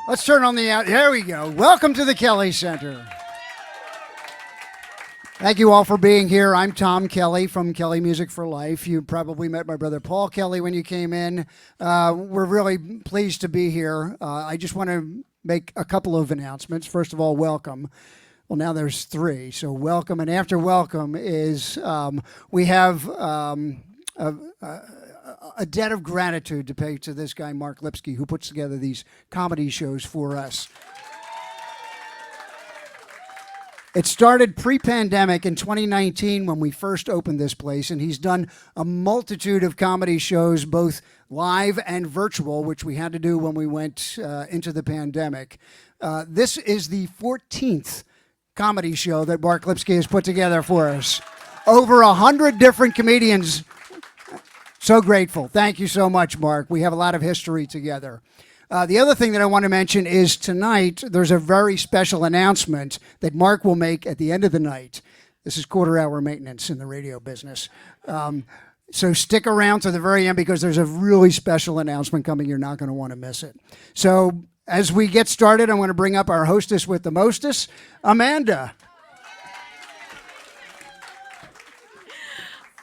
Let's turn on the out. There we go. Welcome to the Kelly Center. Thank you all for being here. I'm Tom Kelly from Kelly Music for Life. You probably met my brother Paul Kelly when you came in. We're really pleased to be here. I just want to make a couple of announcements. First of all, welcome. Well, now there's three, so welcome. And after welcome is we have a debt of gratitude to pay to this guy, Mark Lipsky, who puts together these comedy shows for us. It started pre-pandemic in 2019 when we first opened this place, and he's done a multitude of comedy shows, both live and virtual, which we had to do when we went into the pandemic. This is the 14th comedy show that Mark Lipsky has put together for us. Over 100 different comedians. So grateful. Thank you so much, Mark. We have a lot of history together. The other thing that I want to mention is tonight there's a very special announcement that Mark will make at the end of the night. This is quarter-hour maintenance in the radio business. So stick around to the very end because there's a really special announcement coming. You're not going to want to miss it. So as we get started, I'm going to bring up our hostess with the mostest, Amanda.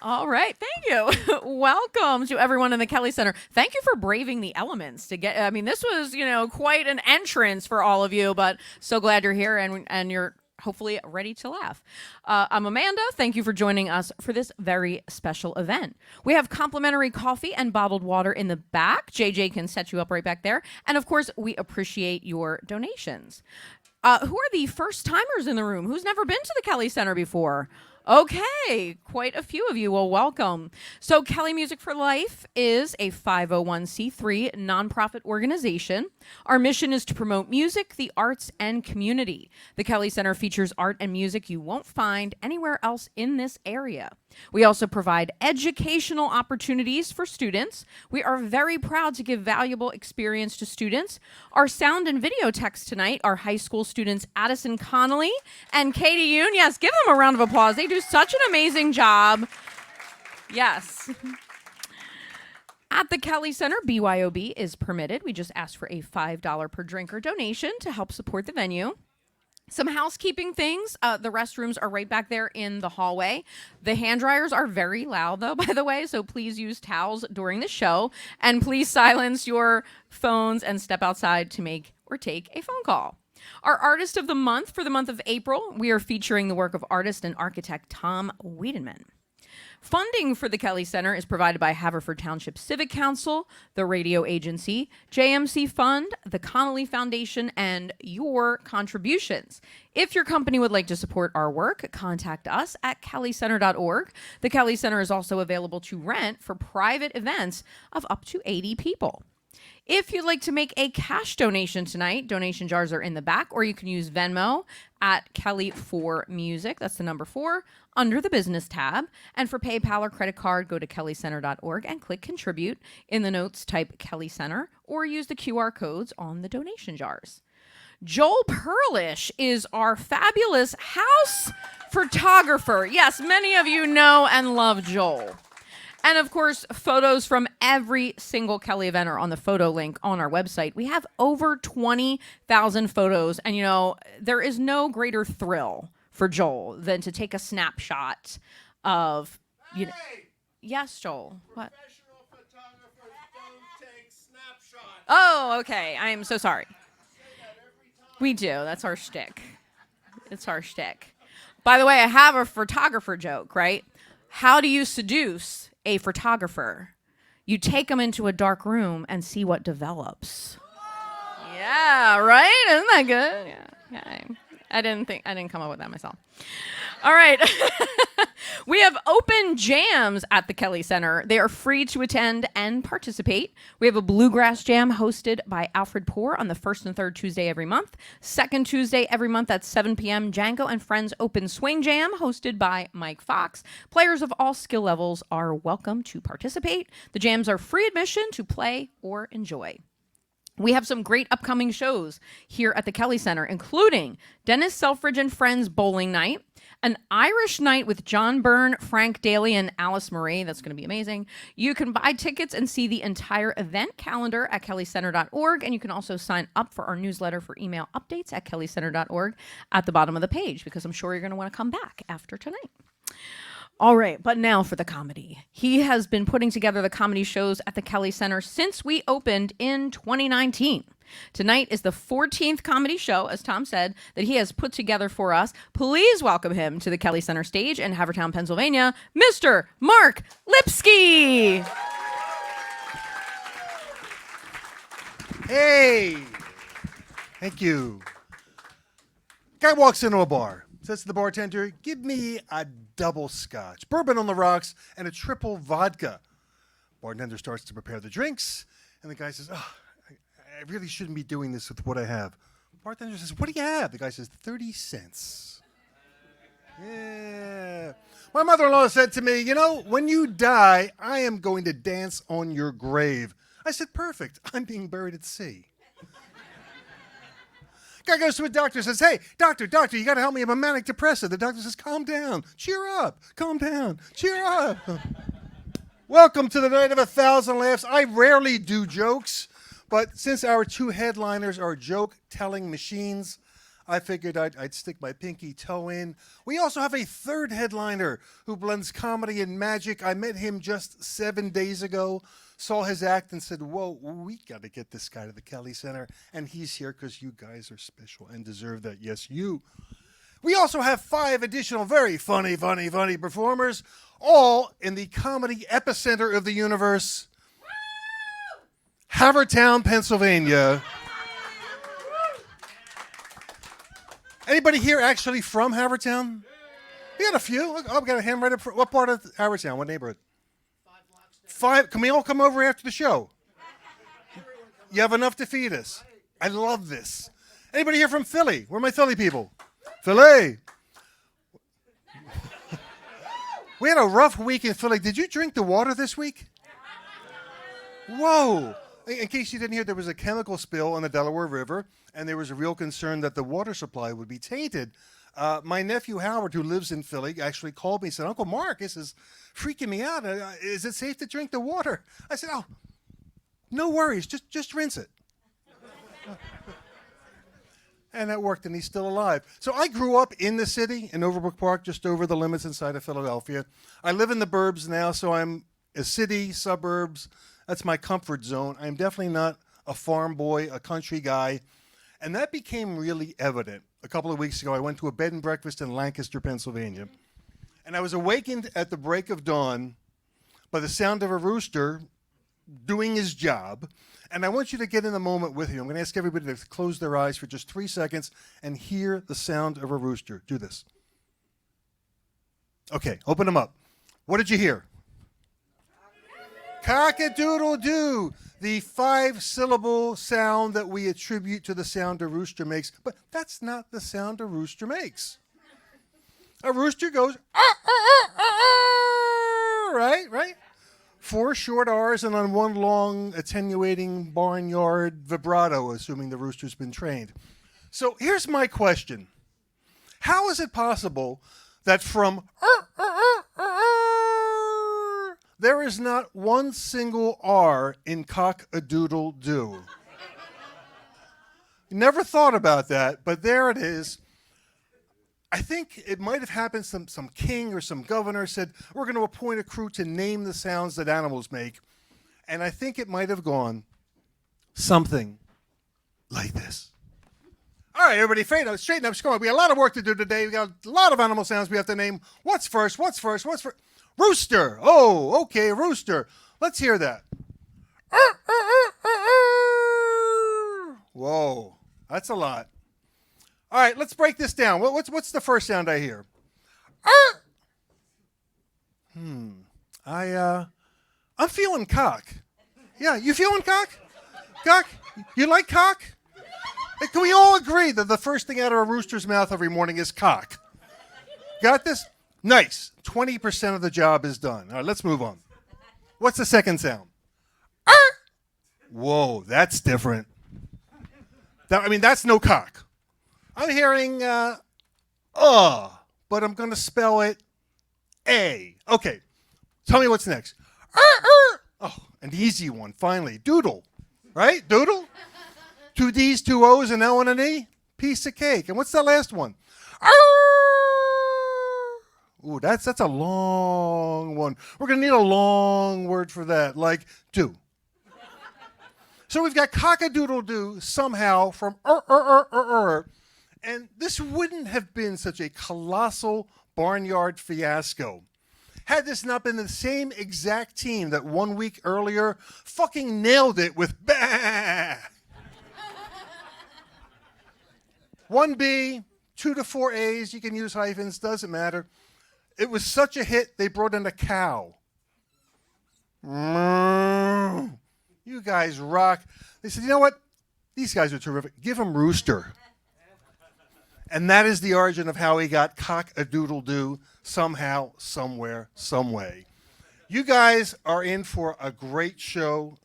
All right, thank you. Welcome to everyone in the Kelly Center. Thank you for braving the elements to get. I mean, this was, quite an entrance for all of you, but so glad you're here and you're hopefully ready to laugh. I'm Amanda. Thank you for joining us for this very special event. We have complimentary coffee and bottled water in the back. JJ can set you up right back there. And of course, we appreciate your donations. Who are the first timers in the room? Who's never been to the Kelly Center before? Okay, quite a few of you. Well, welcome. So Kelly Music for Life is a 501c3 nonprofit organization. Our mission is to promote music, the arts, and community. The Kelly Center features art and music you won't find anywhere else in this area. We also provide educational opportunities for students. We are very proud to give valuable experience to students. Our sound and video techs tonight are high school students Addison Connolly and Katie Yoon. Yes, give them a round of applause. They do such an amazing job. Yes. At the Kelly Center, BYOB is permitted. We just ask for a $5 per drinker donation to help support the venue. Some housekeeping things. The restrooms are right back there in the hallway. The hand dryers are very loud, though, by the way, so please use towels during the show. And please silence your phones and step outside to make or take a phone call. Our artist of the month for the month of April, we are featuring the work of artist and architect Tom Wiedemann. Funding for the Kelly Center is provided by Haverford Township Civic Council, the radio agency, JMC Fund, the Connolly Foundation, and your contributions. If your company would like to support our work, contact us at kellycenter.org. The Kelly Center is also available to rent for private events of up to 80 people. If you'd like to make a cash donation tonight, donation jars are in the back, or you can use Venmo at Kelly4Music. That's the number 4 under the business tab. And for PayPal or credit card, go to kellycenter.org and click contribute. In the notes, type Kelly Center or use the QR codes on the donation jars. Joel Perlish is our fabulous house photographer. Yes, many of you know and love Joel. And of course, photos from every single Kelly event are on the photo link on our website. We have over 20,000 photos. And, there is no greater thrill for Joel than to take a snapshot of, Yes, Joel. What? Professional photographers don't take snapshots. Oh, okay. I am so sorry. We do. That's our shtick. It's our shtick. By the way, I have a photographer joke, right? How do you seduce a photographer? You take them into a dark room and see what develops. Yeah, right? Isn't that good? Yeah. I didn't come up with that myself. All right. We have open jams at the Kelly Center. They are free to attend and participate. We have a bluegrass jam hosted by Alfred Poor on the first and third Tuesday every month. Second Tuesday every month at 7 p.m. Django and Friends Open Swing Jam hosted by Mike Fox. Players of all skill levels are welcome to participate. The jams are free admission to play or enjoy. We have some great upcoming shows here at the Kelly Center, including Dennis Selfridge and Friends Bowling Night, an Irish night with John Byrne, Frank Daly, and Alice Marie. That's going to be amazing. You can buy tickets and see the entire event calendar at kellycenter.org, and you can also sign up for our newsletter for email updates at kellycenter.org at the bottom of the page, because I'm sure you're going to want to come back after tonight. All right, but now for the comedy. He has been putting together the comedy shows at the Kelly Center since we opened in 2019. Tonight is the 14th comedy show, as Tom said, that he has put together for us. Please welcome him to the Kelly Center stage in Havertown, Pennsylvania, Mr. Mark Lipsky. Hey, thank you. Guy walks into a bar, says to the bartender, "Give me a double scotch, bourbon on the rocks, and a triple vodka." Bartender starts to prepare the drinks, and the guy says, "Oh, I really shouldn't be doing this with what I have." Bartender says, "What do you have?" The guy says, 30 cents. Yeah. My mother-in-law said to me, "You know, when you die, I am going to dance on your grave." I said, "Perfect. I'm being buried at sea." Guy goes to a doctor, says, "Hey, doctor, you got to help me. I'm a manic depressive." The doctor says, "Calm down. Cheer up. Calm down. Cheer up." Welcome to the night of 1,000 laughs. I rarely do jokes, but since our two headliners are joke-telling machines, I figured I'd stick my pinky toe in. We also have a third headliner who blends comedy and magic. I met him just 7 days ago, saw his act, and said, "Whoa, we got to get this guy to the Kelly Center." And he's here because you guys are special and deserve that. Yes, you. We also have 5 additional very funny performers, all in the comedy epicenter of the universe, Havertown, Pennsylvania. Anybody here actually from Havertown? We got a few. Look, we got a hand right up front. What part of Havertown? What neighborhood? 5. Can we all come over after the show? You have enough to feed us. I love this. Anybody here from Philly? Where are my Philly people? Philly. We had a rough week in Philly. Did you drink the water this week? Whoa. In case you didn't hear, there was a chemical spill on the Delaware River, and there was a real concern that the water supply would be tainted. My nephew Howard, who lives in Philly, actually called me and said, "Uncle Mark, this is freaking me out. Is it safe to drink the water?" I said, "Oh, no worries. Just rinse it." And that worked, and he's still alive. So I grew up in the city, in Overbrook Park, just over the limits inside of Philadelphia. I live in the burbs now, so I'm a city, suburbs. That's my comfort zone. I'm definitely not a farm boy, a country guy. And that became really evident. A couple of weeks ago, I went to a bed and breakfast in Lancaster, Pennsylvania. And I was awakened at the break of dawn by the sound of a rooster doing his job. And I want you to get in the moment with you. I'm going to ask everybody to close their eyes for just 3 seconds and hear the sound of a rooster. Do this. Okay, open them up. What did you hear? Cock-a-doodle-doo, the 5-syllable sound that we attribute to the sound a rooster makes. But that's not the sound a rooster makes. A rooster goes, right? 4 short R's and on 1 long, attenuating barnyard vibrato, assuming the rooster's been trained. So here's my question. How is it possible that from there is not 1 single R in cock-a-doodle-doo? Never thought about that, but there it is. I think it might have happened, some king or some governor said, "We're going to appoint a crew to name the sounds that animals make." And I think it might have gone something like this. All right, everybody, straighten up, score. We got a lot of work to do today. We got a lot of animal sounds we have to name. What's first? Rooster. Oh, okay, rooster. Let's hear that. Whoa, that's a lot. All right, let's break this down. What's the first sound I hear? I'm feeling cock. Yeah, you feeling cock? Cock? You like cock? Hey, can we all agree that the first thing out of a rooster's mouth every morning is cock? Got this? Nice. 20% of the job is done. All right, let's move on. What's the second sound? Whoa, that's different. That's no cock. I'm hearing but I'm going to spell it A. Okay, tell me what's next. Oh, an easy one, finally. Doodle, right? Doodle? 2 D's, 2 O's, an L and an E? Piece of cake. And what's that last one? Ooh, that's a long one. We're going to need a long word for that, like do. So we've got cock-a-doodle-doo somehow from and this wouldn't have been such a colossal barnyard fiasco had this not been the same exact team that 1 week earlier fucking nailed it with bah. 1 B, 2 to 4 A's, you can use hyphens, doesn't matter. It was such a hit, they brought in a cow. You guys rock. They said, you know what? These guys are terrific. Give them Rooster. And that is the origin of how he got cock-a-doodle-doo somehow, somewhere, some way. You guys are in for a great show.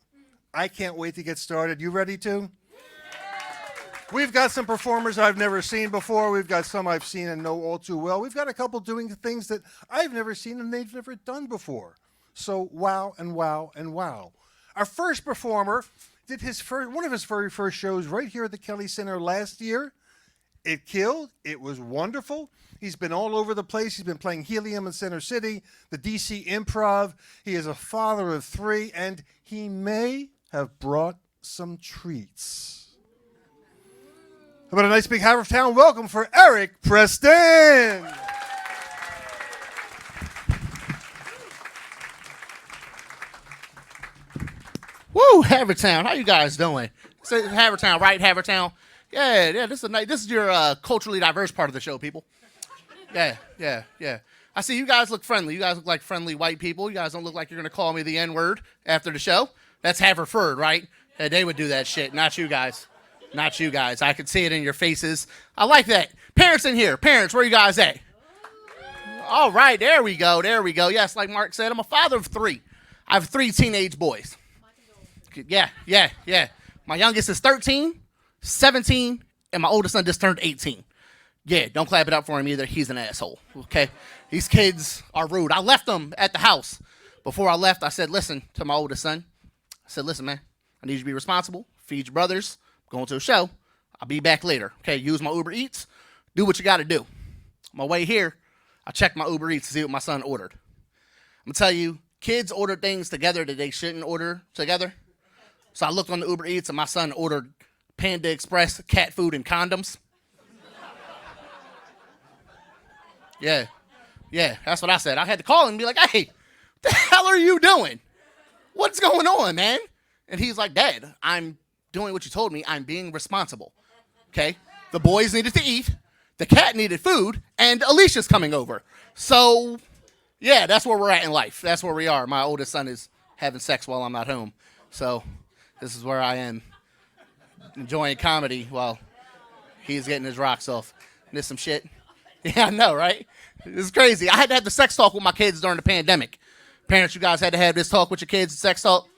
I can't wait to get started. You ready to? We've got some performers I've never seen before. We've got some I've seen and know all too well. We've got a couple doing things that I've never seen and they've never done before. So wow and wow and wow. Our first performer did one of his very first shows right here at the Kelly Center last year. It killed. It was wonderful. He's been all over the place. He's been playing Helium in Center City, the DC Improv. He is a father of 3, and he may have brought some treats. How about a nice big Havertown welcome for Eric Preston? Woo, Havertown. How you guys doing? Say Havertown, right? Havertown. Yeah. This is your culturally diverse part of the show, people. Yeah. I see you guys look friendly. You guys look like friendly white people. You guys don't look like you're gonna call me the N-word after the show. That's Haverford, right? Yeah, they would do that shit. Not you guys. Not you guys. I could see it in your faces. I like that. Parents in here. Parents, where you guys at? All right, there we go. Yes, like Mark said, I'm a father of 3. I have 3 teenage boys. Yeah. My youngest is 13, 17, and my oldest son just turned 18. Yeah, don't clap it up for him either. He's an asshole, okay? These kids are rude. I left them at the house. Before I left, I said, listen, to my oldest son. I said, listen, man, I need you to be responsible. Feed your brothers. I'm going to a show. I'll be back later, okay? Use my Uber Eats. Do what you got to do. On my way here, I checked my Uber Eats to see what my son ordered. I'm going to tell you, kids order things together that they shouldn't order together. So I looked on the Uber Eats, and my son ordered Panda Express, cat food, and condoms. Yeah, that's what I said. I had to call him and be like, hey, what the hell are you doing? What's going on, man? And he's like, Dad, I'm doing what you told me. I'm being responsible, okay? The boys needed to eat, the cat needed food, and Alicia's coming over. So, yeah, that's where we're at in life. That's where we are. My oldest son is having sex while I'm not home. So this is where I am, enjoying comedy while he's getting his rocks off. This some shit. Yeah, I know, right? It's crazy. I had to have the sex talk with my kids during the pandemic. Parents, you guys had to have this talk with your kids, sex talk?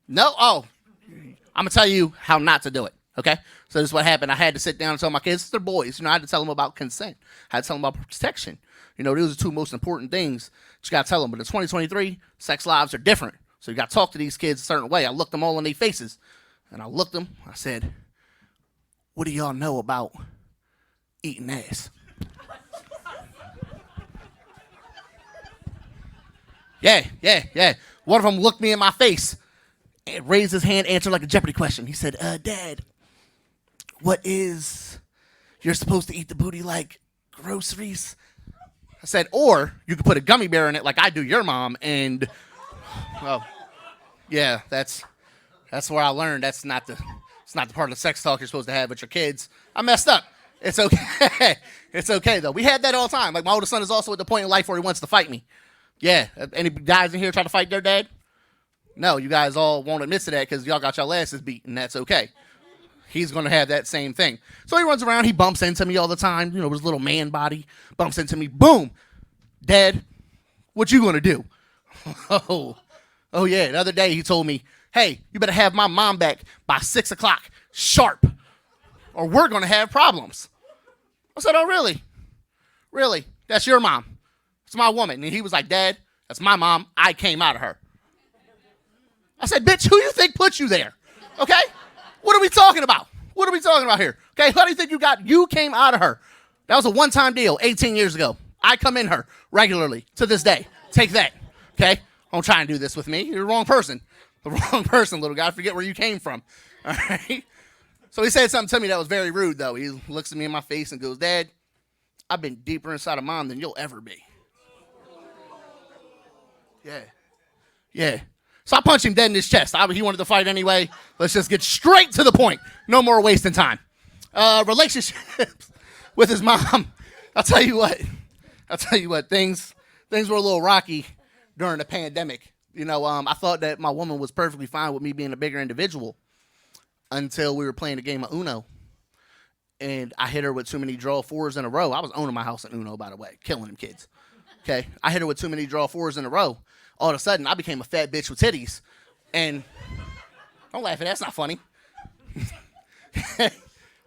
No? Oh, I'm going to tell you how not to do it, okay? So this is what happened. I had to sit down and tell my kids, they're boys. I had to tell them about consent. I had to tell them about protection. Those are 2 most important things that you got to tell them. But in 2023, sex lives are different. So you got to talk to these kids a certain way. I looked them all in their faces. And I looked them. I said, what do y'all know about eating ass? Yeah. One of them looked me in my face and raised his hand, answered like a Jeopardy question. He said, Dad, you're supposed to eat the booty like groceries? I said, or you could put a gummy bear in it like I do your mom, and, well, yeah, that's where I learned it's not the part of the sex talk you're supposed to have with your kids. I messed up. It's okay. It's okay, though. We had that all the time. Like, my oldest son is also at the point in life where he wants to fight me. Yeah. Any guys in here try to fight their dad? No, you guys all won't admit to that because y'all got y'all asses beat, and that's okay. He's going to have that same thing. So he runs around. He bumps into me all the time. His little man body bumps into me. Boom. Dad, what you going to do? Oh, yeah. The other day he told me, hey, you better have my mom back by 6 o'clock sharp. or we're going to have problems. I said, oh, really? Really? That's your mom. It's my woman. And he was like, Dad, that's my mom. I came out of her. I said, bitch, who you think put you there? Okay? What are we talking about? What are we talking about here? Okay, how do you think you got? You came out of her. That was a one-time deal 18 years ago. I come in her regularly to this day. Take that. Okay? Don't try and do this with me. You're the wrong person. The wrong person, little guy. Forget where you came from. All right? So he said something to me that was very rude, though. He looks at me in my face and goes, Dad, I've been deeper inside of mom than you'll ever be. Yeah. Yeah. So I punched him dead in his chest. He wanted to fight anyway. Let's just get straight to the point. No more wasting time. Relationships with his mom. I'll tell you what. Things were a little rocky during the pandemic. You know, I thought that my woman was perfectly fine with me being a bigger individual until we were playing a game of Uno. And I hit her with too many draw fours in a row. I was owning my house in Uno, by the way, killing them kids. Okay, I hit her with too many draw fours in a row. All of a sudden, I became a fat bitch with titties. And don't laugh at that, that's not funny.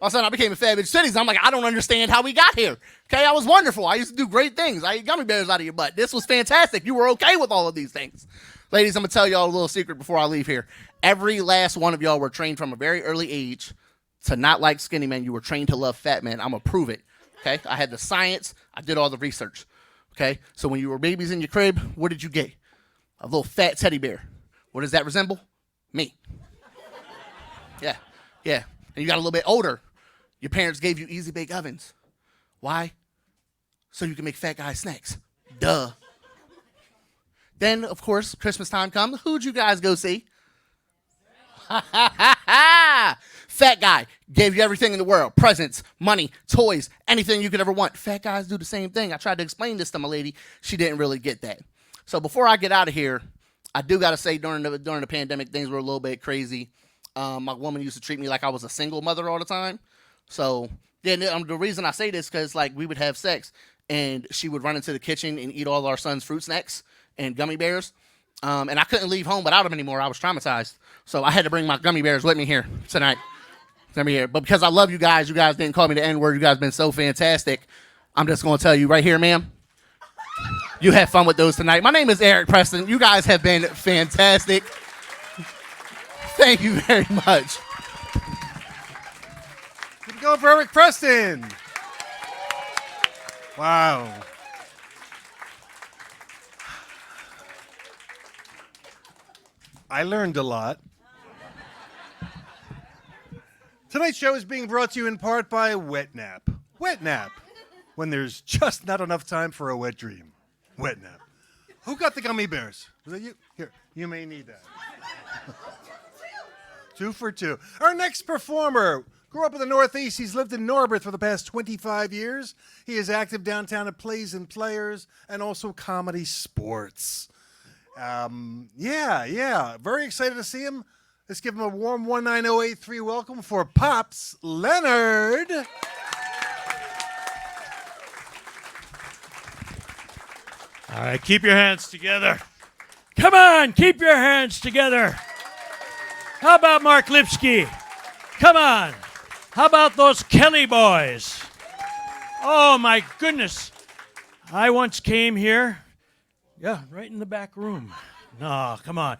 All of a sudden, I became a fat bitch with titties. I'm like, I don't understand how we got here. Okay, I was wonderful. I used to do great things. I ate gummy bears out of your butt. This was fantastic. You were okay with all of these things. Ladies, I'm going to tell y'all a little secret before I leave here. Every last one of y'all were trained from a very early age to not like skinny men. You were trained to love fat men. I'm going to prove it. Okay, I had the science. I did all the research. Okay, so when you were babies in your crib, what did you get? A little fat teddy bear. What does that resemble? Me. Yeah. And you got a little bit older. Your parents gave you easy bake ovens. Why? So you can make fat guy snacks. Duh. Then, of course, Christmas time comes. Who'd you guys go see? Fat guy gave you everything in the world. Presents, money, toys, anything you could ever want. Fat guys do the same thing. I tried to explain this to my lady. She didn't really get that. So before I get out of here, I do got to say during the pandemic, things were a little bit crazy. My woman used to treat me like I was a single mother all the time. So then the reason I say this because like we would have sex and she would run into the kitchen and eat all our son's fruit snacks and gummy bears. And I couldn't leave home without them anymore. I was traumatized. So I had to bring my gummy bears with me here tonight. Let me here. But because I love you guys didn't call me the N-word. You guys been so fantastic. I'm just going to tell you right here, ma'am. You have fun with those tonight. My name is Eric Preston. You guys have been fantastic. Thank you very much. Keep it going for Eric Preston. Wow. I learned a lot. Tonight's show is being brought to you in part by Wet Nap. Wet Nap. When there's just not enough time for a wet dream. Wet Nap. Who got the gummy bears? Was that you? Here, you may need that. 2 for 2. Our next performer grew up in the Northeast. He's lived in Norbert for the past 25 years. He is active downtown at Plays and Players and also Comedy Sports. Yeah. Very excited to see him. Let's give him a warm 19083 welcome for Pops Leonard. All right, keep your hands together. Come on, keep your hands together. How about Mark Lipsky? Come on. How about those Kelly boys? Oh, my goodness. I once came here. Yeah, right in the back room. No, come on.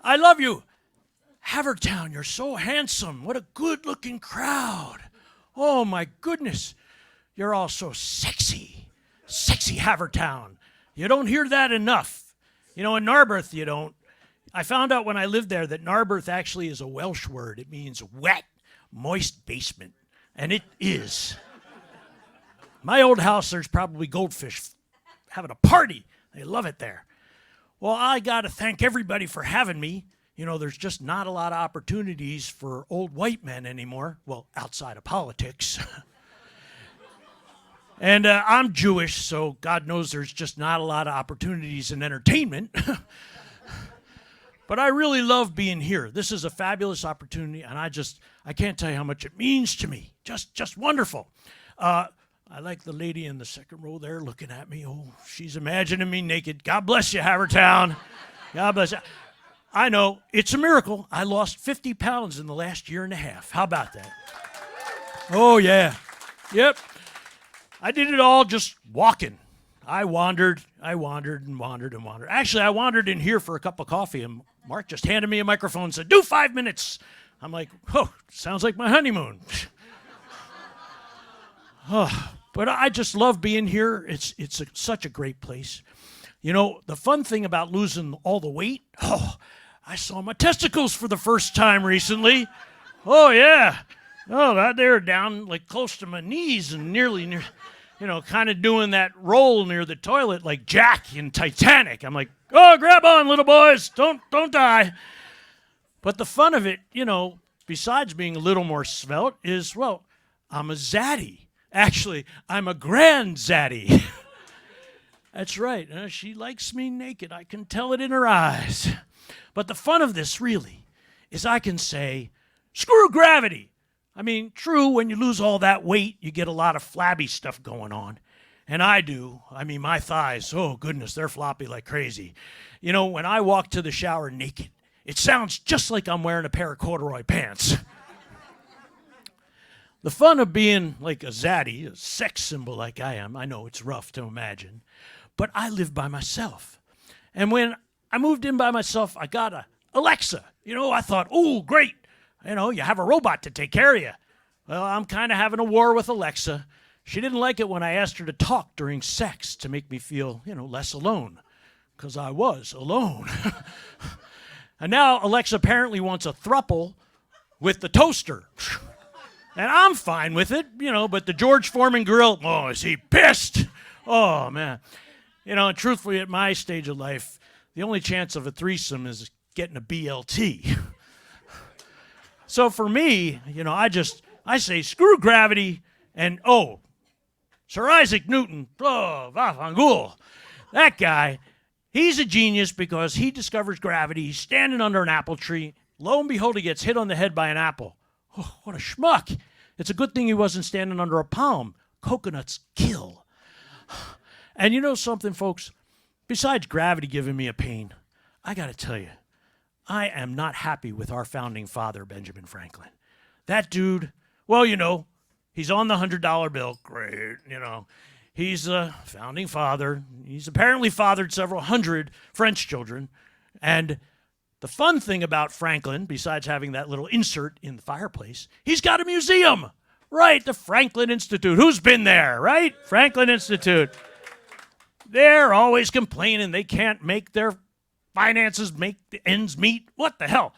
I love you. Havertown, you're so handsome. What a good-looking crowd. Oh, my goodness. You're all so sexy. Sexy Havertown. You don't hear that enough. You know, in Narberth, you don't. I found out when I lived there that Narberth actually is a Welsh word. It means wet, moist basement. And it is. My old house, there's probably goldfish having a party. They love it there. Well, I got to thank everybody for having me. You know, there's just not a lot of opportunities for old white men anymore. Well, outside of politics. And I'm Jewish, so God knows there's just not a lot of opportunities in entertainment. But I really love being here. This is a fabulous opportunity, and I can't tell you how much it means to me. Just wonderful. I like the lady in the second row there looking at me. Oh, she's imagining me naked. God bless you, Havertown. God bless you. I know, it's a miracle. I lost 50 pounds in the last year and a half. How about that? Oh, yeah. Yep. I did it all just walking. I wandered and wandered and wandered. Actually, I wandered in here for a cup of coffee, and Mark just handed me a microphone and said, do 5 minutes. I'm like, oh, sounds like my honeymoon. But I just love being here. It's such a great place. You know, the fun thing about losing all the weight, I saw my testicles for the first time recently. Oh, yeah. Oh, they're down like close to my knees and nearly near, kind of doing that roll near the toilet like Jack in Titanic. I'm like, oh, grab on, little boys. Don't die. But the fun of it, besides being a little more svelte, is, well, I'm a zaddy. Actually, I'm a grand zaddy. That's right. She likes me naked. I can tell it in her eyes. But the fun of this, really, is I can say, screw gravity. I mean, true, when you lose all that weight, you get a lot of flabby stuff going on. And I do. I mean, my thighs, oh, goodness, they're floppy like crazy. When I walk to the shower naked, it sounds just like I'm wearing a pair of corduroy pants. The fun of being like a zaddy, a sex symbol like I am, I know it's rough to imagine, but I live by myself. And when I moved in by myself, I got a Alexa. I thought, oh, great. You have a robot to take care of you. Well, I'm kind of having a war with Alexa. She didn't like it when I asked her to talk during sex to make me feel, less alone, because I was alone. And now Alexa apparently wants a throuple with the toaster. And I'm fine with it, but the George Foreman grill, oh, is he pissed? Oh, man. And truthfully, at my stage of life, the only chance of a threesome is getting a BLT. So for me, I say, screw gravity, and, Sir Isaac Newton, Vafangul, that guy, he's a genius because he discovers gravity. He's standing under an apple tree. Lo and behold, he gets hit on the head by an apple. Oh, what a schmuck. It's a good thing he wasn't standing under a palm. Coconuts kill. And something, folks? Besides gravity giving me a pain, I got to tell you, I am not happy with our founding father, Benjamin Franklin. That dude, well, he's on the $100 bill. Great, He's a founding father. He's apparently fathered several hundred French children. And the fun thing about Franklin, besides having that little insert in the fireplace, he's got a museum. Right, the Franklin Institute. Who's been there, right? Franklin Institute. They're always complaining they can't make their finances make the ends meet. What the hell?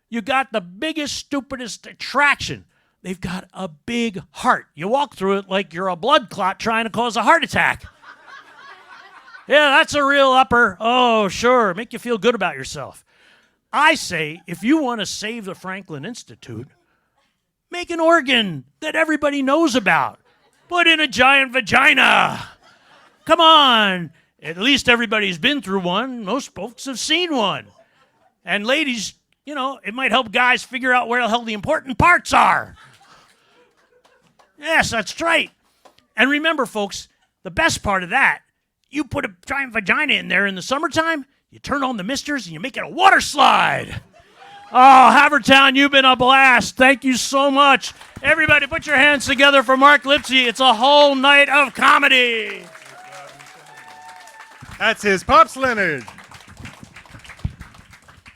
You got the biggest, stupidest attraction. They've got a big heart. You walk through it like you're a blood clot trying to cause a heart attack. Yeah, that's a real upper. Oh, sure. Make you feel good about yourself. I say, if you want to save the Franklin Institute, make an organ that everybody knows about. Put in a giant vagina. Come on. At least everybody's been through one. Most folks have seen one. And ladies, it might help guys figure out where the hell the important parts are. Yes, that's right. And remember, folks, the best part of that, you put a giant vagina in there in the summertime, you turn on the misters, and you make it a water slide. Oh, Havertown, you've been a blast. Thank you so much. Everybody put your hands together for Mark Lipsky. It's a whole night of comedy. That's his Pops Leonard.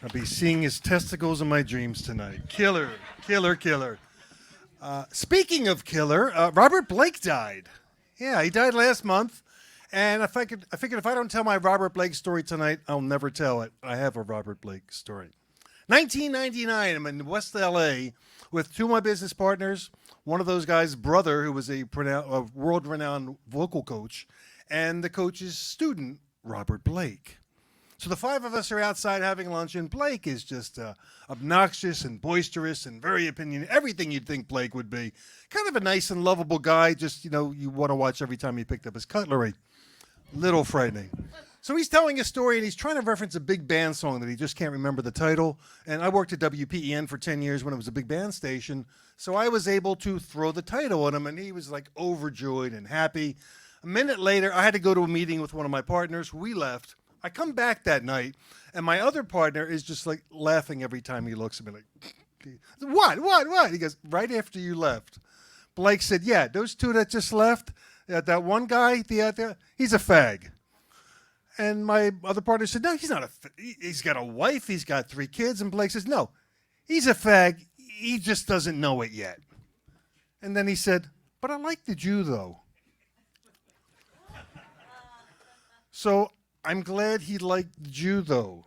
I'll be seeing his testicles in my dreams tonight. Killer, killer, killer. Speaking of killer, Robert Blake died. Yeah, he died last month. And I figured if I don't tell my Robert Blake story tonight, I'll never tell it. I have a Robert Blake story. 1999, I'm in West LA with two of my business partners. One of those guys' brother, who was a world-renowned vocal coach, and the coach's student, Robert Blake. So the five of us are outside having lunch, and Blake is just obnoxious and boisterous and very opinionated. Everything you'd think Blake would be. Kind of a nice and lovable guy, just, you want to watch every time he picked up his cutlery. Little frightening. So he's telling a story, and he's trying to reference a big band song that he just can't remember the title. And I worked at WPEN for 10 years when it was a big band station, so I was able to throw the title on him, and he was like overjoyed and happy. A minute later, I had to go to a meeting with one of my partners. We left. I come back that night, and my other partner is just like laughing every time he looks at me like, what? He goes, right after you left, Blake said, yeah, those two that just left, that one guy, he's a fag. And my other partner said, no, he's not he's got a wife, he's got 3 kids. And Blake says, no, he's a fag. He just doesn't know it yet. And then he said, but I like the Jew, though. So I'm glad he liked the Jew, though.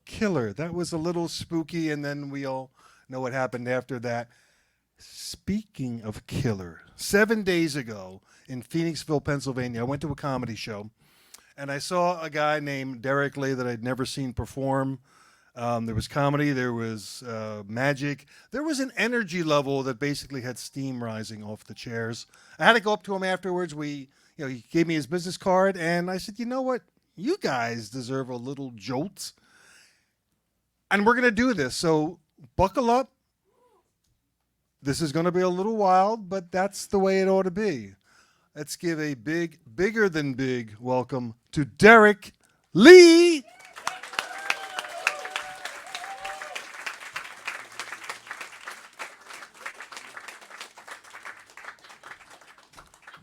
Killer. That was a little spooky, and then we all know what happened after that. Speaking of killer, 7 days ago in Phoenixville, Pennsylvania, I went to a comedy show, and I saw a guy named Derek Lee that I'd never seen perform. There was comedy, there was magic, there was an energy level that basically had steam rising off the chairs. I had to go up to him afterwards. He gave me his business card, and I said, you know what? You guys deserve a little jolt, and we're going to do this. So buckle up. This is going to be a little wild, but that's the way it ought to be. Let's give a bigger than big welcome to Derek Lee.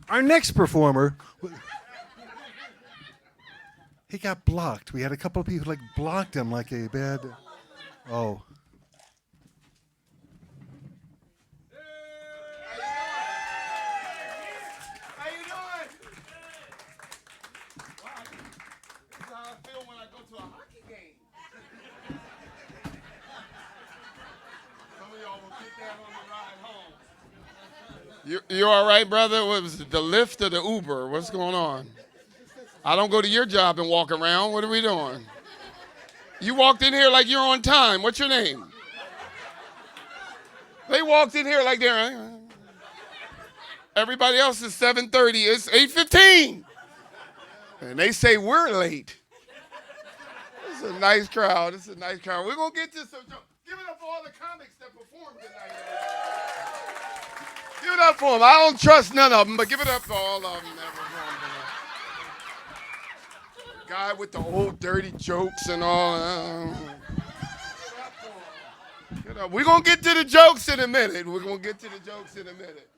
Our next performer, he got blocked. We had a couple of people blocked him like a bad. Oh. How you doing? Wow, this is how I feel when I go to a hockey game. Some of y'all will get that on the ride home. You all right, brother? What was it, the Lyft or the Uber? What's going on? I don't go to your job and walk around. What are we doing? You walked in here like you're on time. What's your name? They walked in here like they're... Everybody else is 7:30. It's 8:15. And they say we're late. It's a nice crowd. It's a nice crowd. We're going to get to some... Give it up for all the comics that performed tonight. Give it up for them. I don't trust none of them, but give it up for all of them that performed tonight. Guy with the old dirty jokes and all. We're going to get to the jokes in a minute. We're going to get to the jokes in a minute.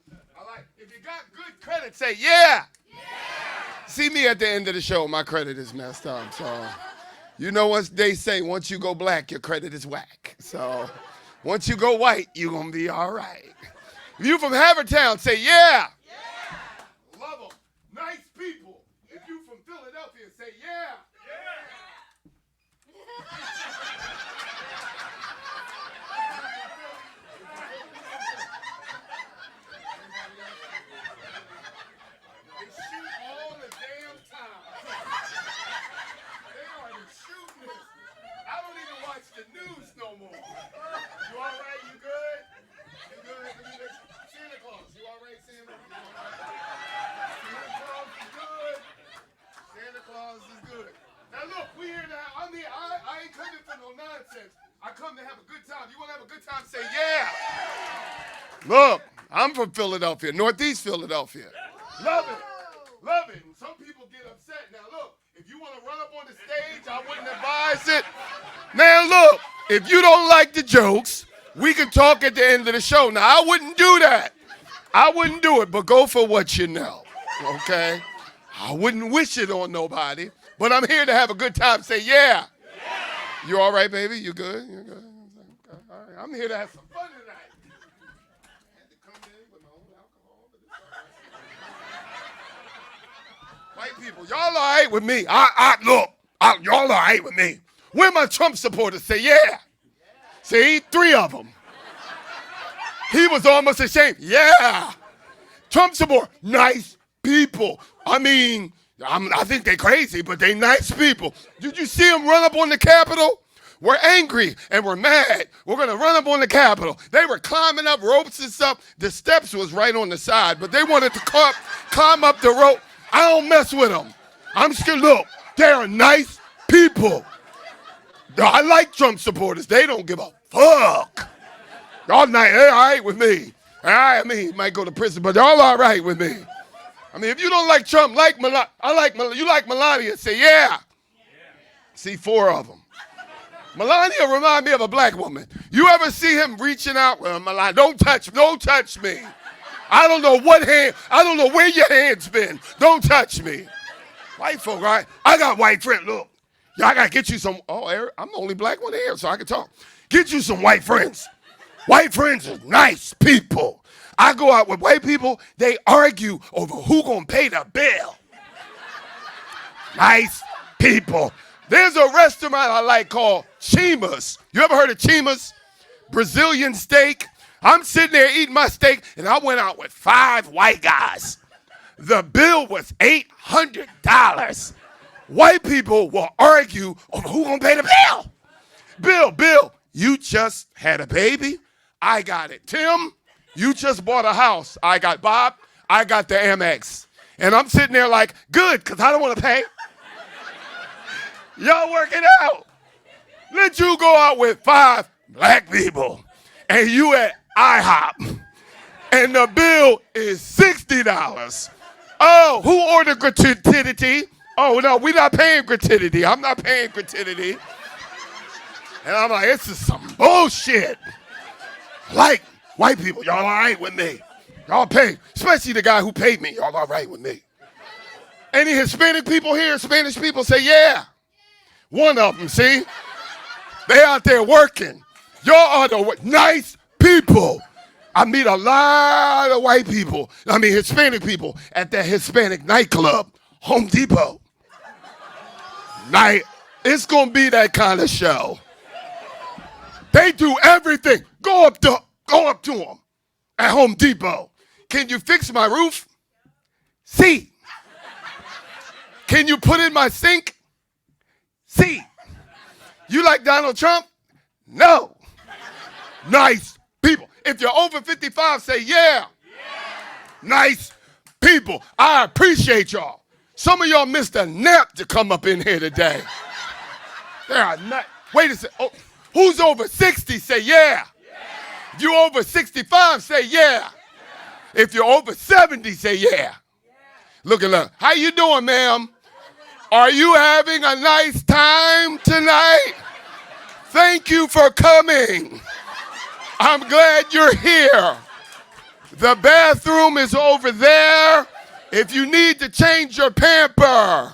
If you got good credit, say yeah. See me at the end of the show. My credit is messed up. So, you know what they say, once you go black, your credit is whack. So, once you go white, you're going to be all right. If you from Havertown, say yeah. Love them. Nice people. If you from Philadelphia, say yeah. They shoot all the damn time. They are shooting this. I don't even watch the news no more. You all right? You good? You good? Santa Claus. You all right, Santa? Santa Claus is good. Santa Claus is good. Now look, we here now. I'm here. I ain't coming for no nonsense. I come to have a good time. You want to have a good time? Say yeah. Look, I'm from Philadelphia, Northeast Philadelphia. Love it. Love it. And some people get upset. Now look, if you want to run up on the stage, I wouldn't advise it. Man, look, if you don't like the jokes, we can talk at the end of the show. Now, I wouldn't do that. I wouldn't do it, but go for what you know, okay? I wouldn't wish it on nobody, but I'm here to have a good time. Say yeah. You all right, baby? You good? You good? Okay. All right. I'm here to have some fun tonight. I had to come in with my own alcohol, but it's all right. White people, y'all all right with me? Look, y'all all right with me. Where my Trump supporters? Say yeah. See, 3 of them. He was almost ashamed. Yeah. Trump support, nice people. I mean, I think they're crazy, but they nice people. Did you see them run up on the Capitol? We're angry and we're mad. We're going to run up on the Capitol. They were climbing up ropes and stuff. The steps was right on the side, but they wanted to climb up the rope. I don't mess with them. I'm scared. Look, they're nice people. I like Trump supporters. They don't give a fuck. Y'all nice. They're all right with me. I mean, he might go to prison, but y'all all right with me. I mean, if you don't like Trump, like Melania, you like Melania, say yeah. See, 4 of them. Melania remind me of a black woman. You ever see him reaching out? Well, Melania, don't touch me. I don't know where your hand's been. Don't touch me. White folk, right? I got white friends. Look, y'all got to get you some. Oh, Eric, I'm the only black one here, so I can talk. Get you some white friends. White friends are nice people. I go out with white people, they argue over who gonna pay the bill. Nice people. There's a restaurant I like called Chima's. You ever heard of Chima's? Brazilian steak. I'm sitting there eating my steak, and I went out with 5 white guys. The bill was $800. White people will argue over who gonna pay the bill. Bill, you just had a baby. I got it. Tim, you just bought a house. I got Bob. I got the Amex. And I'm sitting there like, good, because I don't want to pay. Y'all work it out. Let you go out with 5 black people, and you at IHOP, and the bill is $60. Oh, who ordered gratuity? Oh, no, we're not paying gratuity. I'm not paying gratuity. And I'm like, this is some bullshit. Like, white people, y'all all right with me. Y'all pay, especially the guy who paid me. Y'all all right with me. Any Hispanic people here? Spanish people say, yeah. One of them, see? They out there working. Y'all are the nice people. I meet a lot of white people, Hispanic people at that Hispanic nightclub, Home Depot. It's going to be that kind of show. They do everything. Go up to them at Home Depot. Can you fix my roof? See. Can you put in my sink? See. You like Donald Trump? No. Nice people. If you're over 55, say yeah. Nice people. I appreciate y'all. Some of y'all missed a nap to come up in here today. They are not. Wait a second. Oh, who's over 60, say yeah. If you're over 65, say yeah. If you're over 70, say yeah. Look. How you doing, ma'am? Are you having a nice time tonight? Thank you for coming. I'm glad you're here. The bathroom is over there. If you need to change your pamper.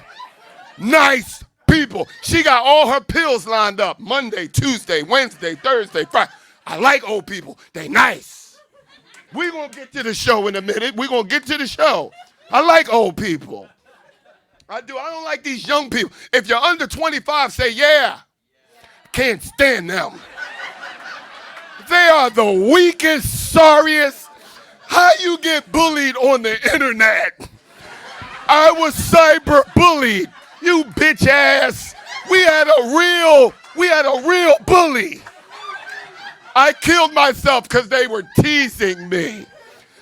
Nice people. She got all her pills lined up. Monday, Tuesday, Wednesday, Thursday, Friday. I like old people. They nice. We're going to get to the show in a minute. We're going to get to the show. I like old people. I do. I don't like these young people. If you're under 25, say yeah. Can't stand them. They are the weakest, sorriest. How you get bullied on the internet? I was cyber bullied. You bitch ass. We had a real bully. I killed myself because they were teasing me.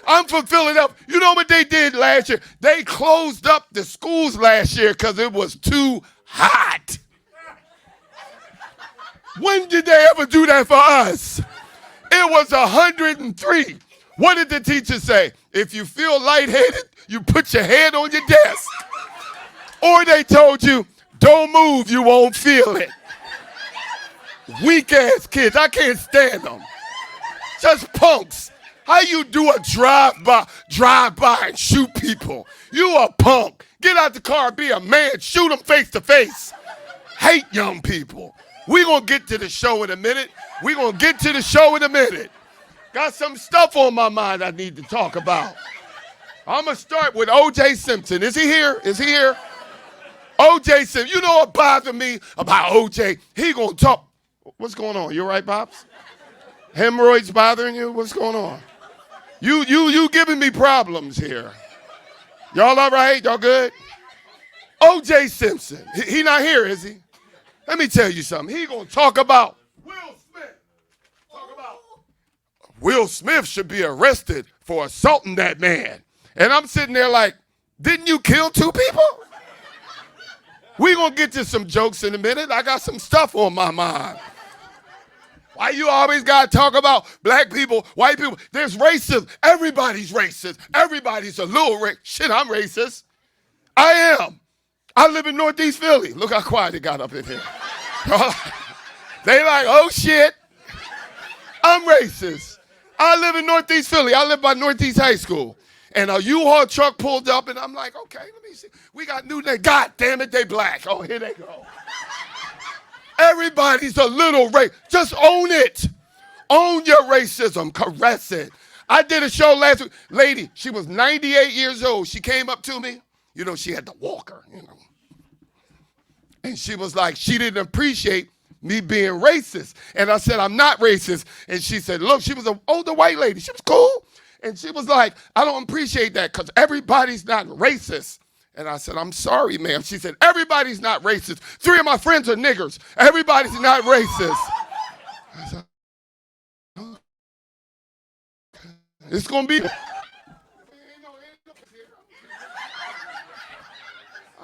I'm from Philadelphia. You know what they did last year? They closed up the schools last year because it was too hot. When did they ever do that for us? It was 103. What did the teacher say? If you feel lightheaded, you put your head on your desk. Or they told you, don't move, you won't feel it. Weak ass kids, I can't stand them. Just punks. How you do a drive-by and shoot people? You a punk. Get out the car, be a man, shoot them face to face. Hate young people. We're going to get to the show in a minute. Got some stuff on my mind I need to talk about. I'm going to start with O.J. Simpson. Is he here? O.J. Simpson. You know what bothers me about O.J.? He going to talk. What's going on? You all right, Pops? Hemorrhoids bothering you? What's going on? You giving me problems here. Y'all all right? Y'all good? O.J. Simpson. He not here, is he? Let me tell you something. He going to talk about Will Smith. Will Smith should be arrested for assaulting that man. And I'm sitting there like, didn't you kill 2 people? We going to get to some jokes in a minute. I got some stuff on my mind. Why you always got to talk about black people, white people? There's racism. Everybody's racist. Everybody's a little racist. Shit, I'm racist. I am. I live in Northeast Philly. Look how quiet it got up in here. They like, oh shit, I'm racist. I live in Northeast Philly. I live by Northeast High School. And a U-Haul truck pulled up, and I'm like, okay, let me see. We got new names. God damn it, they black. Oh, here they go. Everybody's a little race. Just own it. Own your racism. Caress it. I did a show last week. Lady, she was 98 years old. She came up to me. You know, she had the walker, you know. And she was like, she didn't appreciate me being racist. And I said, I'm not racist. And she said, look, she was an older white lady. She was cool. And she was like, I don't appreciate that because everybody's not racist. And I said, I'm sorry, ma'am. She said, everybody's not racist. 3 of my friends are niggers. Everybody's not racist. I said, oh. It's going to be.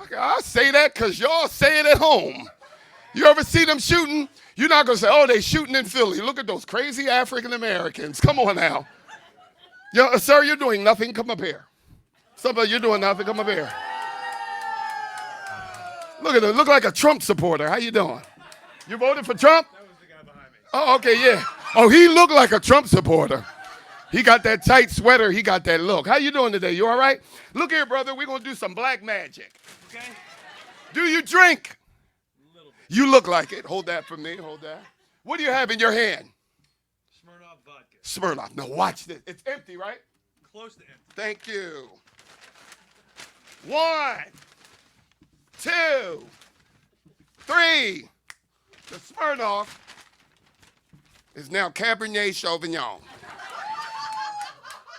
Okay, I say that because y'all say it at home. You ever see them shooting? You're not going to say, oh, they shooting in Philly. Look at those crazy African Americans. Come on now. Yo, sir, you're doing nothing. Come up here. Somebody, you're doing nothing. Come up here. Look at him. Look like a Trump supporter. How you doing? You voted for Trump? That was the guy behind me. Oh, okay, yeah. Oh, he looked like a Trump supporter. He got that tight sweater. He got that look. How you doing today? You all right? Look here, brother. We're going to do some black magic. Okay? Do you drink? A little bit. You look like it. Hold that for me. Hold that. What do you have in your hand? Smirnoff vodka. Smirnoff. Now watch this. It's empty, right? Close to empty. Thank you. 1, 2, 3. The Smirnoff is now Cabernet Sauvignon.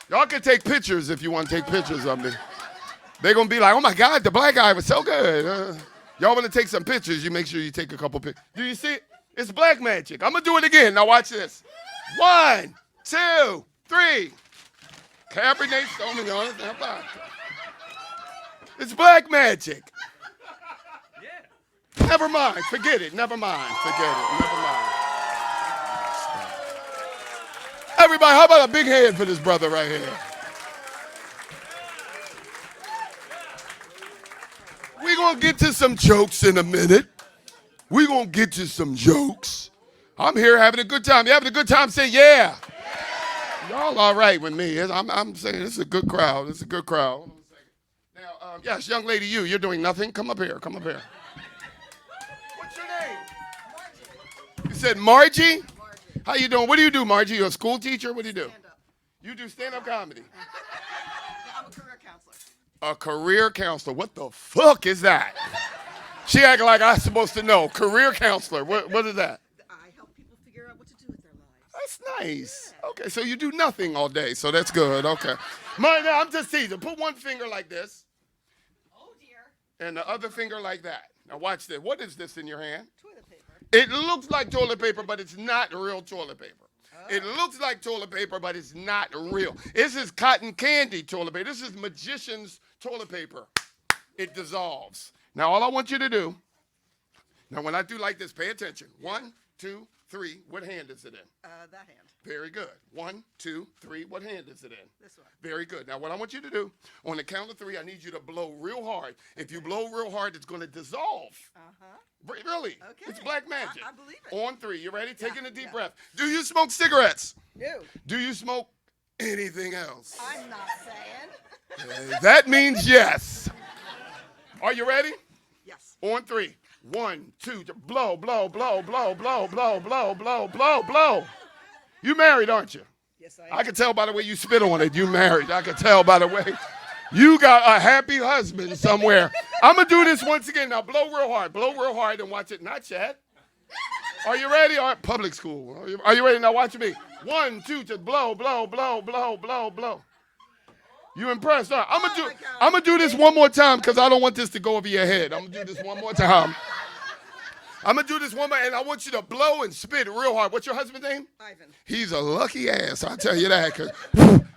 Y'all can take pictures if you want to take pictures of me. They're going to be like, oh my God, the black guy was so good. Y'all want to take some pictures, you make sure you take a couple pictures. Do you see it? It's black magic. I'm going to do it again. Now watch this. 1, 2, 3. Cabernet Sauvignon. It's black magic. Yeah. Never mind. Forget it. Never mind. Forget it. Never mind. Everybody, how about a big hand for this brother right here? We're going to get to some jokes in a minute. We're going to get to some jokes. I'm here having a good time. You having a good time? Say yeah. Y'all all right with me. I'm saying this is a good crowd. It's a good crowd. Hold on a second. Now, yes, young lady, you're doing nothing. Come up here. Come up here. What's your name? Margie. You said Margie? How you doing? What do you do, Margie? You a school teacher? What do you do? Stand-up. You do stand-up comedy. I'm a career counselor. A career counselor. What the fuck is that? She acting like I'm supposed to know. Career counselor. What is that? I help people figure out what to do with their lives. That's nice. Okay, so you do nothing all day, so that's good. Okay. Now, I'm just teasing. Put one finger like this. Oh, dear. And the other finger like that. Now watch this. What is this in your hand? Toilet paper. It looks like toilet paper, but it's not real toilet paper. It looks like toilet paper, but it's not real. This is cotton candy toilet paper. This is magician's toilet paper. It dissolves. Now, all I want you to do, now when I do like this, pay attention. 1, 2, 3. What hand is it in? That hand. Very good. 1, 2, 3. What hand is it in? This one. Very good. Now, what I want you to do, on the count of 3, I need you to blow real hard. If you blow real hard, it's going to dissolve. Really? Okay. It's black magic. I believe it. On 3. You ready? Taking a deep yeah. breath. Do you smoke cigarettes? No. Do you smoke anything else? I'm not saying. That means yes. Are you ready? Yes. On 3. 1, 2, blow, blow, blow, blow, blow, blow, blow, blow, blow, blow. You married, aren't you? Yes, I am. I can tell by the way you spit on it. You married. I can tell by the way. You got a happy husband somewhere. I'm going to do this once again. Now blow real hard. Blow real hard and watch it. Not yet. Are you ready? All right, public school. Are you ready? Now watch me. 1, 2, just blow, blow, blow, blow, blow, blow. You impressed? All right, I'm gonna do this one more time because I don't want this to go over your head. I'm gonna do this one more time. I'm gonna do this one more, and I want you to blow and spit real hard. What's your husband's name? Ivan. He's a lucky ass, I'll tell you that. 'Cause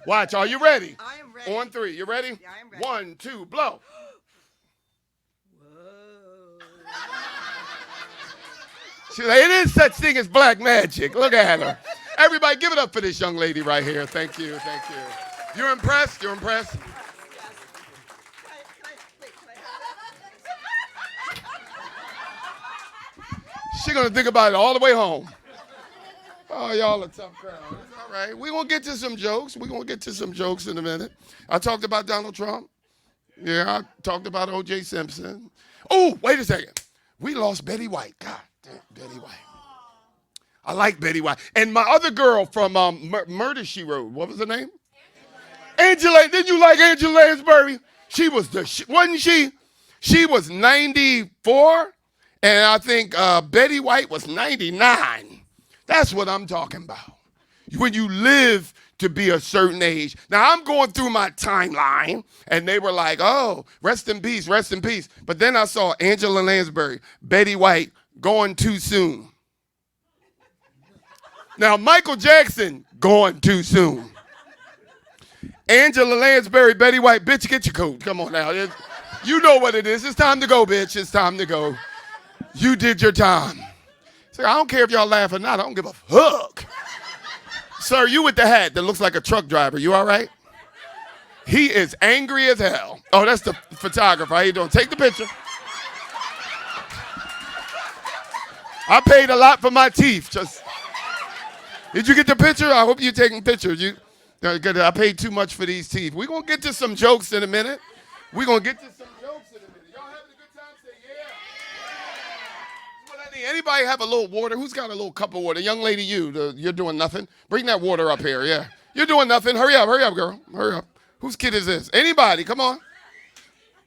watch, are you ready? I am ready. On 3, you ready? Yeah, I am ready. 1, 2, blow. Whoa. She's like, it is such thing as black magic. Look at her. Everybody, give it up for this young lady right here. Thank you, thank you. You're impressed? You're impressed? Can I She's gonna think about it all the way home. Oh, y'all a tough crowd. All right. We're going to get to some jokes. We're going to get to some jokes in a minute. I talked about Donald Trump. Yeah, I talked about O.J. Simpson. Oh, wait a second. We lost Betty White. God damn, Betty White. I like Betty White. And my other girl from Murder, She Wrote. What was her name? Angela. Didn't you like Angela Lansbury? She was wasn't she? She was 94, and I think Betty White was 99. That's what I'm talking about. When you live to be a certain age. Now, I'm going through my timeline, and they were like, oh, rest in peace, rest in peace. But then I saw Angela Lansbury, Betty White, going too soon. Now, Michael Jackson, going too soon. Angela Lansbury, Betty White, bitch, get your coat. Come on now. You know what it is. It's time to go, bitch. It's time to go. You did your time. So I don't care if y'all laugh or not. I don't give a fuck. Sir, you with the hat that looks like a truck driver. You all right? He is angry as hell. Oh, that's the photographer. How you doing? Take the picture. I paid a lot for my teeth. Did you get the picture? I hope you're taking pictures. I paid too much for these teeth. We're going to get to some jokes in a minute. We're going to get to some jokes in a minute. Y'all having a good time? Say yeah. What I need. Anybody have a little water? Who's got a little cup of water? Young lady, you're doing nothing. Bring that water up here, yeah. You're doing nothing. Hurry up, girl. Hurry up. Whose kid is this? Anybody, come on.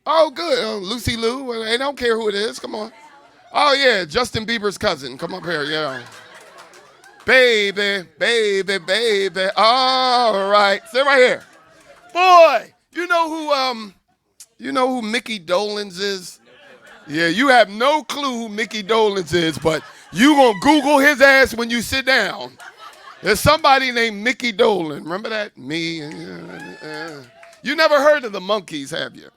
Oh, good. Oh, Lucy Lou. I don't care who it is. Come on. Oh, yeah, Justin Bieber's cousin. Come up here, yeah. Baby, baby, baby. All right. Sit right here. Boy, you know who Mickey Dolenz is? Yeah, you have no clue who Mickey Dolenz is, but you gonna Google his ass when you sit down. There's somebody named Mickey Dolan. Remember that? Me. You never heard of the Monkees, have you?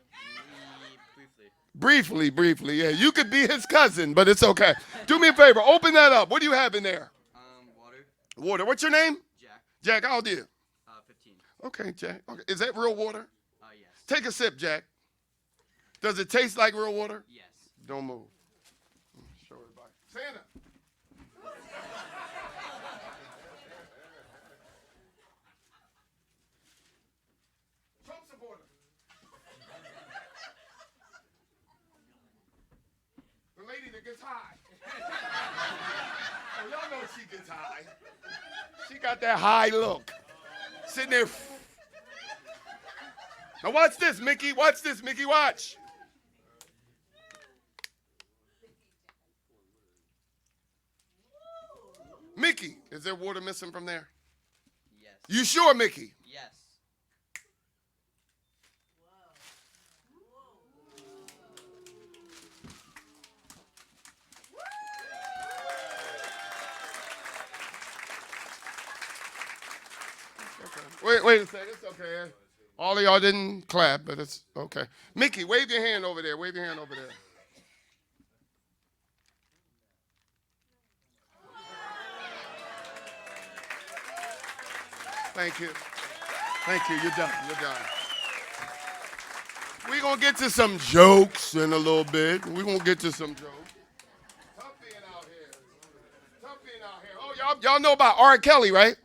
Briefly, yeah. You could be his cousin, but it's okay. Do me a favor. Open that up. What do you have in there? Water. What's your name? Jack. Jack, how old are you? 15. Okay, Jack. Okay. Is that real water? Yes. Take a sip, Jack. Does it taste like real water? Yes. Don't move. Show everybody. Santa. Trump supporter. The lady that gets high. Oh, y'all know she gets high. She got that high look. Sitting there. Now watch this, Mickey. Watch this, Mickey. Watch. Mickey, is there water missing from there? Yes. You sure, Mickey? Yes. Wait a second. It's okay. All of y'all didn't clap, but it's okay. Mickey, wave your hand over there. Wave your hand over there. Thank you. Thank you. You're done. You're done. We're going to get to some jokes in a little bit. We're going to get to some jokes. Tough being out here. Tough being out here. Oh, y'all know about R. Kelly, right?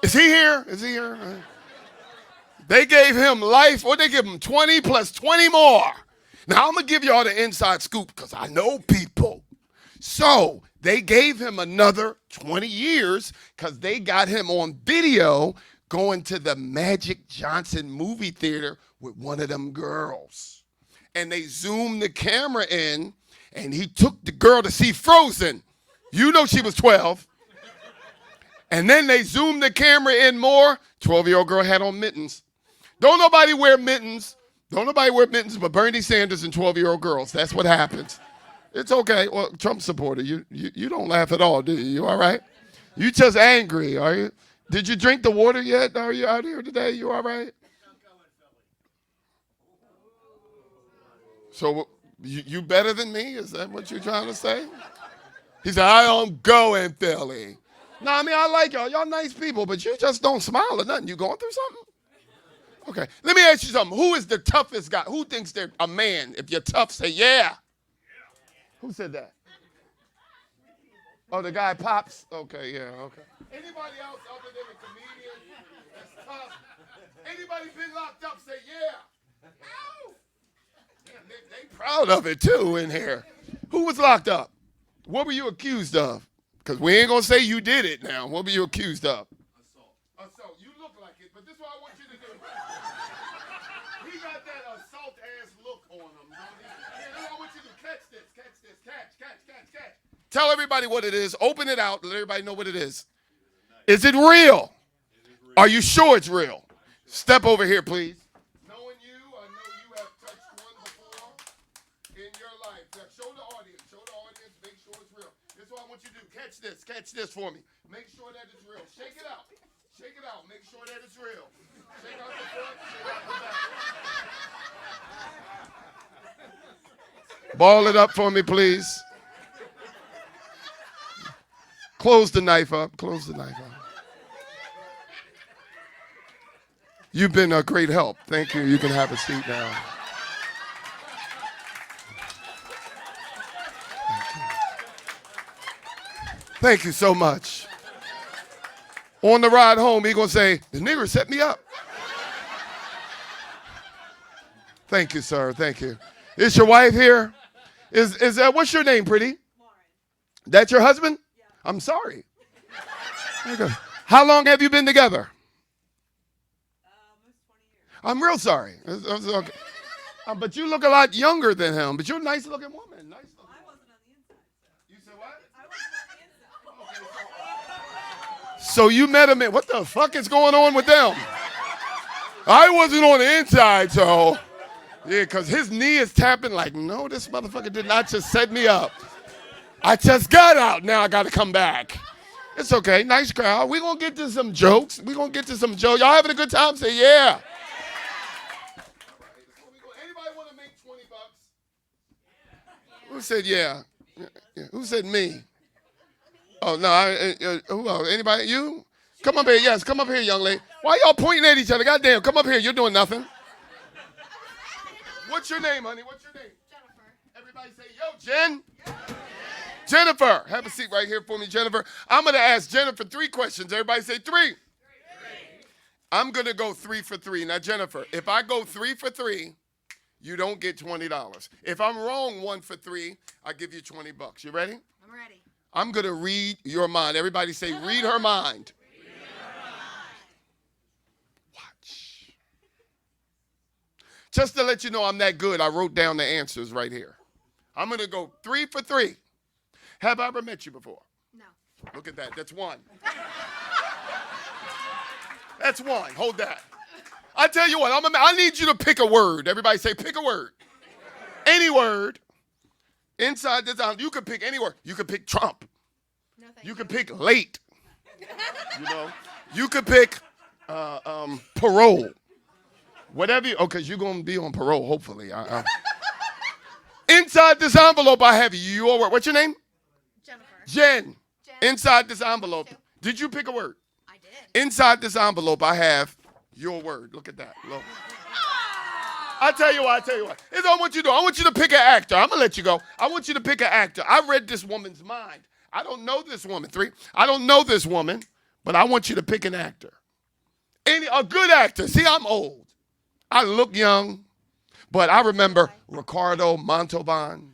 Is he here? Is he here? They gave him life. What they give him? 20 plus 20 more. Now, I'm going to give y'all the inside scoop because I know people. So they gave him another 20 years because they got him on video going to the Magic Johnson movie theater with one of them girls. And they zoomed the camera in, and he took the girl to see Frozen. You know she was 12. And then they zoomed the camera in more. 12-year-old girl had on mittens. Don't nobody wear mittens. Don't nobody wear mittens but Bernie Sanders and 12-year-old girls. That's what happens. It's okay. Well, Trump supporter, you don't laugh at all, do you? You all right? You just angry, are you? Did you drink the water yet? Are you out here today? You all right? So you better than me? Is that what you're trying to say? He said, I don't go in Philly. No, I mean, I like y'all. Y'all nice people, but you just don't smile or nothing. You going through something? Okay. Let me ask you something. Who is the toughest guy? Who thinks they're a man? If you're tough, say yeah. Who said that? Oh, the guy Pops? Okay, yeah, okay. Anybody else other than a comedian that's tough? Anybody been locked up? Say yeah. Ow. Damn, they proud of it too in here. Who was locked up? What were you accused of? Because we ain't gonna say you did it now. What were you accused of? Assault. You look like it, but this is what I want you to do. He got that assault ass look on him. I want you to catch this. Catch. Tell everybody what it is. Open it out. Let everybody know what it is. Is it real? Are you sure it's real? Step over here, please. Knowing you, I know you have touched one before in your life. Now, show the audience. Make sure it's real. This is what I want you to do. Catch this for me. Make sure that it's real. Shake it out. Make sure that it's real. Shake out the front, shake out the back. Ball it up for me, please. Close the knife up. You've been a great help. Thank you. You can have a seat now. Thank you so much. On the ride home, he gonna say, the nigger set me up. Thank you, sir. Thank you. Is your wife here? Is that, what's your name, pretty? Lauren. That's your husband? Yeah. I'm sorry. Okay. How long have you been together? Almost 20 years. I'm real sorry. Okay. But you look a lot younger than him. But you're a nice looking woman. Nice looking I woman. wasn't on the inside, so. You said what? I wasn't on the inside. So you met him in, what the fuck is going on with them? I wasn't on the inside, so. Yeah, because his knee is tapping like, no, this motherfucker did not just set me up. I just got out. Now I got to come back. It's okay. Nice crowd. We're going to get to some jokes. Y'all having a good time? Say yeah. Anybody want to make $20? Who said yeah? Who said me? Oh, no. Who else? Anybody? You? Come up here. Yes, come up here, young lady. Why y'all pointing at each other? Goddamn, come up here. You're doing nothing. What's your name, honey? What's your name? Jennifer. Everybody say, yo, Jen. Jennifer. Have a seat right here for me, Jennifer. I'm going to ask Jennifer 3 questions. Everybody say 3. I'm going to go 3 for 3. Now, Jennifer, if I go 3 for 3, you don't get $20. If I'm wrong 1 for 3, I give you $20. You ready? I'm ready. I'm going to read your mind. Everybody say, read her mind. Watch. Just to let you know I'm that good, I wrote down the answers right here. I'm going to go 3 for 3. Have I ever met you before? No. Look at that. That's 1. That's 1. Hold that. I tell you what, I need you to pick a word. Everybody say, pick a word. Any word. Inside this out. You can pick any word. You can pick Trump. No, thank You can pick late. You know. You could pick parole. Whatever you, because you're going to be on parole, hopefully. Inside this envelope, I have your word. What's your name? Jennifer. Jen. Jen. Inside this envelope. Did you pick a word? I did. Inside this envelope, I have your word. Look at that. Look. I tell you what. Here's what I want you to do. I want you to pick an actor. I'm going to let you go. I want you to pick an actor. I read this woman's mind. I don't know this woman. 3. I don't know this woman, but I want you to pick an actor. A good actor. See, I'm old. I look young, but I remember Ricardo Montalban,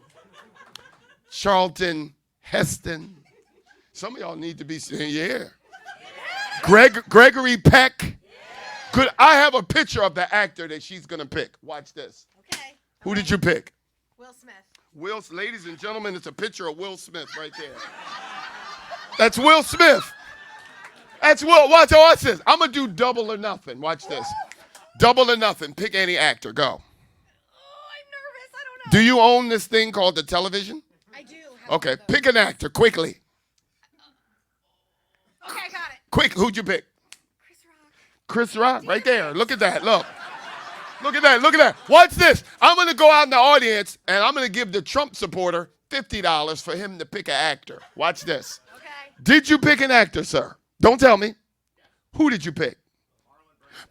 Charlton Heston. Some of y'all need to be saying, yeah. Gregory Peck. Good. I have a picture of the actor that she's going to pick. Watch this. Okay. Who did you pick? Will Smith. Ladies and gentlemen, it's a picture of Will Smith right there. That's Will Smith. That's Will. Watch this. I'm going to do double or nothing. Watch this. Double or nothing. Pick any actor. Go. Oh, I'm nervous. I don't know. Do you own this thing called the television? I do. Okay. Pick an actor quickly. Okay, I got it. Quick. Who'd you pick? Chris Rock. Chris Rock. Right there. Look at that. Look. Look at that. Watch this. I'm going to go out in the audience, and I'm going to give the Trump supporter $50 for him to pick an actor. Watch this. Okay. Did you pick an actor, sir? Don't tell me. Who did you pick?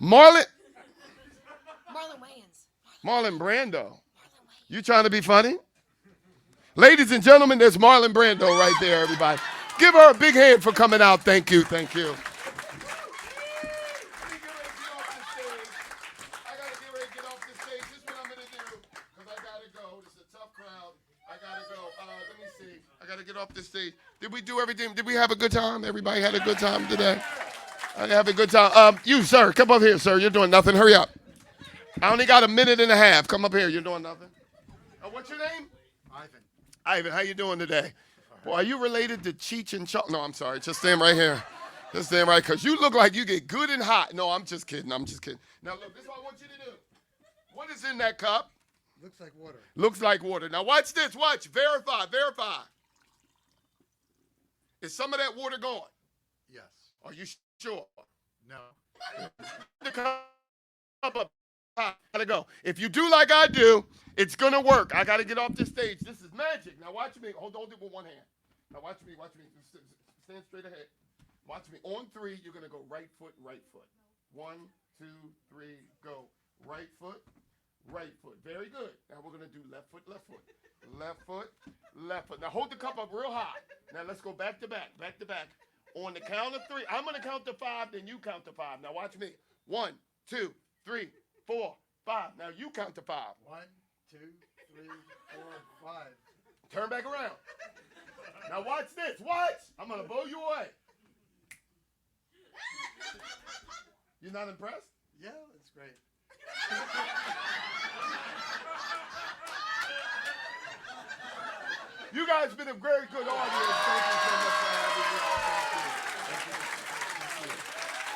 Marlon Wayans. Marlon Brando. You trying to be funny? Ladies and gentlemen, there's Marlon Brando right there, everybody. Give her a big hand for coming out. Thank you. Thank you. I gotta get off this stage. Did we do everything? Did we have a good time? Everybody had a good time today? I have a good time. You, sir, come up here, sir. You're doing nothing. Hurry up. I only got a minute and a half. Come up here. You're doing nothing. What's your name? Ivan. Ivan, how you doing today? Boy, are you related to Cheech and Chong? No, I'm sorry. Just stand right here. Just stand right, because you look like you get good and hot. No, I'm just kidding. I'm just kidding. Now, look, this is what I want you to do. What is in that cup? Looks like water. Looks like water. Now, watch this. Watch. Verify. Verify. Is some of that water gone? Yes. Are you sure? No. The cup up. I gotta go. If you do like I do, it's gonna work. I gotta get off this stage. This is magic. Now watch me. Hold it with one hand. Now watch me. Watch me. Stand straight ahead. Watch me. On 3, you're gonna go right foot, right foot. 1, 2, 3, go. Right foot, right foot. Very good. Now we're gonna do left foot, left foot. Left foot, left foot. Now hold the cup up real high. Now let's go back to back, back to back. On the count of 3, I'm gonna count to 5, then you count to 5. Now watch me. 1, 2, 3, 4, 5. Now you count to 5. 1, 2, 3, 4, 5. Turn back around. Now watch this. Watch. I'm gonna blow you away. You're not impressed? Yeah, it's great. You guys have been a very good audience. Thank you so much for having me. Thank you.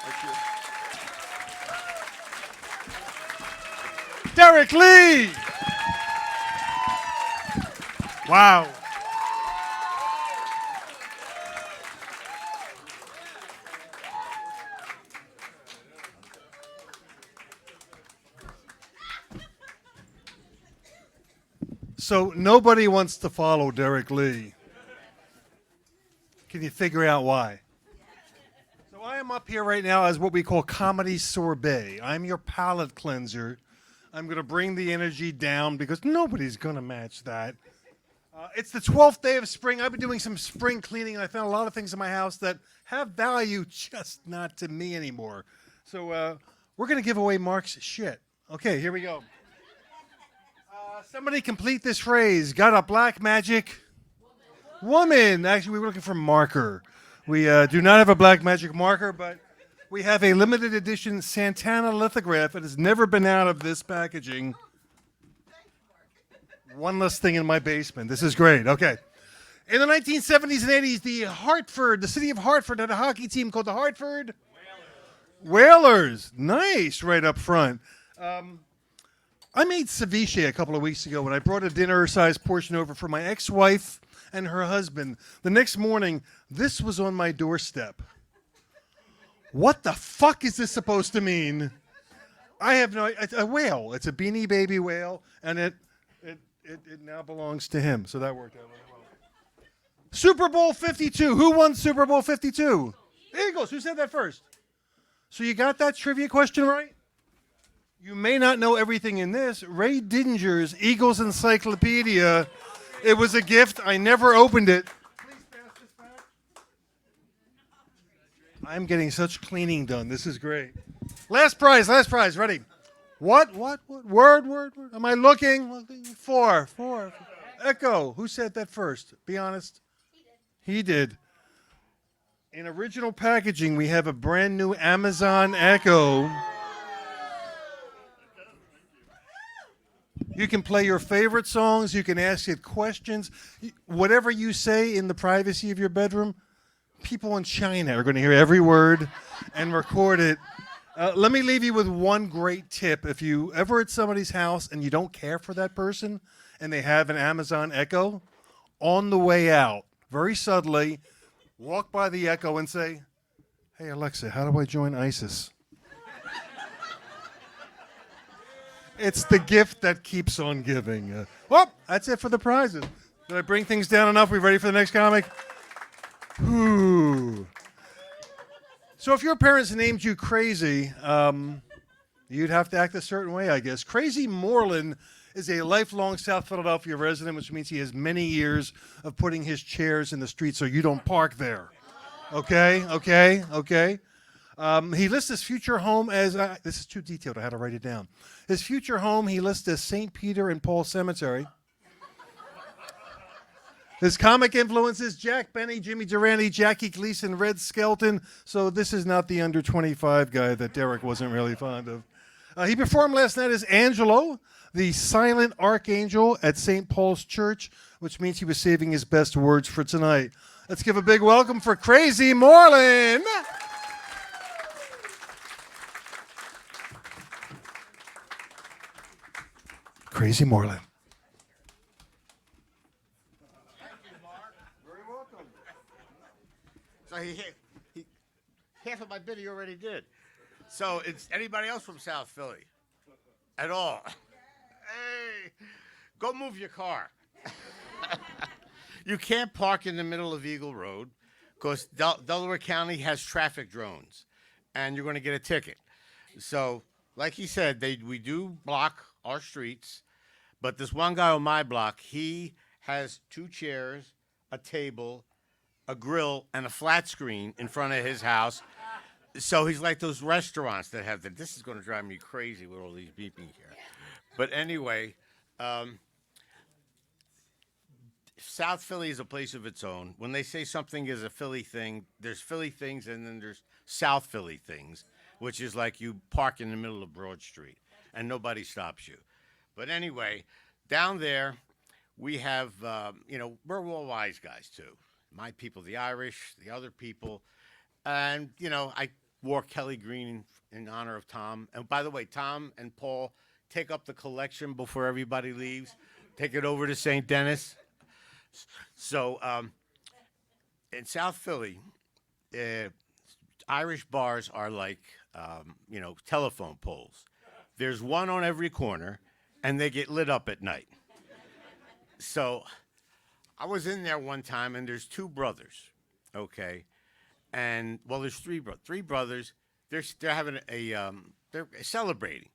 Thank you. Derek Lee. Wow. So nobody wants to follow Derek Lee. Can you figure out why? So I am up here right now as what we call comedy sorbet. I'm your palate cleanser. I'm going to bring the energy down because nobody's going to match that. It's the 12th day of spring. I've been doing some spring cleaning, and I found a lot of things in my house that have value, just not to me anymore. So we're going to give away Mark's shit. Okay, here we go. Somebody complete this phrase. Got a black magic woman. Actually, we were looking for marker. We do not have a black magic marker, but we have a limited edition Santana lithograph. It has never been out of this packaging. One less thing in my basement. This is great. Okay. In the 1970s and 80s, the city of Hartford had a hockey team called the Hartford Whalers. Nice, right up front. I made ceviche a couple of weeks ago when I brought a dinner-sized portion over for my ex-wife and her husband. The next morning, this was on my doorstep. What the fuck is this supposed to mean? I have no. It's a whale. It's a Beanie Baby whale, and it now belongs to him. So that worked out really well. Super Bowl 52. Who won Super Bowl 52? Eagles. Who said that first? So you got that trivia question right? You may not know everything in this. Ray Didinger's Eagles Encyclopedia. It was a gift. I never opened it. Please pass this back. I'm getting such cleaning done. This is great. Last prize. Ready? What? Word. Am I looking? 4. Echo. Who said that first? Be honest. He did. In original packaging, we have a brand new Amazon Echo. You can play your favorite songs. You can ask it questions. Whatever you say in the privacy of your bedroom, people in China are going to hear every word and record it. Let me leave you with one great tip. If you ever at somebody's house and you don't care for that person and they have an Amazon Echo, on the way out, very subtly, walk by the Echo and say, "Hey, Alexa, how do I join ISIS?" It's the gift that keeps on giving. Well, that's it for the prizes. Did I bring things down enough? We ready for the next comic? Ooh. So if your parents named you Crazy, you'd have to act a certain way, I guess. Crazy Moreland is a lifelong South Philadelphia resident, which means he has many years of putting his chairs in the street so you don't park there. Okay. He lists his future home as, this is too detailed, I had to write it down. His future home he lists as St. Peter and Paul Cemetery. His comic influences, Jack Benny, Jimmy Durante, Jackie Gleason, Red Skelton. So this is not the under 25 guy that Derek wasn't really fond of. He performed last night as Angelo, the silent archangel at St. Paul's Church, which means he was saving his best words for tonight. Let's give a big welcome for Crazy Moreland. Crazy Moreland. So he half of my bit he already did. So it's anybody else from South Philly at all? Hey, go move your car. You can't park in the middle of Eagle Road because Delaware County has traffic drones, and you're going to get a ticket. So, like he said, we do block our streets, but this one guy on my block, he has 2 chairs, a table, a grill, and a flat screen in front of his house. So he's like those restaurants that have this is going to drive me crazy with all these beeping here. But anyway, South Philly is a place of its own. When they say something is a Philly thing, there's Philly things and then there's South Philly things, which is like you park in the middle of Broad Street and nobody stops you. But anyway, down there we have, we're all wise guys too. My people, the Irish, the other people. And, I wore Kelly green in honor of Tom. And by the way, Tom and Paul take up the collection before everybody leaves. Take it over to St. Denis. So in South Philly, Irish bars are like, telephone poles. There's one on every corner, and they get lit up at night. So I was in there one time, and there's 2 brothers, okay? And, well, there's 3 brothers. They're having they're celebrating.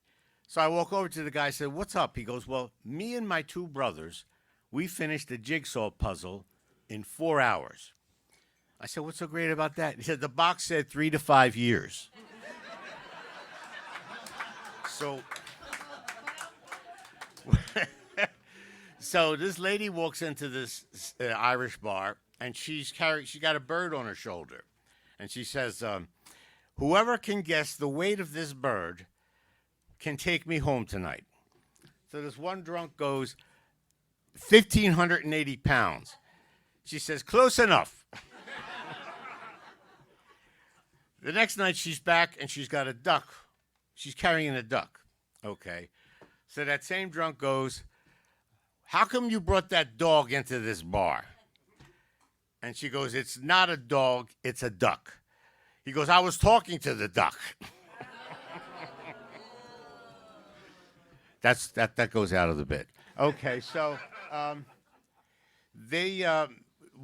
So I walk over to the guy and said, "What's up?" He goes, "Well, me and my 2 brothers, we finished the jigsaw puzzle in 4 hours." I said, "What's so great about that?" He said, "The box said 3 to 5 years." So this lady walks into this Irish bar, and she got a bird on her shoulder. And she says, "Whoever can guess the weight of this bird can take me home tonight." So this one drunk goes, 1,580 pounds. She says, "Close enough." The next night she's back and she's got a duck. She's carrying a duck. Okay. So that same drunk goes, "How come you brought that dog into this bar?" And she goes, "It's not a dog, it's a duck." He goes, "I was talking to the duck." That goes out of the bit. Okay, so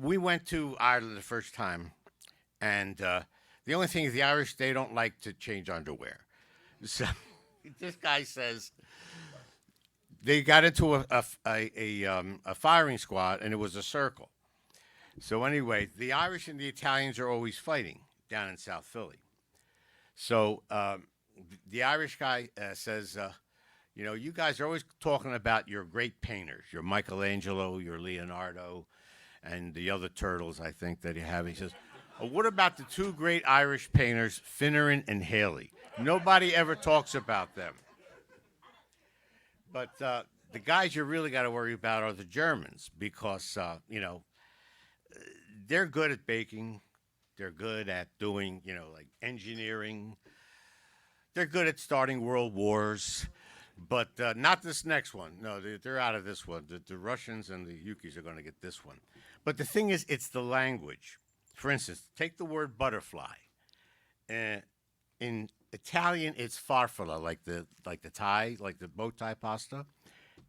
we went to Ireland the first time, and the only thing is the Irish, they don't like to change underwear. So this guy says they got into a firing squad, and it was a circle. So anyway, the Irish and the Italians are always fighting down in South Philly. So the Irish guy says, you guys are always talking about your great painters, your Michelangelo, your Leonardo, and the other turtles, I think, that you have. He says, what about the 2 great Irish painters, Finneran and Haley? Nobody ever talks about them. But the guys you really got to worry about are the Germans because, they're good at baking. They're good at doing, like engineering. They're good at starting world wars, but not this next one. No, they're out of this one. The Russians and the Yukis are going to get this one. But the thing is, it's the language. For instance, take the word butterfly. In Italian, it's farfalla, like the tie, like the bow tie pasta,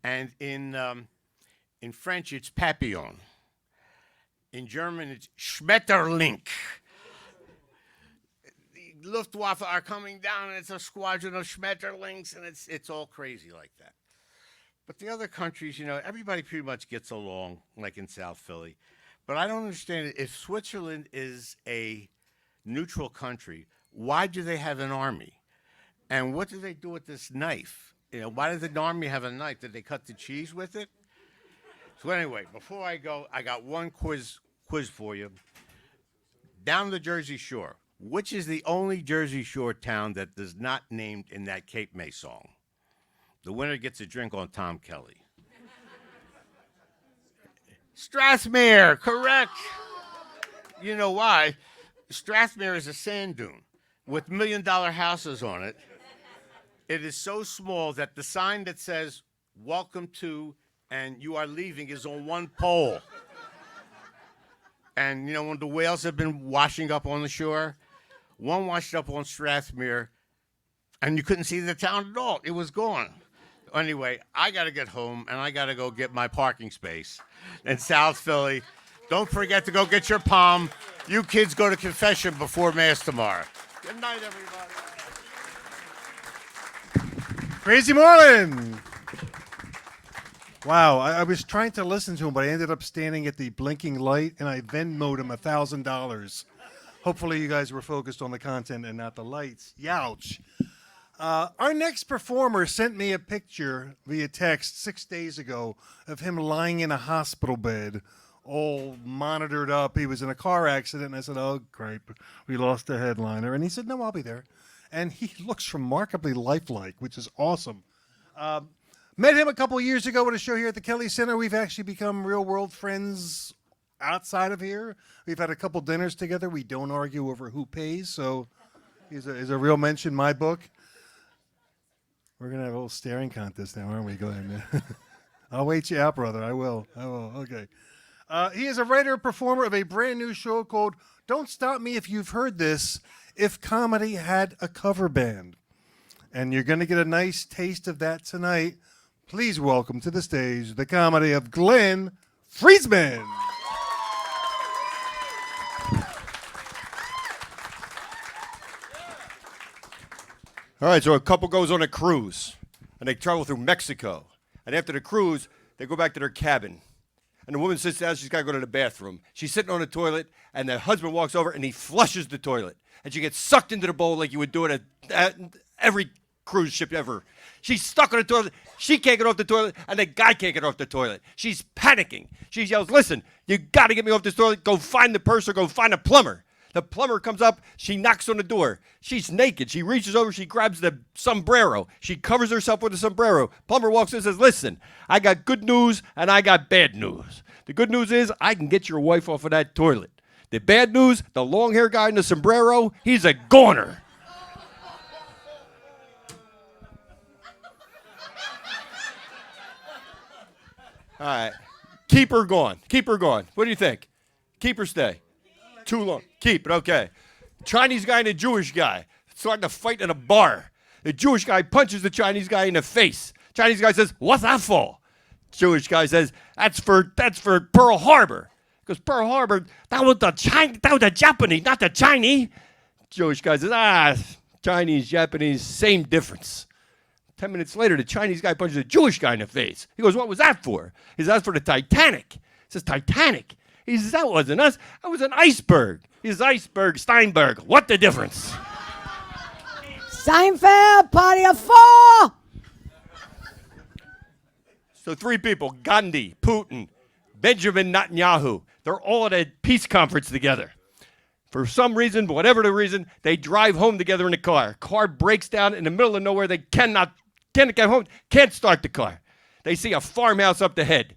and in French, it's papillon. In German, it's Schmetterling. The Luftwaffe are coming down, and it's a squadron of Schmetterlings, and it's all crazy like that. But the other countries, you know, everybody pretty much gets along, like in South Philly. But I don't understand it. If Switzerland is a neutral country, why do they have an army? And what do they do with this knife? You know, why does the army have a knife? Did they cut the cheese with it? So anyway, before I go, I got one quiz for you. Down the Jersey Shore, which is the only Jersey Shore town that is not named in that Cape May song? The winner gets a drink on Tom Kelly. Strathmere, correct. You know why? Strathmere is a sand dune with $1 million houses on it. It is so small that the sign that says, "Welcome to" and "You are leaving" is on one pole. And, you know, when the whales have been washing up on the shore, one washed up on Strathmere, and you couldn't see the town at all. It was gone. Anyway, I got to get home, and I got to go get my parking space in South Philly. Don't forget to go get your palm. You kids go to confession before Mass tomorrow. Good night, everybody. Crazy Marlin. Wow, I was trying to listen to him, but I ended up standing at the blinking light, and I Venmo'd him $1,000. Hopefully you guys were focused on the content and not the lights. Youch. Our next performer sent me a picture via text 6 days ago of him lying in a hospital bed, all monitored up. He was in a car accident, and I said, "Oh, great, we lost a headliner." And he said, "No, I'll be there." And he looks remarkably lifelike, which is awesome. Met him a couple years ago at a show here at the Kelly Center. We've actually become real-world friends outside of here. We've had a couple dinners together. We don't argue over who pays, so he's a real mention in my book. We're going to have a little staring contest now, aren't we, Glenn? I'll wait you out, brother. I will. Okay. He is a writer and performer of a brand new show called Don't Stop Me If You've Heard This, If Comedy Had a Cover Band. And you're going to get a nice taste of that tonight. Please welcome to the stage the comedy of Glenn Friesman. All right, so a couple goes on a cruise, and they travel through Mexico. And after the cruise, they go back to their cabin. And the woman sits down, she's got to go to the bathroom. She's sitting on the toilet, and the husband walks over, and he flushes the toilet. And she gets sucked into the bowl like you would do it at every cruise ship ever. She's stuck on the toilet. She can't get off the toilet, and the guy can't get off the toilet. She's panicking. She yells, "Listen, you got to get me off this toilet. Go find the purser. Go find a plumber." The plumber comes up. She knocks on the door. She's naked. She reaches over. She grabs the sombrero. She covers herself with the sombrero. Plumber walks in and says, "Listen, I got good news and I got bad news. The good news is I can get your wife off of that toilet. The bad news, the long-haired guy in the sombrero, he's a goner." All right. Keep her gone. Keep her gone. What do you think? Keep her stay? Too long. Keep it. Okay. Chinese guy and a Jewish guy starting to fight in a bar. The Jewish guy punches the Chinese guy in the face. Chinese guy says, "What's that for?" Jewish guy says, That's for Pearl Harbor." Because Pearl Harbor, that was the Japanese, not the Chinese. Jewish guy says, Chinese, Japanese, same difference. 10 minutes later, the Chinese guy punches the Jewish guy in the face. He goes, "What was that for?" He says, "That's for the Titanic." He says, "Titanic?" He says, "That wasn't us. That was an iceberg." He says, "Iceberg, Steinberg, what the difference?" Seinfeld, party of four. So 3 people, Gandhi, Putin, Benjamin Netanyahu, they're all at a peace conference together. For some reason, whatever the reason, they drive home together in a car. Car breaks down in the middle of nowhere. They can't get home, can't start the car. They see a farmhouse up the head.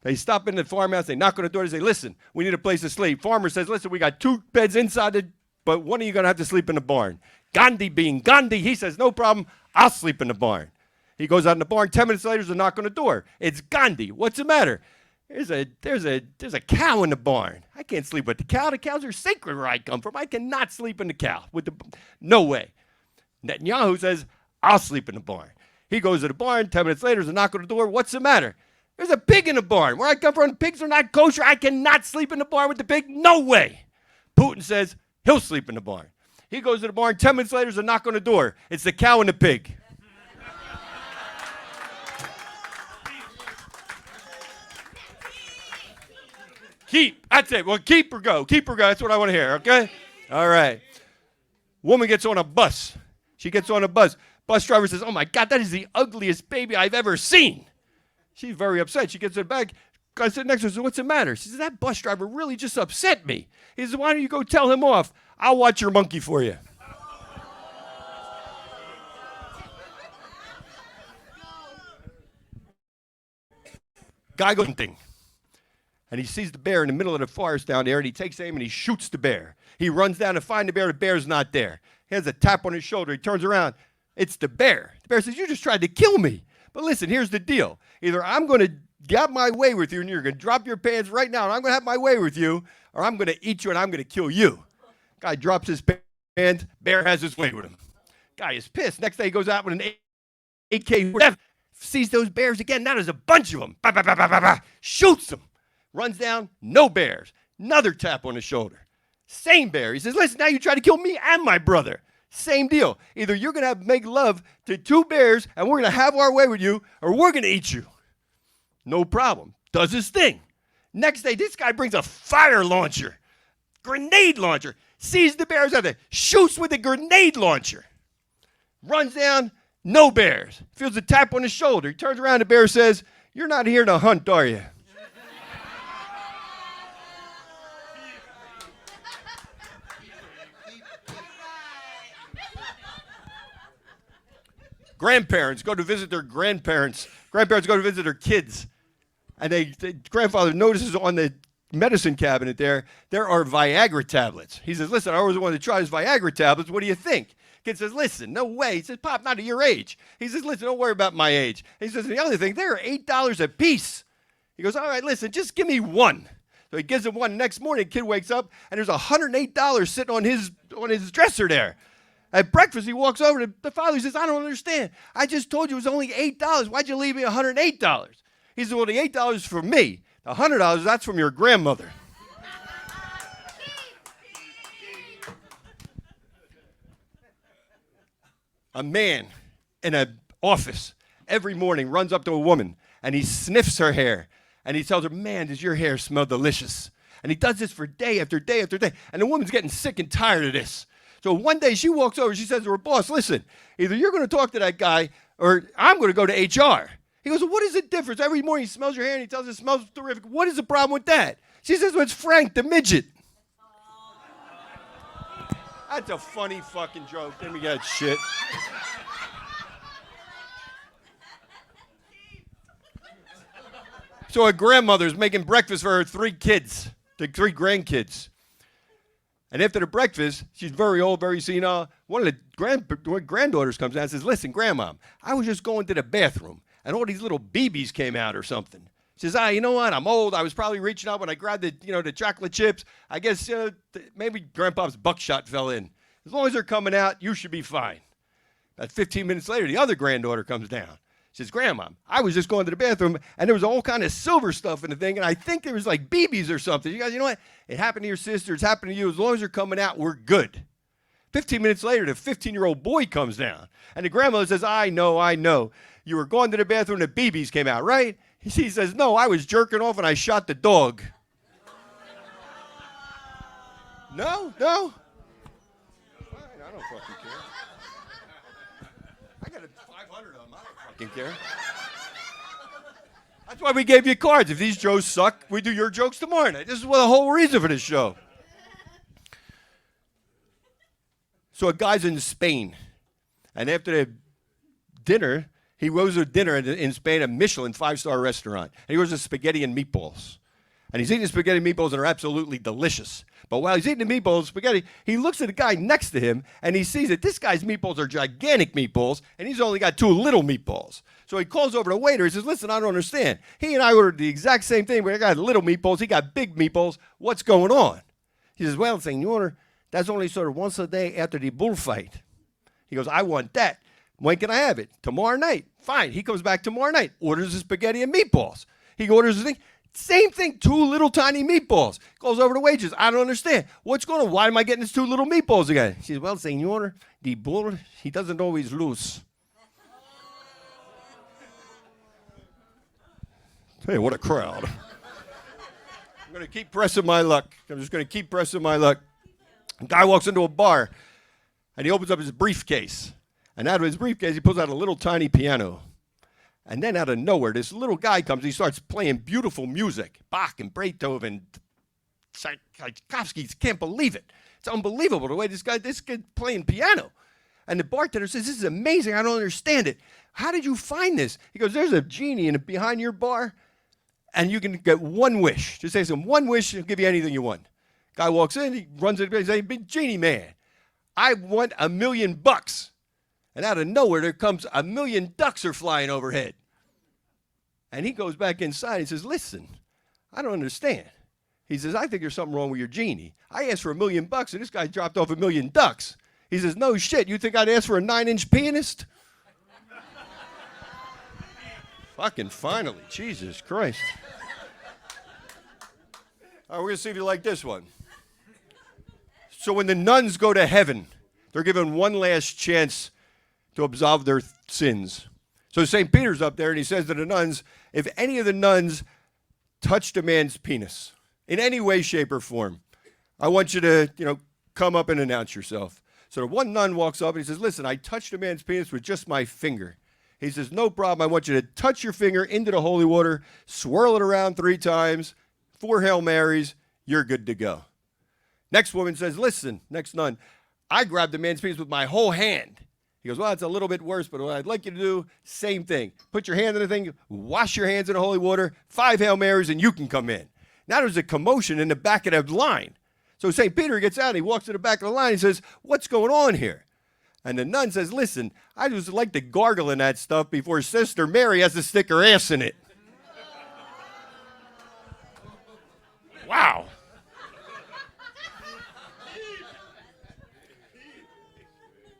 They stop in the farmhouse. They knock on the door. They say, "Listen, we need a place to sleep." Farmer says, "Listen, we got 2 beds inside, but one of you going to have to sleep in the barn." Gandhi being Gandhi, he says, "No problem. I'll sleep in the barn." He goes out in the barn. 10 minutes later, there's a knock on the door. It's Gandhi. "What's the matter?" There's a cow in the barn. I can't sleep with the cow. The cows are sacred where I come from. I cannot sleep in the cow. No way. Netanyahu says, "I'll sleep in the barn." He goes to the barn. 10 minutes later, there's a knock on the door. "What's the matter?" "There's a pig in the barn. Where I come from, pigs are not kosher. I cannot sleep in the barn with the pig. No way." Putin says he'll sleep in the barn. He goes to the barn. 10 minutes later, there's a knock on the door. It's the cow and the pig. Keep. That's it. Well, keep or go. Keep or go. That's what I want to hear, okay? All right. Woman gets on a bus. She gets on a bus. Bus driver says, oh, my God, that is the ugliest baby I've ever seen. She's very upset. She gets in the back. Guy sitting next to her says, what's the matter? She says, that bus driver really just upset me. He says, why don't you go tell him off? I'll watch your monkey for you. Guy goes hunting. And he sees the bear in the middle of the forest down there, and he takes aim and he shoots the bear. He runs down to find the bear. The bear's not there. He has a tap on his shoulder. He turns around. It's the bear. The bear says, you just tried to kill me. But listen, here's the deal. Either I'm going to get my way with you, and you're going to drop your pants right now, and I'm going to have my way with you, or I'm going to eat you, and I'm going to kill you. Guy drops his pants. Bear has his way with him. Guy is pissed. Next day, he goes out with an AK, sees those bears again. Now there's a bunch of them. Bah, bah, bah, bah, bah, bah. Shoots them. Runs down, no bears. Another tap on the shoulder. Same bear. He says, listen, now you try to kill me and my brother. Same deal. Either you're going to make love to two bears and we're going to have our way with you, or we're going to eat you. No problem. Does his thing. Next day, this guy brings a fire launcher, grenade launcher, sees the bears out there, shoots with a grenade launcher. Runs down, no bears. Feels a tap on his shoulder. He turns around, the bear says, you're not here to hunt, are you? Grandparents go to visit their grandparents. Grandparents go to visit their kids. And the grandfather notices on the medicine cabinet there are Viagra tablets. He says, listen, I always wanted to try these Viagra tablets. What do you think? Kid says, listen, no way. He says, Pop, not at your age. He says, listen, don't worry about my age. He says, the other thing, they're $8 a piece. He goes, all right, listen, just give me one. So he gives him one. Next morning, the kid wakes up, and there's $108 sitting on his dresser there. At breakfast, he walks over to the father. He says, I don't understand. I just told you it was only $8. Why'd you leave me $108? He said, well, the $8 is for me. The $100, that's from your grandmother. A man in an office every morning runs up to a woman, and he sniffs her hair. And he tells her, man, does your hair smell delicious? And he does this for day after day after day. And the woman's getting sick and tired of this. So one day she walks over, she says to her boss, listen, either you're going to talk to that guy or I'm going to go to HR. He goes, well, what is the difference? Every morning he smells your hair and he tells her it smells terrific. What is the problem with that? She says, well, it's Frank the midget. That's a funny fucking joke. Let me get shit. So a grandmother's making breakfast for her three grandkids. And after the breakfast, she's very old, very senile. One of the granddaughters comes out and says, listen, Grandma, I was just going to the bathroom, and all these little BBs came out or something. She says, you know what? I'm old. I was probably reaching out when I grabbed the chocolate chips. I guess maybe Grandpa's buckshot fell in. As long as they're coming out, you should be fine. About 15 minutes later, the other granddaughter comes down. She says, Grandma, I was just going to the bathroom, and there was all kind of silver stuff in the thing, and I think there was like BBs or something. You guys, you know what? It happened to your sister. It's happened to you. As long as they're coming out, we're good. 15 minutes later, the 15-year-old boy comes down, and the grandmother says, I know. You were going to the bathroom, and the BBs came out, right? He says, no, I was jerking off, and I shot the dog. No? Fine, I don't fucking care. I got 500 of them. I don't fucking care. That's why we gave you cards. If these jokes suck, we do your jokes tomorrow night. This is the whole reason for this show. So a guy's in Spain, and after the dinner, he goes to dinner in Spain, a Michelin 5-star restaurant, and he goes to spaghetti and meatballs. And he's eating spaghetti and meatballs, and they're absolutely delicious. But while he's eating the meatballs, spaghetti, he looks at the guy next to him, and he sees that this guy's meatballs are gigantic meatballs, and he's only got 2 little meatballs. So he calls over the waiter. He says, listen, I don't understand. He and I ordered the exact same thing, but I got little meatballs. He got big meatballs. What's going on? He says, well, senor, that's only sort of once a day after the bullfight. He goes, I want that. When can I have it? Tomorrow night. Fine. He comes back tomorrow night, orders the spaghetti and meatballs. He orders the thing. Same thing, 2 little tiny meatballs. Goes over to wages. I don't understand. What's going on? Why am I getting these 2 little meatballs again? She says, well, senor, the bull, he doesn't always lose. Hey, what a crowd. I'm going going to keep pressing my luck. I'm just going to keep pressing my luck. A guy walks into a bar, and he opens up his briefcase. And out of his briefcase, he pulls out a little tiny piano. And then out of nowhere, this little guy comes. He starts playing beautiful music. Bach and Beethoven, Tchaikovsky. Can't believe it. It's unbelievable the way this kid playing piano. And the bartender says, this is amazing. I don't understand it. How did you find this? He goes, there's a genie behind your bar, and you can get one wish. Just say some one wish, he'll give you anything you want. Guy walks in, he runs it, he says, big genie man, I want $1 million. And out of nowhere, there comes 1,000,000 ducks are flying overhead. And he goes back inside. He says, listen, I don't understand. He says, I think there's something wrong with your genie. I asked for $1 million, and this guy dropped off 1,000,000 ducks. He says, no shit, you think I'd ask for a 9-inch pianist? Fucking finally, Jesus Christ. All right, we're going to see if you like this one. So when the nuns go to heaven, they're given one last chance to absolve their sins. So St. Peter's up there, and he says to the nuns, if any of the nuns touched a man's penis in any way, shape, or form, I want you to, come up and announce yourself. So the one nun walks up, and he says, listen, I touched a man's penis with just my finger. He says, no problem. I want you to touch your finger into the holy water, swirl it around 3 times, 4 Hail Marys, you're good to go. Next woman says, listen, next nun, I grabbed the man's penis with my whole hand. He goes, well, it's a little bit worse, but what I'd like you to do, same thing. Put your hand in the thing, wash your hands in the holy water, 5 Hail Marys, and you can come in. Now there's a commotion in the back of the line. So St. Peter gets out, he walks to the back of the line, he says, what's going on here? And the nun says, listen, I just like to gargle in that stuff before Sister Mary has to stick her ass in it. Wow.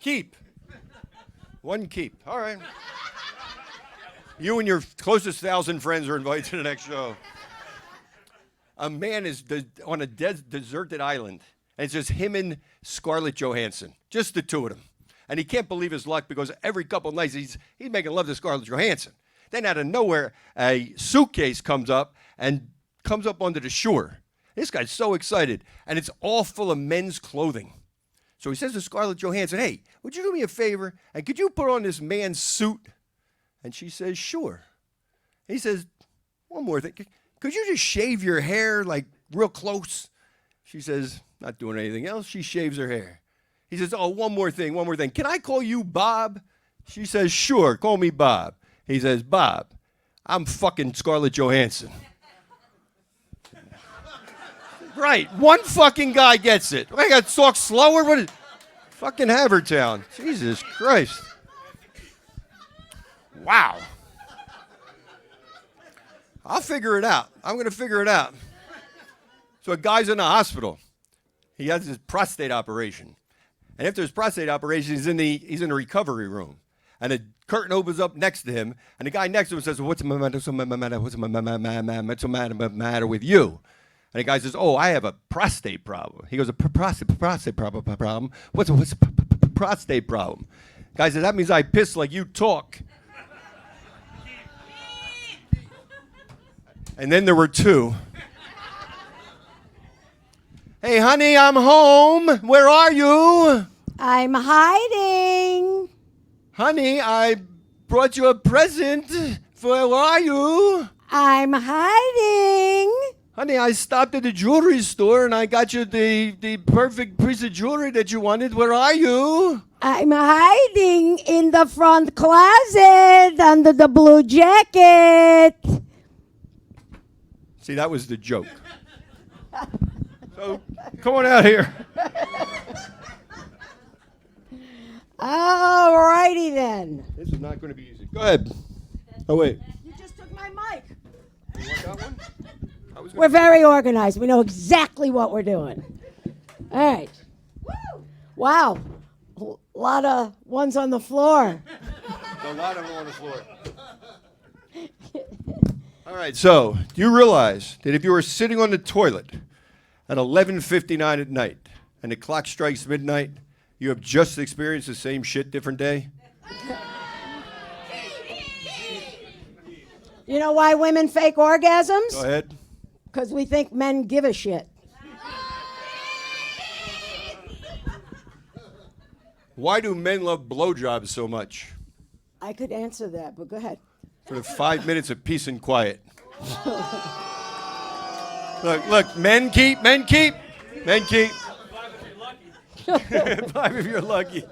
Keep. One keep. All right. You and your closest 1,000 friends are invited to the next show. A man is on a deserted island, and it's just him and Scarlett Johansson, just the two of them. And he can't believe his luck because every couple of nights he's making love to Scarlett Johansson. Then out of nowhere, a suitcase comes up onto the shore. This guy's so excited, and it's all full of men's clothing. So he says to Scarlett Johansson, hey, would you do me a favor, and could you put on this man's suit? And she says, sure. He says, one more thing. Could you just shave your hair, like, real close? She says, not doing anything else. She shaves her hair. He says, oh, one more thing. Can I call you Bob? She says, sure, call me Bob. He says, Bob, I'm fucking Scarlett Johansson. Right, one fucking guy gets it. I got to talk slower? What is fucking Havertown? Jesus Christ. Wow. I'll figure it out. I'm going to figure it out. So a guy's in the hospital. He has his prostate operation. And after his prostate operation, he's in the recovery room. And a curtain opens up next to him, and the guy next to him says, what's the matter with you? And the guy says, oh, I have a prostate problem. He goes, a prostate problem? What's a prostate problem? The guy says, that means I piss like you talk. And then there were 2. Hey, honey, I'm home. Where are you? I'm hiding. Honey, I brought you a present. Where are you? I'm hiding. Honey, I stopped at the jewelry store and I got you the perfect piece of jewelry that you wanted. Where are you? I'm hiding in the front closet under the blue jacket. See, that was the joke. So, come on out here. All righty then. This is not going to be easy. Go ahead. Oh, wait. You just took my mic. You want that one? We're very organized. We know exactly what we're doing. All right. Woo! Wow. A lot of ones on the floor. A lot of them on the floor. All right, so do you realize that if you were sitting on the toilet at 11:59 at night and the clock strikes midnight, you have just experienced the same shit, different day? You know why women fake orgasms? Go ahead. Because we think men give a shit. Why do men love blowjobs so much? I could answer that, but go ahead. For the 5 minutes of peace and quiet. Look, men keep. 5 if you're lucky.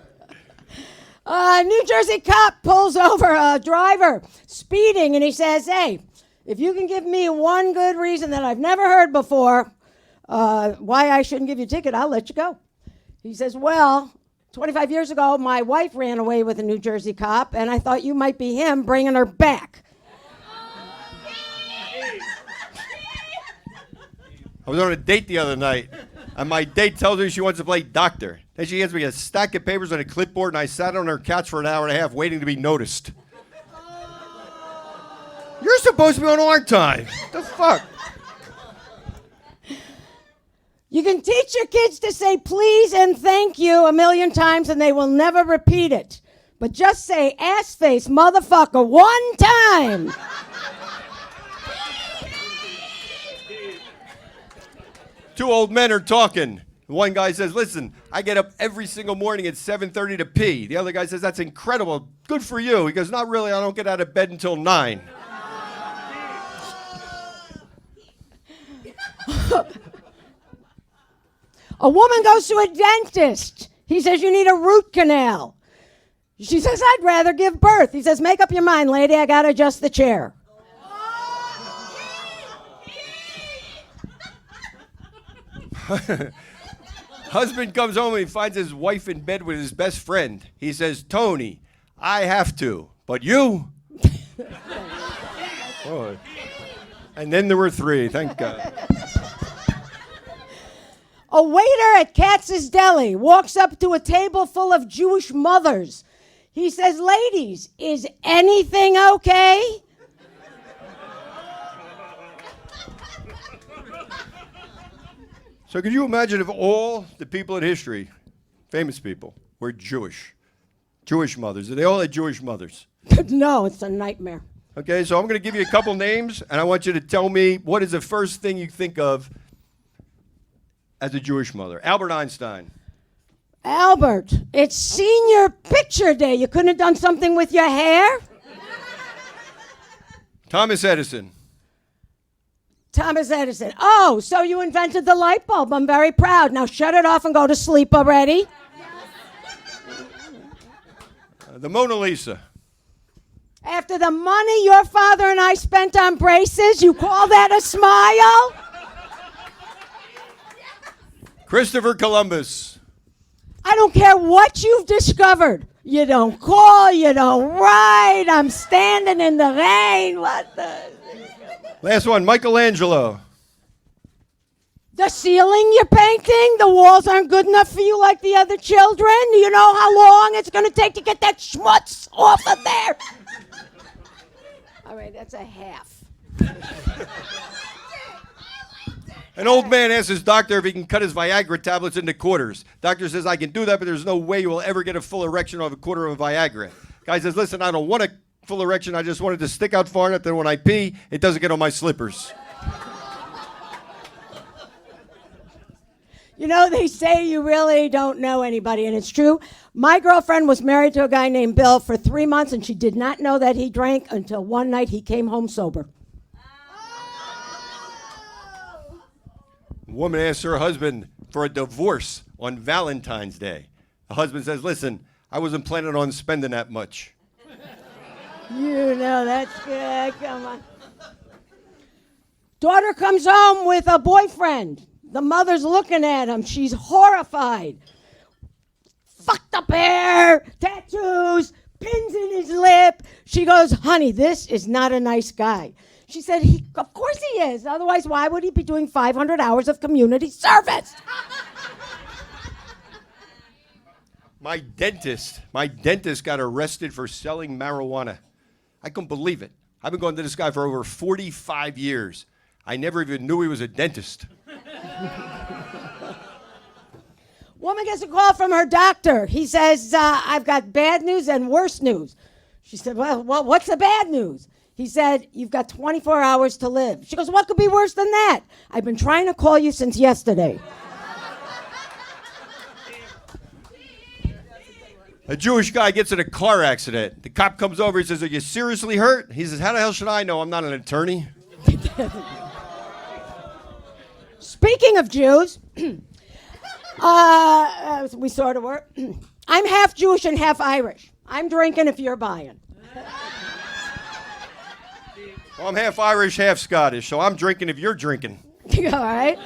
A New Jersey cop pulls over a driver speeding, and he says, hey, if you can give me one good reason that I've never heard before why I shouldn't give you a ticket, I'll let you go. He says, well, 25 years ago, my wife ran away with a New Jersey cop, and I thought you might be him bringing her back. I was on a date the other night, and my date tells me she wants to play doctor. Then she hands me a stack of papers and a clipboard, and I sat on her couch for an hour and a half waiting to be noticed. You're supposed to be on our time. What the fuck? You can teach your kids to say please and thank you 1,000,000 times, and they will never repeat it. But just say ass face motherfucker one time. Two old men are talking. One guy says, listen, I get up every single morning at 7:30 to pee. The other guy says, that's incredible. Good for you. He goes, not really. I don't get out of bed until 9. A woman goes to a dentist. He says, you need a root canal. She says, I'd rather give birth. He says, make up your mind, lady. I got to adjust the chair. Husband comes home and he finds his wife in bed with his best friend. He says, Tony, I have to, but you? Oh. And then there were 3, thank God. A waiter at Katz's Deli walks up to a table full of Jewish mothers. He says, ladies, is anything okay? So could you imagine if all the people in history, famous people, were Jewish? Jewish mothers. They all had Jewish mothers. No, it's a nightmare. Okay, so I'm going to give you a couple names, and I want you to tell me what is the first thing you think of as a Jewish mother. Albert Einstein. Albert, it's senior picture day. You couldn't have done something with your hair? Thomas Edison. Thomas Edison. Oh, so you invented the light bulb. I'm very proud. Now shut it off and go to sleep already. The Mona Lisa. After the money your father and I spent on braces, you call that a smile? Christopher Columbus. I don't care what you've discovered. You don't call, you don't write. I'm standing in the rain. What the? Last one, Michelangelo. The ceiling you're painting, the walls aren't good enough for you like the other children. Do you know how long it's going to take to get that schmutz off of there? All right, that's a half. An old man asks his doctor if he can cut his Viagra tablets into quarters. Doctor says, I can do that, but there's no way you will ever get a full erection off a quarter of a Viagra. Guy says, listen, I don't want a full erection. I just want it to stick out far enough that when I pee, it doesn't get on my slippers. You know, they say you really don't know anybody, and it's true. My girlfriend was married to a guy named Bill for 3 months, and she did not know that he drank until one night he came home sober. A woman asks her husband for a divorce on Valentine's Day. The husband says, listen, I wasn't planning on spending that much. You know, that's good. Come on. Daughter comes home with a boyfriend. The mother's looking at him. She's horrified. Fucked up hair, tattoos, pins in his lip. She goes, honey, this is not a nice guy. She said, of course he is. Otherwise, why would he be doing 500 hours of community service? My dentist got arrested for selling marijuana. I couldn't believe it. I've been going to this guy for over 45 years. I never even knew he was a dentist. Woman gets a call from her doctor. He says, I've got bad news and worse news. She said, well, what's the bad news? He said, "You've got 24 hours to live." She goes, "What could be worse than that? I've been trying to call you since yesterday." A Jewish guy gets in a car accident. The cop comes over. He says, "Are you seriously hurt?" He says, "How the hell should I know? I'm not an attorney." Speaking of Jews, we sort of were. I'm half Jewish and half Irish. I'm drinking if you're buying. Well, I'm half Irish, half Scottish, so I'm drinking if you're drinking. All right.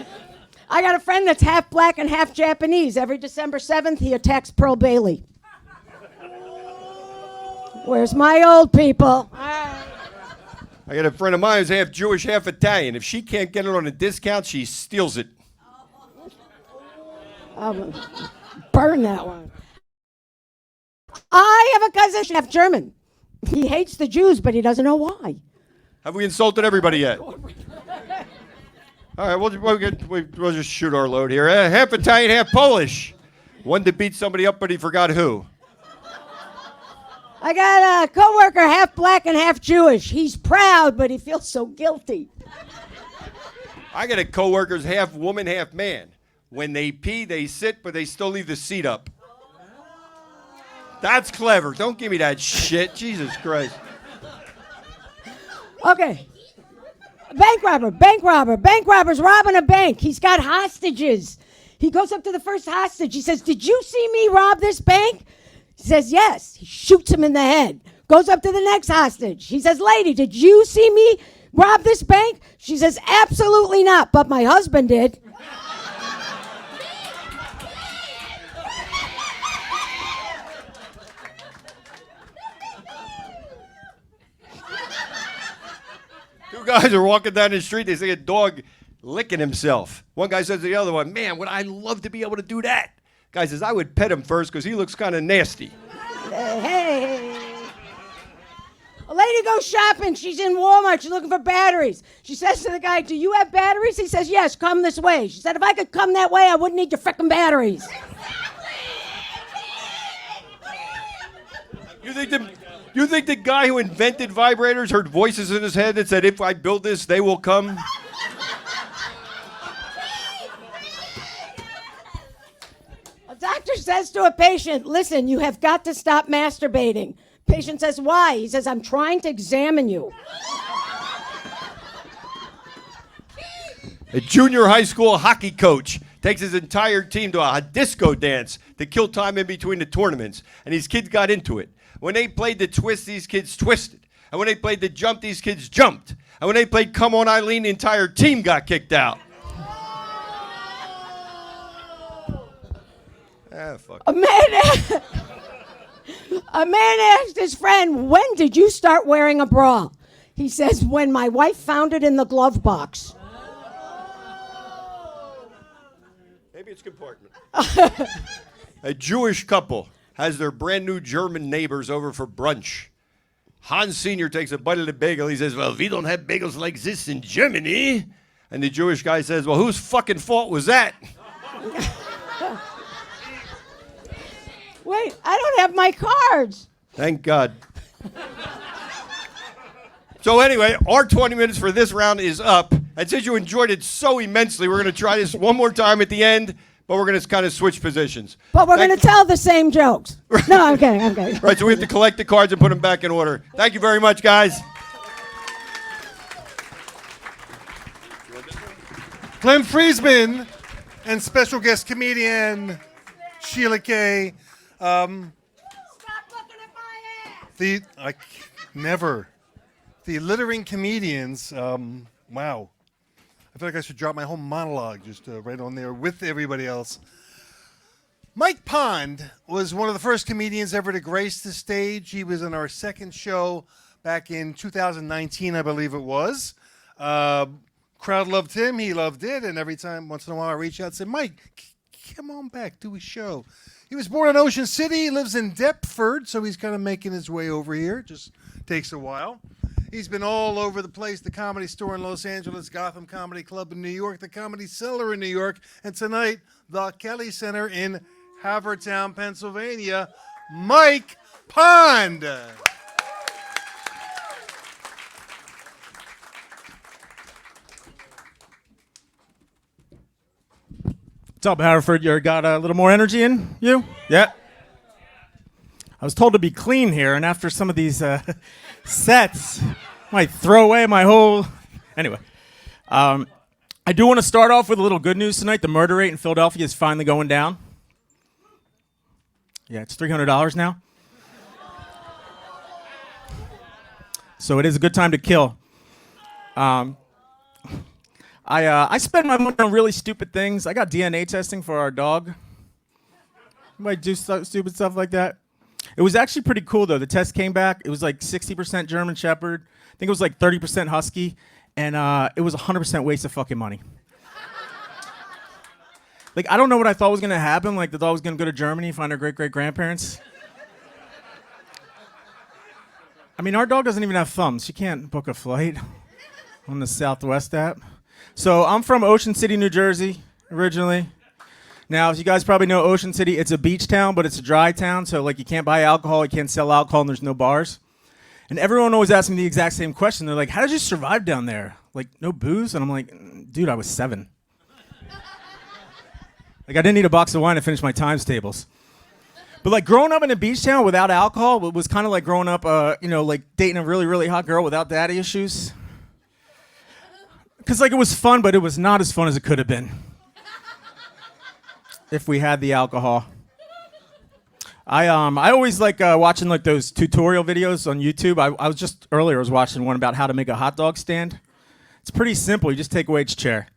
I got a friend that's half black and half Japanese. Every December 7th, he attacks Pearl Bailey. Where's my old people? I got a friend of mine who's half Jewish, half Italian. If she can't get it on a discount, she steals it. Burn that one. I have a cousin half German. He hates the Jews, but he doesn't know why. Have we insulted everybody yet? All right, we'll just shoot our load here. Half Italian, half Polish. One to beat somebody up, but he forgot who. I got a coworker half black and half Jewish. He's proud, but he feels so guilty. I got a coworker's half woman, half man. When they pee, they sit, but they still leave the seat up. That's clever. Don't give me that shit. Jesus Christ. Okay. Bank robber's robbing a bank. He's got hostages. He goes up to the first hostage. He says, "Did you see me rob this bank?" He says, "Yes." He shoots him in the head. Goes up to the next hostage. He says, "Lady, did you see me rob this bank?" She says, "Absolutely not, but my husband did." Two guys are walking down the street. They see a dog licking himself. One guy says to the other one, "Man, would I love to be able to do that?" Guy says, "I would pet him first because he looks kind of nasty." Hey. A lady goes shopping. She's in Walmart. She's looking for batteries. She says to the guy, "Do you have batteries?" He says, "Yes, come this way." She said, "If I could come that way, I wouldn't need your frickin' batteries." You think the guy who invented vibrators heard voices in his head that said, "If I build this, they will come"? A doctor says to a patient, "Listen, you have got to stop masturbating." Patient says, "Why?" He says, "I'm trying to examine you." A junior high school hockey coach takes his entire team to a disco dance to kill time in between the tournaments, and these kids got into it. When they played the twist, these kids twisted. And when they played the jump, these kids jumped. And when they played Come On Eileen, the entire team got kicked out. Fuck. A man asked his friend, "When did you start wearing a bra?" He says, "When my wife found it in the glove box." Maybe it's compartment. A Jewish couple has their brand new German neighbors over for brunch. Hans Sr. takes a bite of the bagel. He says, "Well, we don't have bagels like this in Germany." And the Jewish guy says, "Well, whose fucking fault was that?" Wait, I don't have my cards. Thank God. So anyway, our 20 minutes for this round is up. And since you enjoyed it so immensely, we're going to try this one more time at the end, but we're going to kind of switch positions. But we're going to tell the same jokes. No, I'm kidding. Right, so we have to collect the cards and put them back in order. Thank you very much, guys. Clem Friesman and special guest comedian Sheila Kay. Stop looking at my ass. Never. The littering comedians. Wow. I feel like I should drop my whole monologue just right on there with everybody else. Mike Pond was one of the first comedians ever to grace the stage. He was in our second show back in 2019, I believe it was. Crowd loved him. He loved it. And every time, once in a while, I reach out and say, "Mike, come on back, do a show." He was born in Ocean City. He lives in Deptford, so he's kind of making his way over here. Just takes a while. He's been all over the place, the Comedy Store in Los Angeles, Gotham Comedy Club in New York, the Comedy Cellar in New York, and tonight, the Kelly Center in Havertown, Pennsylvania. Mike Pond. What's up, Haverford? You got a little more energy in you? Yeah. I was told to be clean here, and after some of these sets, I might throw away my whole. Anyway, I do want to start off with a little good news tonight. The murder rate in Philadelphia is finally going down. Yeah, it's $300 now. So it is a good time to kill. I spend my money on really stupid things. I got DNA testing for our dog. You might do stupid stuff like that. It was actually pretty cool, though. The test came back. It was like 60% German Shepherd. I think it was like 30% Husky. And it was 100% waste of fucking money. Like, I don't know what I thought was going to happen. Like, the dog was going to go to Germany, find her great-great-grandparents. I mean, our dog doesn't even have thumbs. She can't book a flight on the Southwest app. So I'm from Ocean City, New Jersey, originally. Now, as you guys probably know, Ocean City, it's a beach town, but it's a dry town. So, like, you can't buy alcohol, you can't sell alcohol, and there's no bars. And everyone always asks me the exact same question. They're like, how did you survive down there? Like, no booze? And I'm like, dude, I was 7. Like, I didn't need a box of wine to finish my times tables. But, like, growing up in a beach town without alcohol, it was kind of like growing up, like, dating a really, really hot girl without daddy issues. Because, like, it was fun, but it was not as fun as it could have been if we had the alcohol. I always like watching like those tutorial videos on YouTube. I was just earlier I was watching one about how to make a hot dog stand. It's pretty simple. You just take away each chair.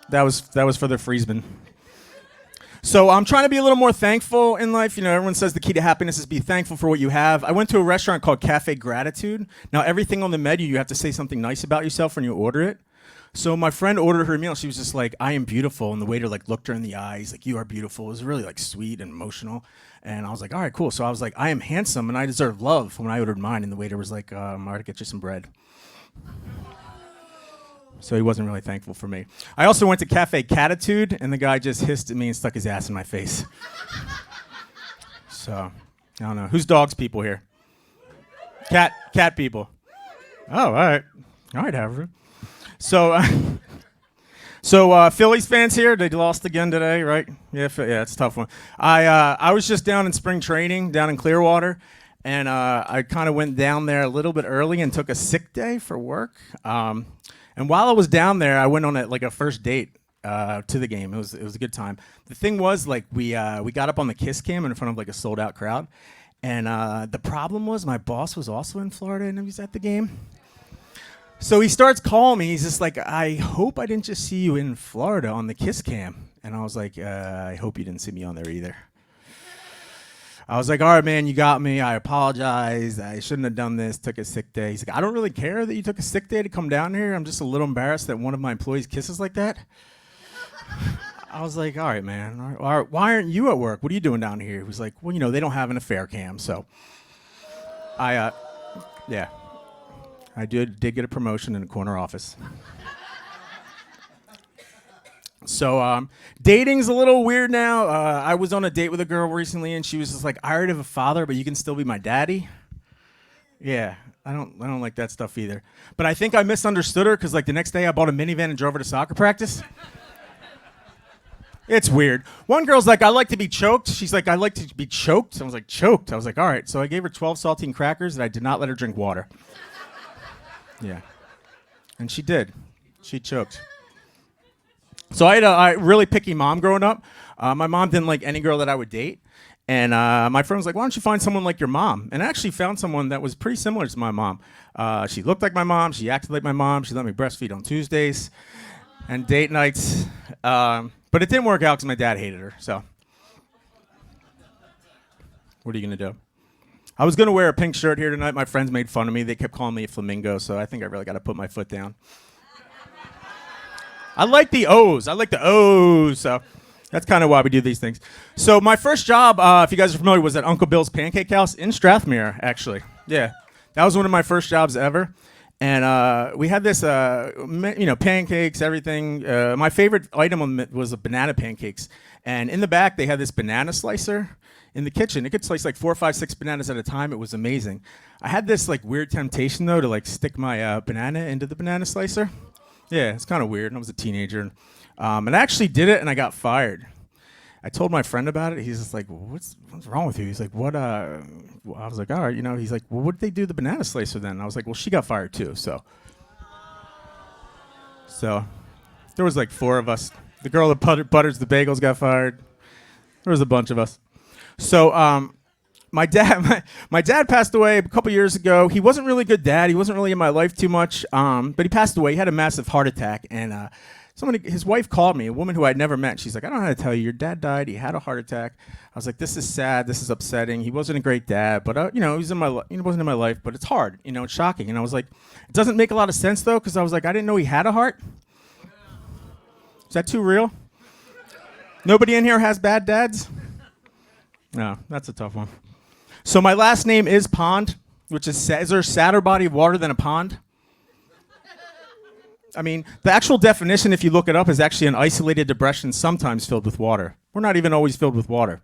That was for the Friesman. So I'm trying to be a little more thankful in life. You know, everyone says the key to happiness is be thankful for what you have. I went to a restaurant called Cafe Gratitude. Now everything on the menu, you have to say something nice about yourself when you order it. So my friend ordered her meal. She was just like, I am beautiful. And the waiter like looked her in the eyes, like, you are beautiful. It was really like sweet and emotional. And I was like, all right, cool. So I was like, I am handsome and I deserve love when I ordered mine. And the waiter was like, I'm going to get you some bread. So he wasn't really thankful for me. I also went to Cafe Catitude and the guy just hissed at me and stuck his ass in my face. So, I don't know. Who's dogs people here? Cat people. Oh, all right. All right, Haverford. So Phillies fans here, they lost again today, right? Yeah, it's a tough one. I was just down in spring training, down in Clearwater, and I kind of went down there a little bit early and took a sick day for work. And while I was down there, I went on a first date to the game. It was a good time. The thing was, like, we got up on the Kiss Cam in front of like a sold out crowd, and the problem was my boss was also in Florida and he was at the game. So he starts calling me. He's just like, I hope I didn't just see you in Florida on the Kiss Cam. And I was like, I hope you didn't see me on there either. I was like, all right, man, you got me. I apologize. I shouldn't have done this. Took a sick day. He's like, I don't really care that you took a sick day to come down here. I'm just a little embarrassed that one of my employees kisses like that. I was like, all right, man. All right, why aren't you at work? What are you doing down here? He was like, well, they don't have an affair cam. So yeah. I did get a promotion in a corner office. So dating's a little weird now. I was on a date with a girl recently, and she was just like, I already have a father, but you can still be my daddy. Yeah, I don't like that stuff either. But I think I misunderstood her because like the next day I bought a minivan and drove her to soccer practice. It's weird. One girl's like, I like to be choked. She's like, I like to be choked. I was like, choked? I was like, all right. So I gave her 12 saltine crackers, and I did not let her drink water. Yeah. And she did. She choked. So I had a really picky mom growing up. My mom didn't like any girl that I would date. And my friend was like, why don't you find someone like your mom? And I actually found someone that was pretty similar to my mom. She looked like my mom. She acted like my mom. She let me breastfeed on Tuesdays and date nights. But it didn't work out because my dad hated her. So what are you going to do? I was going to wear a pink shirt here tonight. My friends made fun of me. They kept calling me a flamingo, so I think I really got to put my foot down. I like the O's. So that's kind of why we do these things. So my first job, if you guys are familiar, was at Uncle Bill's Pancake House in Strathmere, actually. Yeah, that was one of my first jobs ever. And we had this, pancakes, everything. My favorite item was the banana pancakes. And in the back, they had this banana slicer in the kitchen. It could slice like 4, 5, 6 bananas at a time. It was amazing. I had this like weird temptation though to like stick my banana into the banana slicer. Yeah, it's kind of weird. I was a teenager, and I actually did it, and I got fired. I told my friend about it. He's just like, "What's wrong with you?" He's like, "What?" I was like, "All right, you know." He's like, "Well, what did they do to the banana slicer then?" And I was like, "Well, she got fired too." So there was like 4 of us. The girl that butters the bagels got fired. There was a bunch of us. So my dad passed away a couple years ago. He wasn't really a good dad. He wasn't really in my life too much. But he passed away. He had a massive heart attack, and his wife called me, a woman who I'd never met. She's like, "I don't know how to tell you. Your dad died. He had a heart attack." I was like, "This is sad. This is upsetting. He wasn't a great dad, but he was he wasn't in my life. But it's hard. It's shocking." And I was like, "It doesn't make a lot of sense though, because I was like, I didn't know he had a heart. Is that too real? Nobody in here has bad dads? No, that's a tough one." So my last name is Pond, which is there a sadder body of water than a pond? I mean, the actual definition, if you look it up, is actually an isolated depression sometimes filled with water. We're not even always filled with water,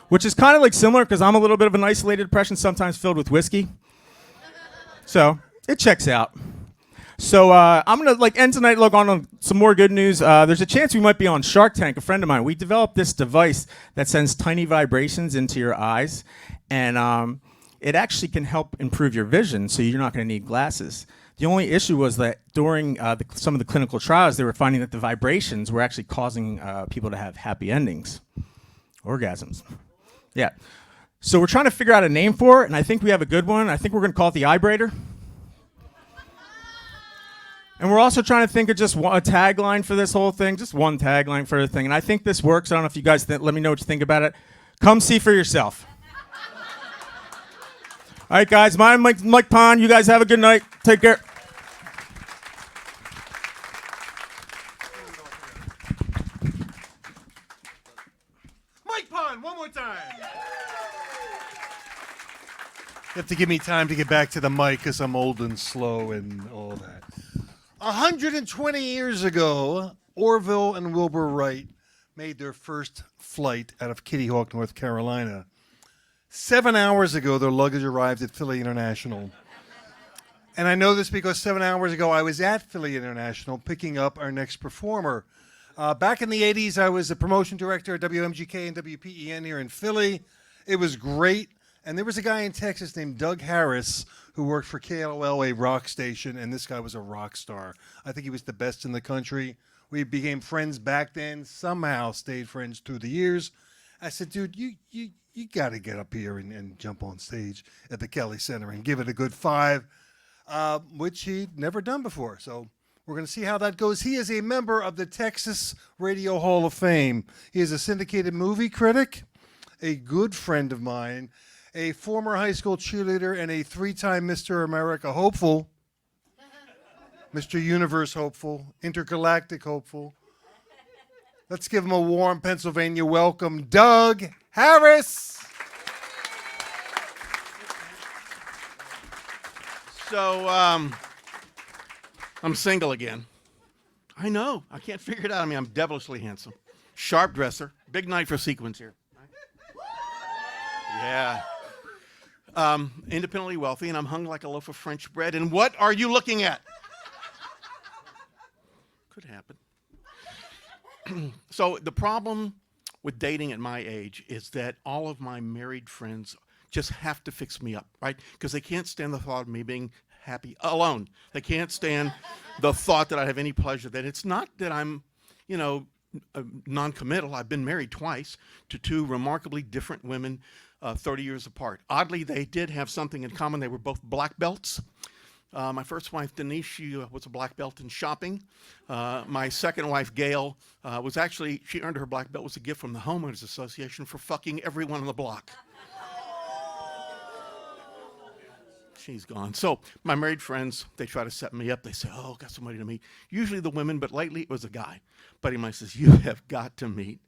which is kind of like similar because I'm a little bit of an isolated depression sometimes filled with whiskey. So it checks out. So I'm going to end tonight on some more good news. There's a chance we might be on Shark Tank. A friend of mine, we developed this device that sends tiny vibrations into your eyes, and it actually can help improve your vision, so you're not going to need glasses. The only issue was that during some of the clinical trials, they were finding that the vibrations were actually causing people to have happy endings, orgasms. Yeah. So we're trying to figure out a name for it, and I think we have a good one. I think we're going to call it the Vibrator. And we're also trying to think of just a tagline for this whole thing, just one tagline for the thing. And I think this works. I don't know if you guys let me know what you think about it. Come see for yourself. All right, guys. I'm Mike Pond. You guys have a good night. Take care. Mike Pond, one more time. You have to give me time to get back to the mic because I'm old and slow and all that. 120 years ago, Orville and Wilbur Wright made their first flight out of Kitty Hawk, North Carolina. 7 hours ago, their luggage arrived at Philly International. And I know this because 7 hours ago, I was at Philly International picking up our next performer. Back in the 80s, I was a promotion director at WMGK and WPEN here in Philly. It was great. And there was a guy in Texas named Doug Harris who worked for KLOL, a rock station, and this guy was a rock star. I think he was the best in the country. We became friends back then, somehow stayed friends through the years. I said, "Dude, you got to get up here and jump on stage at the Kelly Center and give it a good 5, which he'd never done before. So we're going to see how that goes. He is a member of the Texas Radio Hall of Fame. He is a syndicated movie critic, a good friend of mine, a former high school cheerleader, and a 3-time Mr. America hopeful, Mr. Universe hopeful, intergalactic hopeful. Let's give him a warm Pennsylvania welcome, Doug Harris. So, I'm single again. I know. I can't figure it out. I mean, I'm devilishly handsome. Sharp dresser. Big night for sequins here. Yeah. Independently wealthy, and I'm hung like a loaf of French bread. And what are you looking at? Could happen. So the problem with dating at my age is that all of my married friends just have to fix me up, right? Because they can't stand the thought of me being happy alone. They can't stand the thought that I have any pleasure. That it's not that I'm, non-committal. I've been married twice to 2 remarkably different women, 30 years apart. Oddly, they did have something in common. They were both black belts. My first wife, Denise, she was a black belt in shopping. My second wife, Gail, she earned her black belt, was a gift from the Homeowners Association for fucking everyone on the block. She's gone. So my married friends, they try to set me up. They say, "Oh, got somebody to meet." Usually the women, but lately it was a guy. Buddy of mine says, "You have got to meet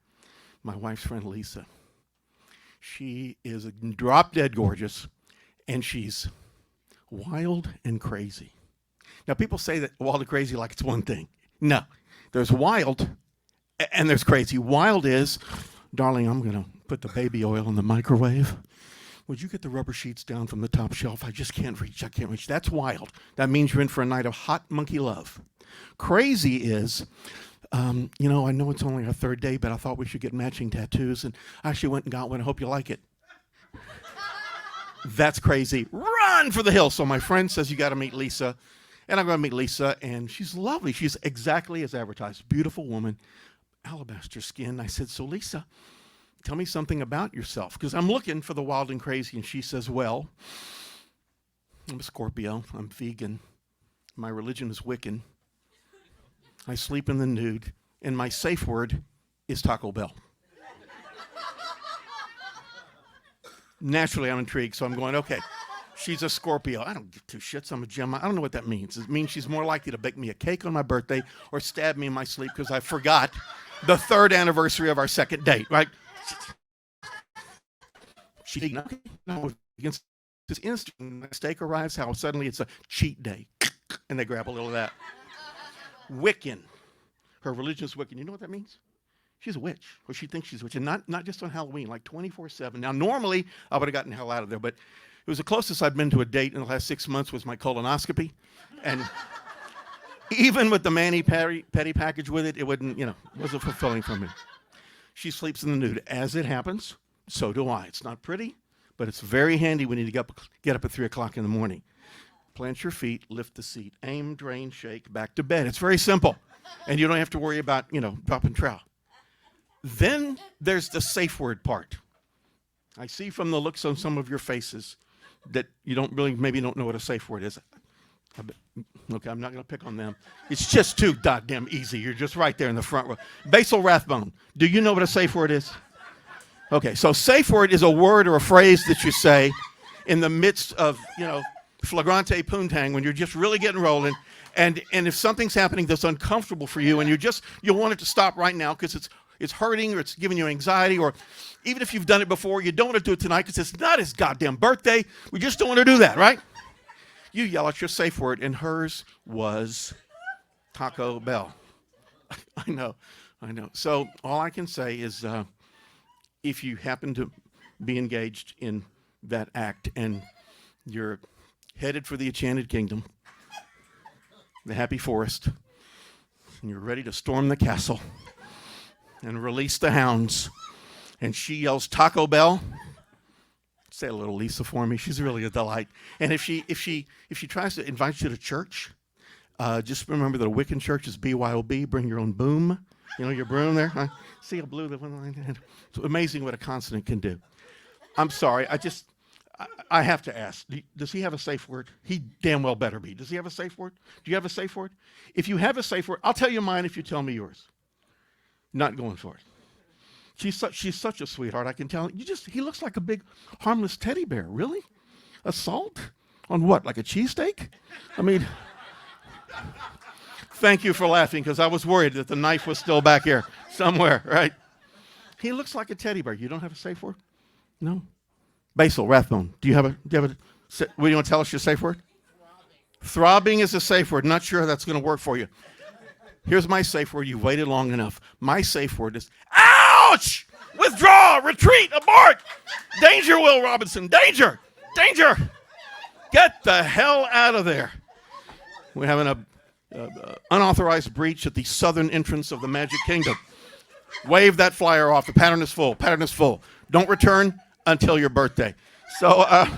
my wife's friend, Lisa. She is drop-dead gorgeous, and she's wild and crazy." Now, people say that wild and crazy like it's one thing. No. There's wild, and there's crazy. Wild is, "Darling, I'm going to put the baby oil in the microwave. would you get the rubber sheets down from the top shelf? I just can't reach. I can't reach. That's wild. That means you're in for a night of hot monkey love. Crazy is, I know it's only our third day, but I thought we should get matching tattoos, and I actually went and got one. I hope you like it. That's crazy. Run for the hills. So my friend says, you got to meet Lisa. And I'm going to meet Lisa, and she's lovely. She's exactly as advertised. Beautiful woman, alabaster skin. I said, so Lisa, tell me something about yourself, because I'm looking for the wild and crazy. And she says, well, I'm a Scorpio. I'm vegan. My religion is Wiccan. I sleep in the nude. And my safe word is Taco Bell. Naturally, I'm intrigued, so I'm going, okay. She's a Scorpio. I don't give two shits. I'm a Gemini. I don't know what that means. It means she's more likely to bake me a cake on my birthday or stab me in my sleep because I forgot the third anniversary of our second date, right? She's eating. Okay, no, against this instant, when steak arrives, how suddenly it's a cheat day, and they grab a little of that. Wiccan. Her religion is Wiccan. You know what that means? She's a witch, or she thinks she's a witch, and not just on Halloween, like 24/7. Now, normally, I would have gotten the hell out of there, but it was the closest I'd been to a date in the last 6 months was my colonoscopy. And even with the mani-pedi package with it, it wasn't fulfilling for me. She sleeps in the nude. As it happens, so do I. It's not pretty, but it's very handy when you get up at 3 o'clock in the morning. Plant your feet, lift the seat, aim, drain, shake, back to bed. It's very simple. And you don't have to worry about, dropping trowel. Then there's the safe word part. I see from the looks on some of your faces that you maybe don't know what a safe word is. Okay, I'm not going to pick on them. It's just too goddamn easy. You're just right there in the front row. Basil Rathbone, do you know what a safe word is? Okay, so safe word is a word or a phrase that you say in the midst of, flagrante poontang when you're just really getting rolling. And if something's happening that's uncomfortable for you and you want it to stop right now because it's hurting or it's giving you anxiety, or even if you've done it before, you don't want to do it tonight because it's not his goddamn birthday. We just don't want to do that, right? You yell out your safe word, and hers was Taco Bell. I know. So all I can say is if you happen to be engaged in that act and you're headed for the Enchanted Kingdom, the Happy Forest, and you're ready to storm the castle and release the hounds, and she yells Taco Bell, say a little Lisa for me. She's really a delight. And if she tries to invite you to church, just remember that a Wiccan church is BYOB. Bring your own boom. Your broom there. See how blue the one line. It's amazing what a consonant can do. I'm sorry. I have to ask. Does he have a safe word? He damn well better be. Does he have a safe word? Do you have a safe word? If you have a safe word, I'll tell you mine if you tell me yours. Not going for it. She's such a sweetheart. I can tell. He looks like a big harmless teddy bear. Really? Assault? On what? Like a cheesesteak? I mean, thank you for laughing because I was worried that the knife was still back here somewhere, right? He looks like a teddy bear. You don't have a safe word? No? Basil Rathbone, do you have what do you want to tell us your safe word? Throbbing is a safe word. Not sure that's going to work for you. Here's my safe word. You've waited long enough. My safe word is, ouch! Withdraw! Retreat! Abort! Danger, Will Robinson! Danger! Danger! Get the hell out of there. We're having an unauthorized breach at the southern entrance of the Magic Kingdom. Wave that flyer off. The pattern is full. Pattern is full. Don't return until your birthday. So I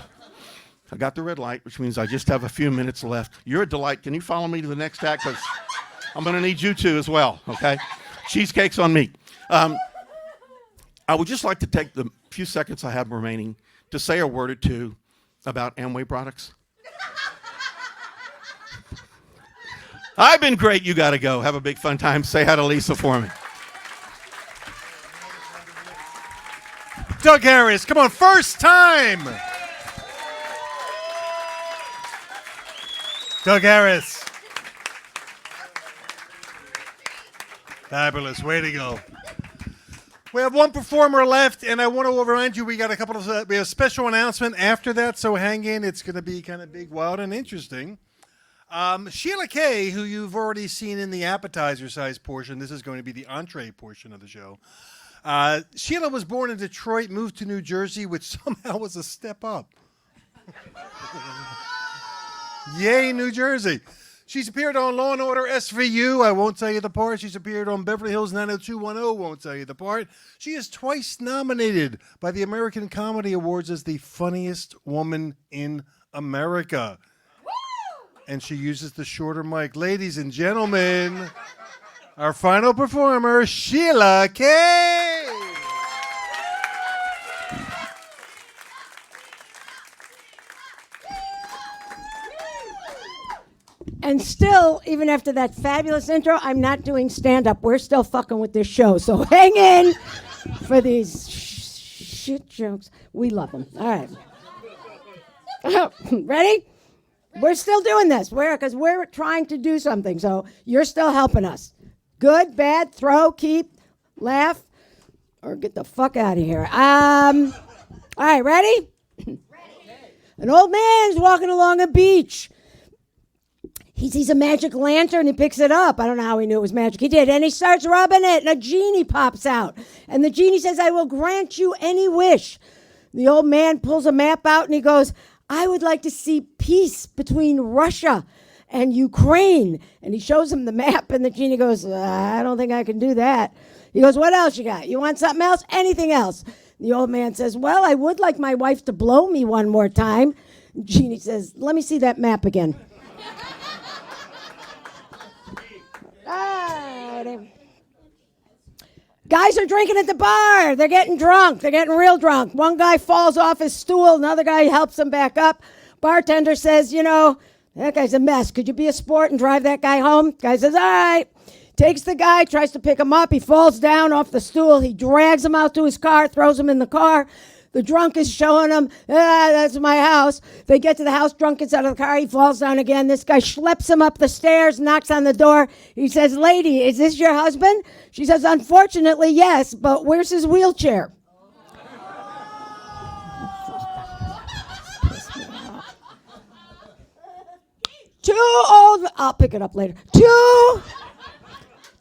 got the red light, which means I just have a few minutes left. You're a delight. Can you follow me to the next act? Because I'm going to need you to as well, okay? Cheesecake's on me. I would just like to take the few seconds I have remaining to say a word or two about Amway products. I've been great. You got to go. Have a big fun time. Say hi to Lisa for me. Doug Harris, come on, first time. Doug Harris. Fabulous, way to go. We have one performer left, and I want to remind you we got we have a special announcement after that, so hang in. It's going to be kind of big, wild, and interesting. Sheila Kay, who you've already seen in the appetizer size portion, this is going to be the entree portion of the show. Sheila was born in Detroit, moved to New Jersey, which somehow was a step up. Yay, New Jersey. She's appeared on Law & Order SVU, I won't tell you the part. She's appeared on Beverly Hills 90210, won't tell you the part. She is twice nominated by the American Comedy Awards as the funniest woman in America. And she uses the shorter mic. Ladies and gentlemen, our final performer, Sheila Kay. And still, even after that fabulous intro, I'm not doing stand-up. We're still fucking with this show. So hang in for these shit jokes. We love them. All right. Ready? We're still doing this. Because we're trying to do something. So you're still helping us. Good, bad, throw, keep, laugh, or get the fuck out of here. All right, ready? An old man's walking along a beach. He sees a magic lantern, he picks it up. I don't know how he knew it was magic. He did, and he starts rubbing it, and a genie pops out. And the genie says, I will grant you any wish. The old man pulls a map out, and he goes, I would like to see peace between Russia and Ukraine. And he shows him the map, and the genie goes, I don't think I can do that. He goes, what else you got? You want something else? Anything else? The old man says, well, I would like my wife to blow me one more time. The genie says, let me see that map again. Guys are drinking at the bar. They're getting drunk. They're getting real drunk. One guy falls off his stool. Another guy helps him back up. Bartender says, you know, that guy's a mess. Could you be a sport and drive that guy home? Guy says, all right. Takes the guy, tries to pick him up. He falls down off the stool. He drags him out to his car, throws him in the car. The drunk is showing him, that's my house. They get to the house, drunk gets out of the car, he falls down again. This guy schleps him up the stairs, knocks on the door. He says, lady, is this your husband? She says, unfortunately, yes, but where's his wheelchair? I'll pick it up later.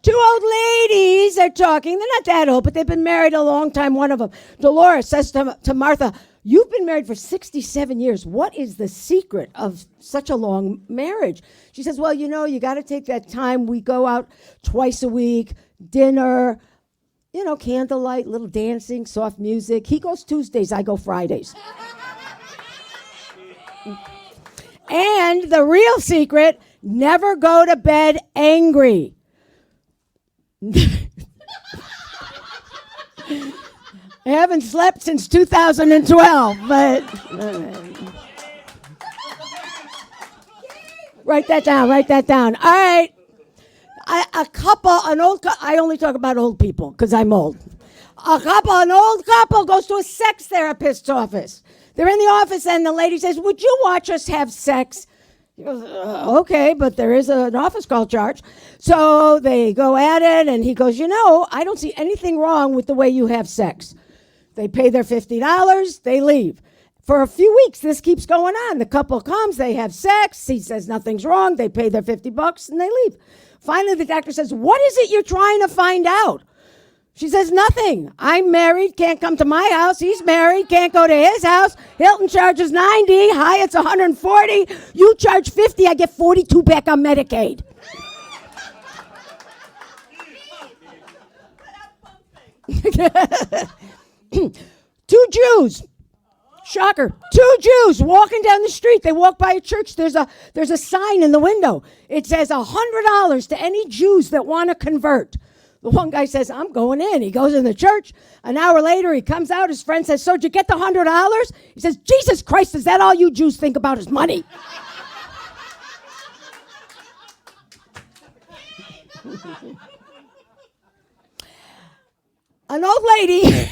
Two old ladies are talking. They're not that old, but they've been married a long time, one of them. Dolores says to Martha, you've been married for 67 years. What is the secret of such a long marriage? She says, well, you know, you got to take that time. We go out twice a week, dinner, you know, candlelight, little dancing, soft music. He goes Tuesdays, I go Fridays. And the real secret, never go to bed angry. I haven't slept since 2012, but write that down. All right. I only talk about old people because I'm old. An old couple goes to a sex therapist's office. They're in the office and the lady says, would you watch us have sex? He goes, okay, but there is an office call charge. So they go at it, and he goes, you know, I don't see anything wrong with the way you have sex. They pay their $50, they leave. For a few weeks, this keeps going on. The couple comes, they have sex, he says nothing's wrong, they pay their $50, and they leave. Finally, the doctor says, what is it you're trying to find out? She says, nothing. I'm married, can't come to my house. He's married, can't go to his house. Hilton charges $90, Hyatt's $140. You charge $50, I get $42 back on Medicaid. Two Jews. Shocker. Two Jews walking down the street. They walk by a church. There's a sign in the window. It says $100 to any Jews that want to convert. The one guy says, I'm going in. He goes in the church. An hour later, he comes out. His friend says, so did you get the $100? He says, Jesus Christ, is that all you Jews think about is money? An old lady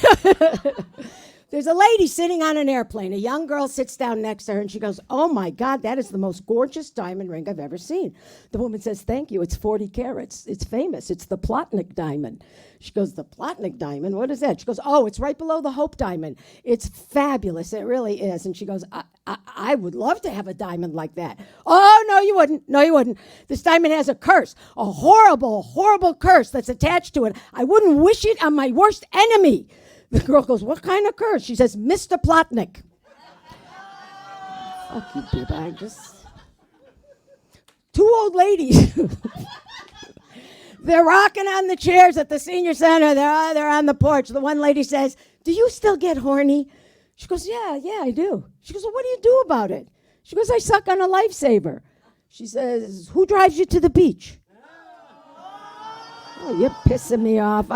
There's a lady sitting on an airplane. A young girl sits down next to her and she goes, "Oh my God, that is the most gorgeous diamond ring I've ever seen." The woman says, "Thank you. It's 40 carats. It's famous. It's the Plotnik diamond." She goes, "The Plotnik diamond? What is that?" She goes, "Oh, it's right below the Hope diamond. It's fabulous. It really is." And she goes, I would love to have a diamond like that." "Oh, no, you wouldn't. No, you wouldn't. This diamond has a curse, a horrible, horrible curse that's attached to it. I wouldn't wish it on my worst enemy." The girl goes, "What kind of curse?" She says, "Mr. Plotnik." Fuck you, people. I just... Two old ladies. They're rocking on the chairs at the senior center. They're on the porch. The one lady says, "Do you still get horny?" She goes, yeah, I do." She goes, "Well, what do you do about it?" She goes, "I suck on a lifesaver." She says, "Who drives you to the beach?" "Oh, you're pissing me off.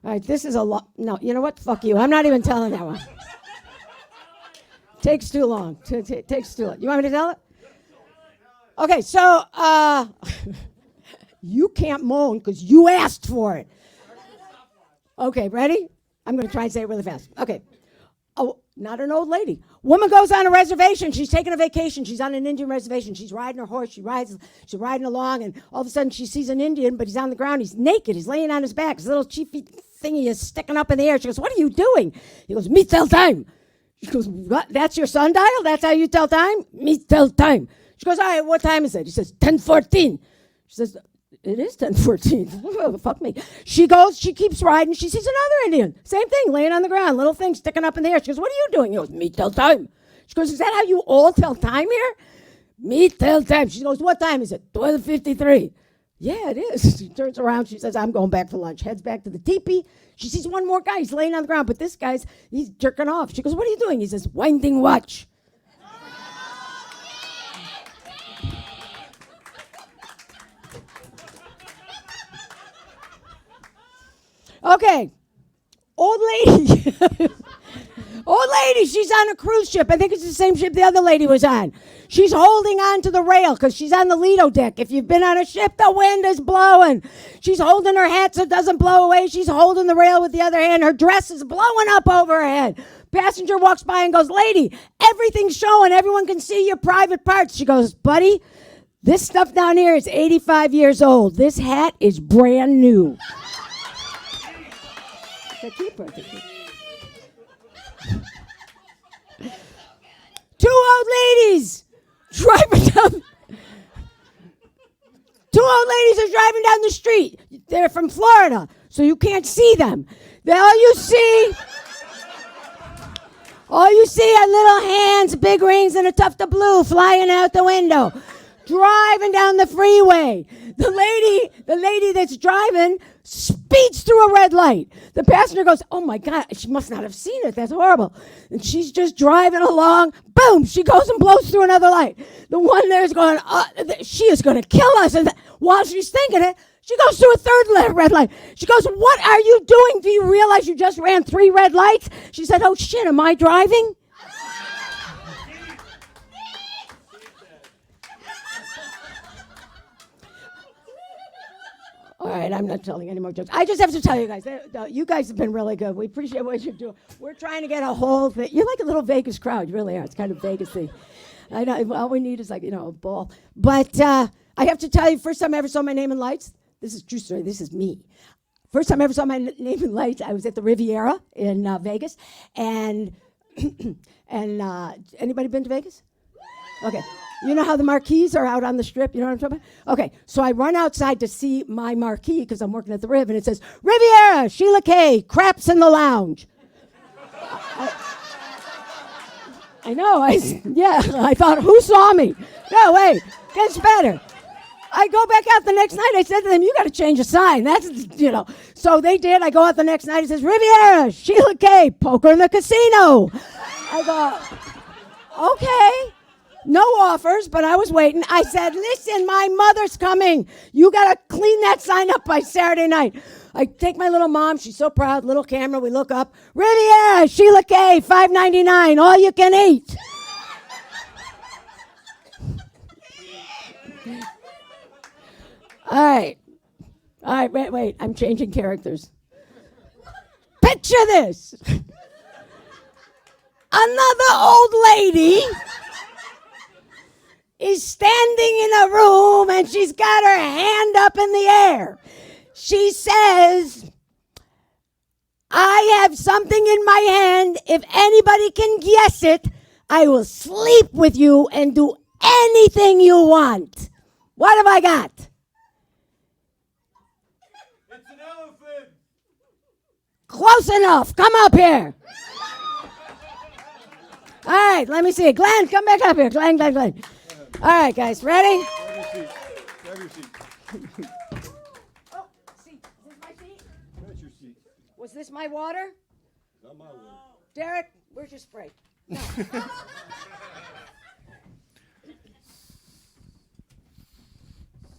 All right, this is a lot. No, you know what? Fuck you. I'm not even telling that one. Takes too long. Takes too long. You want me to tell it? Okay, so you can't moan because you asked for it. Okay, ready? I'm going to try and say it really fast. Okay. Oh, not an old lady. Woman goes on a reservation. She's taking a vacation. She's on an Indian reservation. She's riding her horse. She's riding along, and all of a sudden she sees an Indian, but he's on the ground. He's naked. He's laying on his back. His little chiefy thingy is sticking up in the air. She goes, "What are you doing?" He goes, "Me tell time." She goes, "What? That's your sundial? That's how you tell time?" "Me tell time." She goes, "All right, what time is it?" He says, 10:14. She says, "It is 10:14. Fuck me." She goes, she keeps riding. She sees another Indian. Same thing, laying on the ground, little thing sticking up in the air. She goes, "What are you doing?" He goes, "Me tell time." She goes, "Is that how you all tell time here?" "Me tell time." She goes, "What time is it?" 12:53. "Yeah, it is." She turns around. She says, "I'm going back for lunch." Heads back to the teepee. She sees one more guy. He's laying on the ground, but this guy's, he's jerking off. She goes, "What are you doing?" He says, "Winding watch." Okay, old lady. Old lady, she's on a cruise ship. I think it's the same ship the other lady was on. She's holding on to the rail because she's on the Lido deck. If you've been on a ship, the wind is blowing. She's holding her hat so it doesn't blow away. She's holding the rail with the other hand. Her dress is blowing up over her head. Passenger walks by and goes, "Lady, everything's showing. Everyone can see your private parts." She goes, "Buddy, this stuff down here is 85 years old. This hat is brand new." Two old ladies driving down. Two old ladies are driving down the street. They're from Florida, so you can't see them. All you see are little hands, big rings, and a tuft of blue flying out the window. Driving down the freeway. The lady that's driving speeds through a red light. The passenger goes, "Oh my God, she must not have seen it. That's horrible." And she's just driving along. Boom, she goes and blows through another light. The one there's going, "She is going to kill us." And while she's thinking it, she goes through a third red light. She goes, "What are you doing? Do you realize you just ran 3 red lights?" She said, "Oh shit, am I driving?" All right, I'm not telling any more jokes. I just have to tell you guys, you guys have been really good. We appreciate what you're doing. We're trying to get a whole thing. You're like a little Vegas crowd. You really are. It's kind of Vegas-y. I know. All we need is a ball. But I have to tell you, first time I ever saw my name in lights, this is a true story. This is me. First time I ever saw my name in lights, I was at the Riviera in Vegas. And anybody been to Vegas? Okay. You know how the marquees are out on the strip? You know what I'm talking about? Okay, so I run outside to see my marquee because I'm working at the Riv, and it says, "Riviera, Sheila K., craps in the lounge." I know, I thought, who saw me? No, wait, gets better. I go back out the next night. I said to them, "You got to change the sign." That's, So they did. I go out the next night. It says, "Riviera, Sheila K., poker in the casino." I go, okay. No offers, but I was waiting. I said, "Listen, my mother's coming. You got to clean that sign up by Saturday night." I take my little mom. She's so proud. Little camera. We look up. "Riviera, Sheila K., $5.99, all you can eat." All right, wait. I'm changing characters. Picture this. Another old lady is standing in a room and she's got her hand up in the air. She says, I have something in my hand. If anybody can guess it, I will sleep with you and do anything you want. What have I got? It's an elephant. Close enough. Come up here. All right, let me see it. Glenn, come back up here. Glenn. All right, guys, ready? Grab your seat. Oh, seat. Is this my seat? That's your seat. Was this my water? Not my one. Derek, where's your spray? No.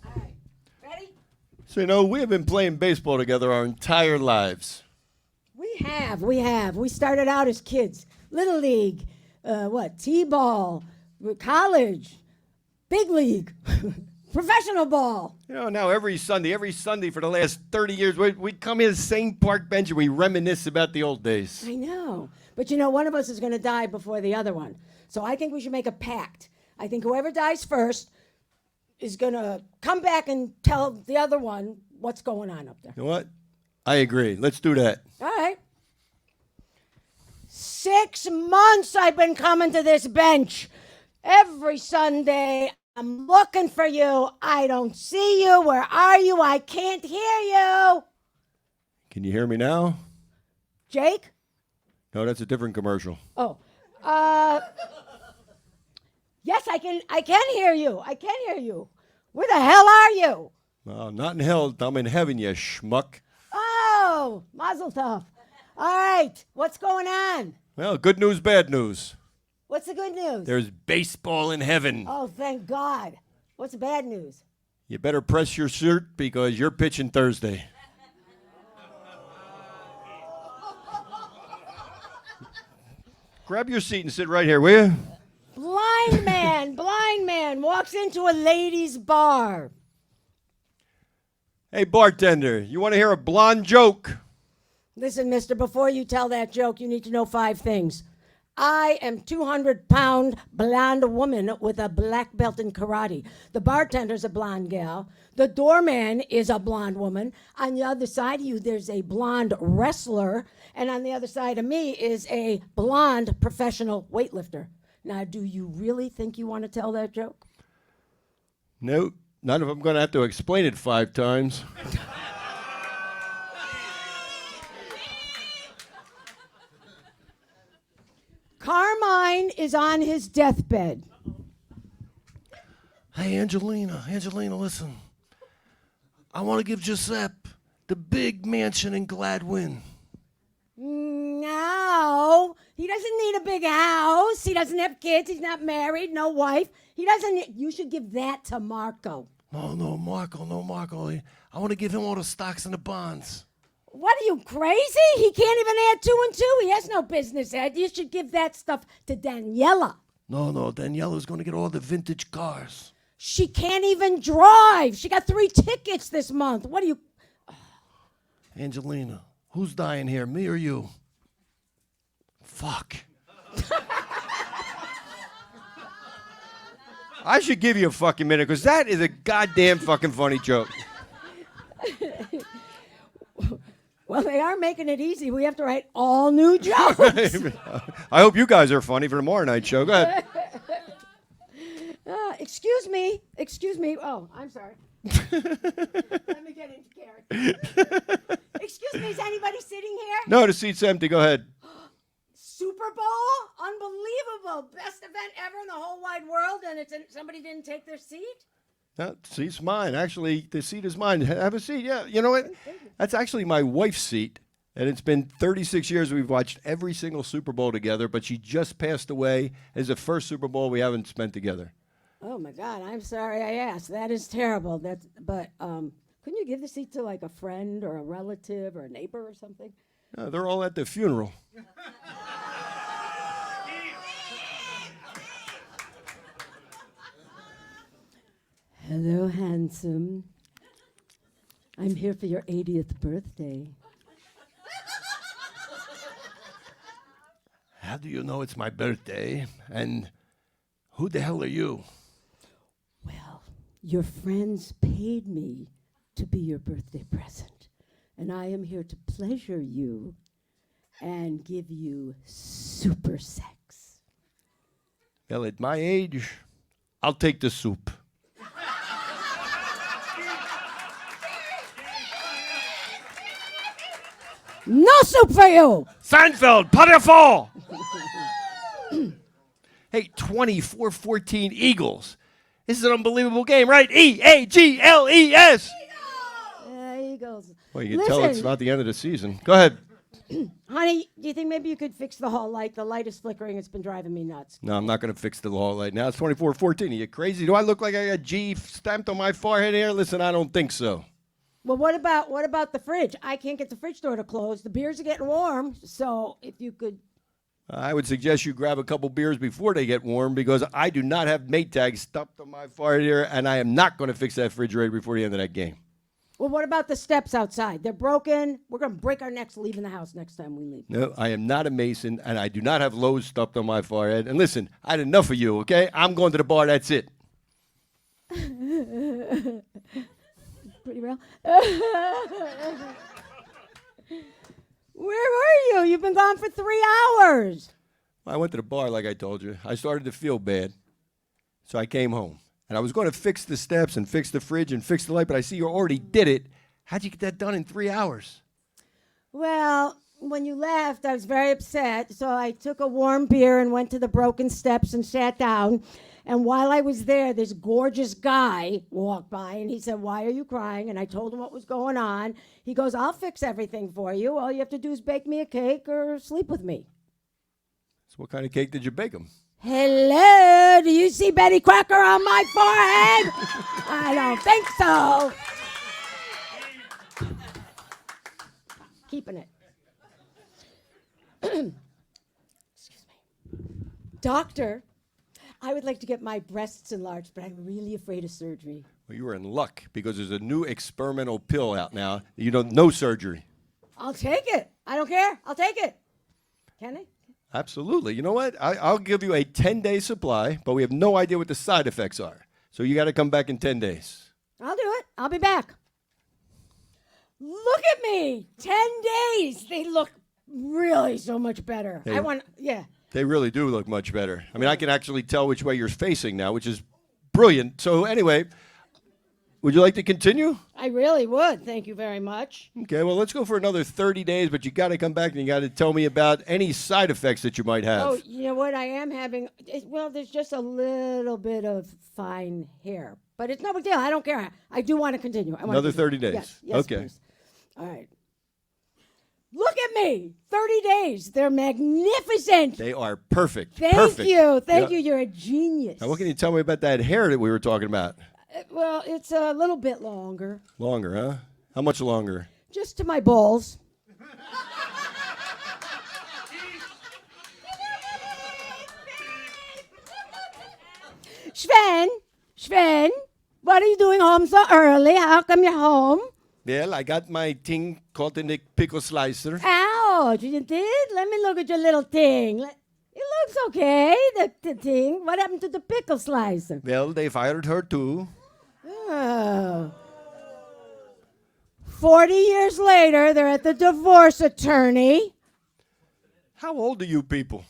All right, ready? So, we have been playing baseball together our entire lives. We have. We started out as kids. Little league, T-ball, college, big league, professional ball. Now every Sunday for the last 30 years, we come in the same park bench and we reminisce about the old days. I know. But one of us is going to die before the other one. So I think we should make a pact. I think whoever dies first is going to come back and tell the other one what's going on up there. You know what? I agree. Let's do that. All right. 6 months I've been coming to this bench. Every Sunday, I'm looking for you. I don't see you. Where are you? I can't hear you. Can you hear me now? Jake? No, that's a different commercial. Oh. Yes, I can hear you. I can hear you. Where the hell are you? Well, not in hell. I'm in heaven, you schmuck. Oh, mazel tov. All right. What's going on? Well, good news, bad news. What's the good news? There's baseball in heaven. Oh, thank God. What's the bad news? You better press your shirt because you're pitching Thursday. Grab your seat and sit right here, will you? Blind man walks into a ladies' bar. Hey, bartender, you want to hear a blonde joke? Listen, mister, before you tell that joke, you need to know 5 things. I am 200-pound blonde woman with a black belt in karate. The bartender's a blonde gal. The doorman is a blonde woman. On the other side of you, there's a blonde wrestler. And on the other side of me is a blonde professional weightlifter. Now, do you really think you want to tell that joke? No, not if I'm going to have to explain it 5 times. Carmine is on his deathbed. Hey, Angelina, listen. I want to give Giuseppe the big mansion in Gladwin. No, he doesn't need a big house. He doesn't have kids. He's not married, no wife. He doesn't. You should give that to Marco. No, Marco. I want to give him all the stocks and the bonds. What are you, crazy? He can't even add 2 and 2. He has no business, Ed. You should give that stuff to Daniela. No, Daniela's going to get all the vintage cars. She can't even drive. She got 3 tickets this month. What are you... Angelina, who's dying here, me or you? Fuck. I should give you a fucking minute because that is a goddamn fucking funny joke. Well, they are making it easy. We have to write all new jokes. I hope you guys are funny for tomorrow night's show. Go ahead. Excuse me. Oh, I'm sorry. Let me get into character. Excuse me, is anybody sitting here? No, the seat's empty. Go ahead. Super Bowl? Unbelievable. Best event ever in the whole wide world, and somebody didn't take their seat? No, the seat's mine. Actually, the seat is mine. Have a seat. Yeah, you know what? That's actually my wife's seat. And it's been 36 years we've watched every single Super Bowl together, but she just passed away. It's the first Super Bowl we haven't spent together. Oh, my God. I'm sorry I asked. That is terrible. But couldn't you give the seat to, like, a friend or a relative or a neighbor or something? No, they're all at the funeral. Hello, handsome. I'm here for your 80th birthday. How do you know it's my birthday? And who the hell are you? Well, your friends paid me to be your birthday present, and I am here to pleasure you and give you super sex. Well, at my age, I'll take the soup. No soup for you! Seinfeld, pas de fall! Hey, 24-14 Eagles. This is an unbelievable game, right? E-A-G-L-E-S. Eagles. Well, you can tell it's Listen, not the end of the season. Go ahead. honey, do you think maybe you could fix the hall light? The light is flickering. It's been driving me nuts. No, I'm not going to fix the law right now. It's 24-14. Are you crazy? Do I look like I got G stamped on my forehead here? Listen, I don't think so. Well, what about the fridge? I can't get the fridge door to close. The beers are getting warm, so if you could. I would suggest you grab a couple beers before they get warm because I do not have mate tags stuffed on my forehead here, and I am not going to fix that refrigerator before the end of that game. Well, what about the steps outside? They're broken. We're going to break our necks leaving the house next time we leave. No, I am not a Mason, and I do not have Lowe's stuffed on my forehead. And listen, I had enough of you, okay? I'm going to the bar. That's it. Pretty real. Where were you? You've been gone for 3 hours. I went to the bar, like I told you. I started to feel bad, so I came home. And I was going to fix the steps and fix the fridge and fix the light, but I see you already did it. How'd you get that done in 3 hours? Well, when you left, I was very upset. So I took a warm beer and went to the broken steps and sat down. And while I was there, this gorgeous guy walked by and he said, "Why are you crying?" And I told him what was going on. He goes, "I'll fix everything for you. All you have to do is bake me a cake or sleep with me." So what kind of cake did you bake him? Hello, do you see Betty Crocker on my forehead? I don't think so. Keeping it. Excuse me. Doctor, I would like to get my breasts enlarged, but I'm really afraid of surgery. Well, you were in luck because there's a new experimental pill out now. You don't no surgery. I'll take it. I don't care. I'll take it. Can I? Absolutely. You know what? I'll give you a 10-day supply, but we have no idea what the side effects are. So you got to come back in 10 days. I'll do it. I'll be back. Look at me. 10 days. They look really so much better. They- They really do look much better. I mean, I can actually tell which way you're facing now, which is brilliant. So anyway, would you like to continue? I really would. Thank you very much. Okay, well, let's go for another 30 days, but you got to come back and you got to tell me about any side effects that you might have. Oh, you know what? I am having, well, there's just a little bit of fine hair, but it's no big deal. I don't care. I do want to continue. I want Another to continue. 30 days. Yes, Okay. please. All right. Look at me. 30 days. They're magnificent. They are perfect. Thank Perfect. you. Thank Yeah. you. You're a genius. Now, what can you tell me about that hair that we were talking about? Well, it's a little bit longer. Longer, huh? How much longer? Just to my balls. Sven, what are you doing home so early? How come you're home? Well, I got my thing caught in the pickle slicer. Ouch, you did? Let me look at your little thing. It looks okay, the thing. What happened to the pickle slicer? Well, they fired her too. Oh. 40 years later, they're at the divorce attorney. How old are you people?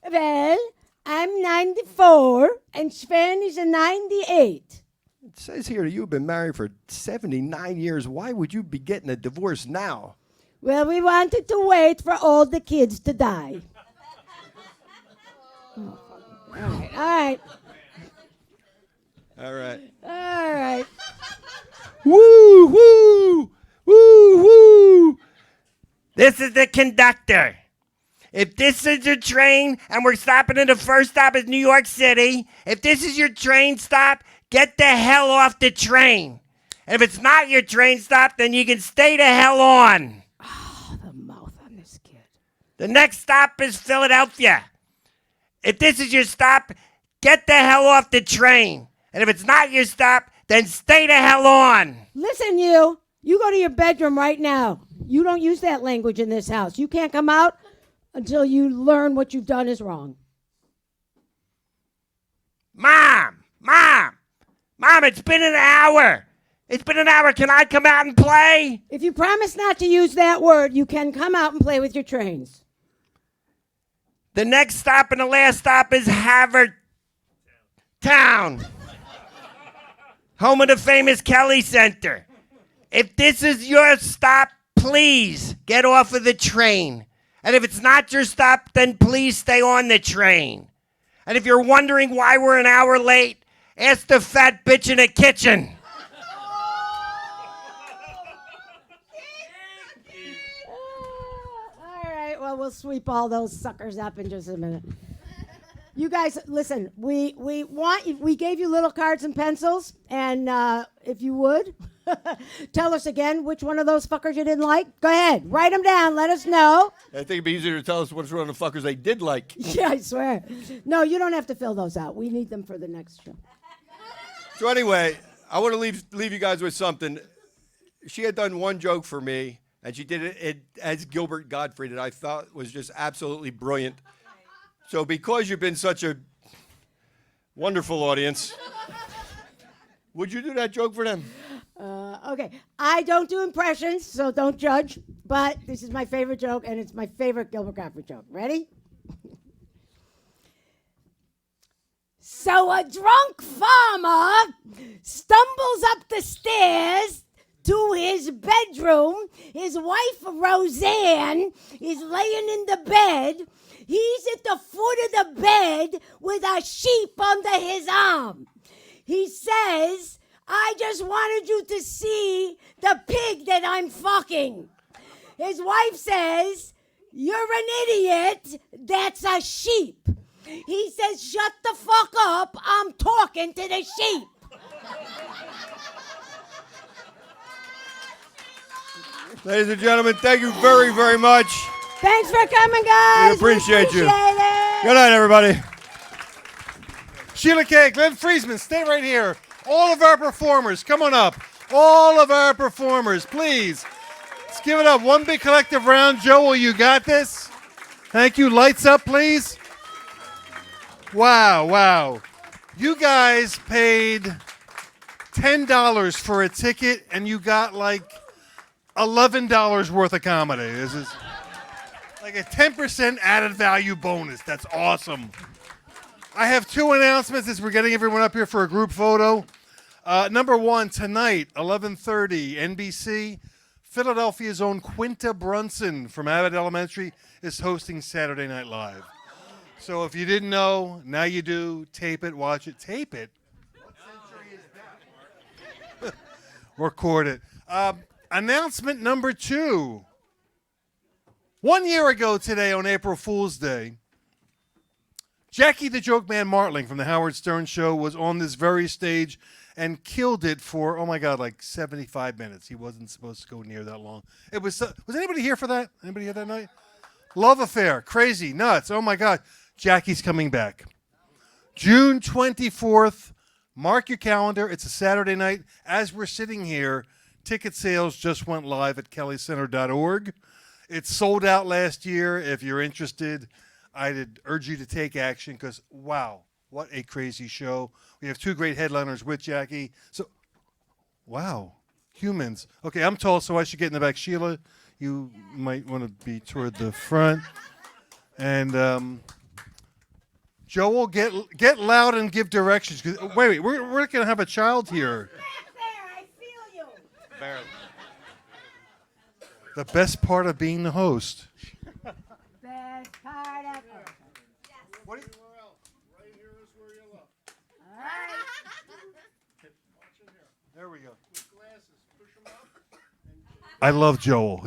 Well, I'm 94, and Sven is a 98. It says here you've been married for 79 years. Why would you be getting a divorce now? Well, we wanted to wait for all the kids to die. Oh, all right. All right. All right. Woo, woo, woo, woo. This is the conductor. If this is your train and we're stopping at the first stop is New York City, if this is your train stop, get the hell off the train. And if it's not your train stop, then you can stay the hell on. Oh, the mouth on this kid. The next stop is Philadelphia. If this is your stop, get the hell off the train. And if it's not your stop, then stay the hell on. Listen, you go to your bedroom right now. You don't use that language in this house. You can't come out until you learn what you've done is wrong. Mom! Mom, it's been an hour. It's been an hour. Can I come out and play? If you promise not to use that word, you can come out and play with your trains. The next stop and the last stop is Havertown. Home of the famous Kelly Center. If this is your stop, please get off of the train. And if it's not your stop, then please stay on the train. And if you're wondering why we're an hour late, ask the fat bitch in the kitchen. All right, well, we'll sweep all those suckers up in just a minute. You guys, listen, we gave you little cards and pencils, and if you would, tell us again which one of those fuckers you didn't like. Go ahead, write them down, let us know. I think it'd be easier to tell us which one of the fuckers they did like. Yeah, I swear. No, you don't have to fill those out. We need them for the next show. So anyway, I want to leave you guys with something. She had done one joke for me, and she did it as Gilbert Gottfried, that I thought was just absolutely brilliant. So because you've been such a wonderful audience, would you do that joke for them? Okay, I don't do impressions, so don't judge, but this is my favorite joke, and it's my favorite Gilbert Gottfried joke. Ready? So a drunk farmer stumbles up the stairs to his bedroom. His wife, Roseanne, is laying in the bed. He's at the foot of the bed with a sheep under his arm. He says, I just wanted you to see the pig that I'm fucking. His wife says, you're an idiot. That's a sheep. He says, shut the fuck up. I'm talking to the sheep. Ladies and gentlemen, thank you very, very much. Thanks for coming, guys. We appreciate you. It. Good night, everybody. Sheila Kay, Glenn Friesman, stay right here. All of our performers, come on up. All of our performers, please. Let's give it up. One big collective round. Joel, you got this. Thank you. Lights up, please. Wow. You guys paid $10 for a ticket, and you got like $11 worth of comedy. This is like a 10% added value bonus. That's awesome. I have two announcements as we're getting everyone up here for a group photo. Number one, tonight, 11:30, NBC, Philadelphia's own Quinta Brunson from Abbott Elementary is hosting Saturday Night Live. So if you didn't know, now you do. Tape it, watch it. Tape it? What century is that? Record it. Announcement number two. 1 year ago today on April Fool's Day, Jackie the Joke Man Martling from the Howard Stern Show was on this very stage and killed it for, oh my God, like 75 minutes. He wasn't supposed to go near that long. It was anybody here for that? Anybody here that night? Love affair, crazy, nuts. Oh my God. Jackie's coming back. June 24th, mark your calendar. It's a Saturday night. As we're sitting here, ticket sales just went live at kellycenter.org. It sold out last year. If you're interested, I'd urge you to take action because, wow, what a crazy show. We have two great headliners with Jackie. So, wow, humans. Okay, I'm tall, so I should get in the back. Sheila, you might want to be toward the front. And Joel, get loud and give directions. 'Cause, wait, we're going to have a child here. Back there, I feel you. Barely. The best part of being the host. Best part of it. What do you, Right here is where you look. All right. there we go. Glasses, push them up. I love Joel.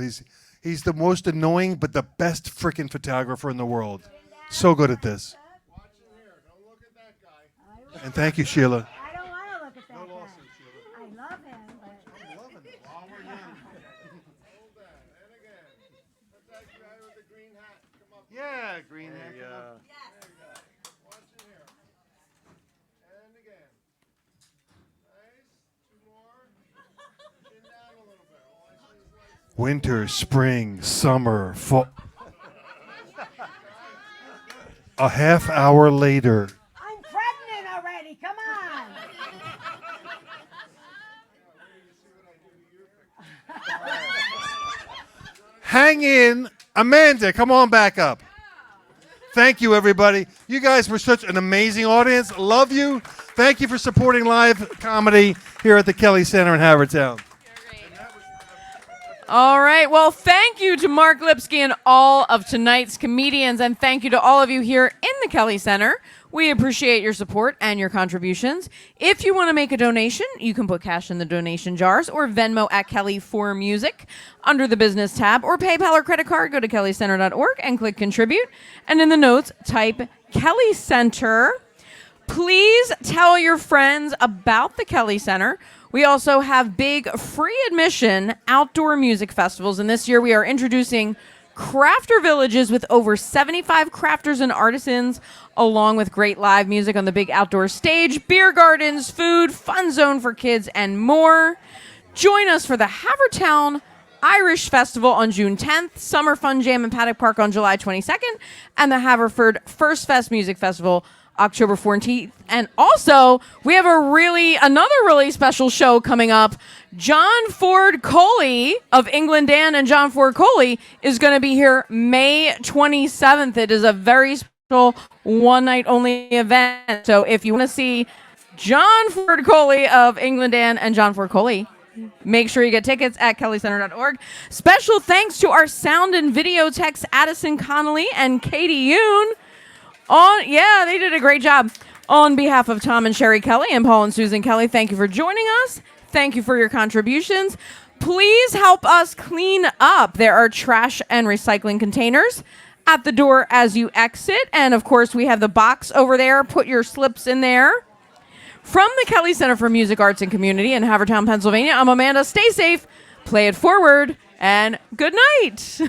He's the most annoying but the best freaking photographer in the world. So good at this. Watch in here. Don't look at that guy. And thank you, Sheila. I don't want to look at that guy. I love him, but... While we're young. Hold that. And again. Put that guy with the green hat. Come up. Yeah, green hat. There you go. Watch in here. And again. Nice. Two more. Chin down a little bit. All I see is lights. Winter, spring, summer, fall. A half hour later. I'm pregnant already. Come on. Hang in. Amanda, come on back up. Thank you, everybody. You guys were such an amazing audience. Love you. Thank you for supporting live comedy here at the Kelly Center in Havertown. All right. Well, thank you to Mark Lipsky and all of tonight's comedians, and thank you to all of you here in the Kelly Center. We appreciate your support and your contributions. If you want to make a donation, you can put cash in the donation jars or Venmo at Kelly for Music under the business tab, or PayPal or credit card. Go to kellycenter.org and click contribute. And in the notes, type Kelly Center. Please tell your friends about the Kelly Center. We also have big free admission outdoor music festivals, and this year we are introducing crafter villages with over 75 crafters and artisans, along with great live music on the big outdoor stage, beer gardens, food, fun zone for kids, and more. Join us for the Havertown Irish Festival on June 10th, Summer Fun Jam in Paddock Park on July 22nd, and the Haverford First Fest Music Festival October 14th. And also, we have another really special show coming up. John Ford Coley of England Dan and John Ford Coley is going to be here May 27th. It is a very special one-night only event. So if you want to see John Ford Coley of England Dan and John Ford Coley, make sure you get tickets at kellycenter.org. Special thanks to our sound and video techs, Addison Connolly and Katie Yoon. They did a great job. On behalf of Tom and Sherry Kelly and Paul and Susan Kelly, thank you for joining us. Thank you for your contributions. Please help us clean up. There are trash and recycling containers at the door as you exit. And of course, we have the box over there. Put your slips in there. From the Kelly Center for Music, Arts, and Community in Havertown, Pennsylvania, I'm Amanda. Stay safe, play it forward, and good night.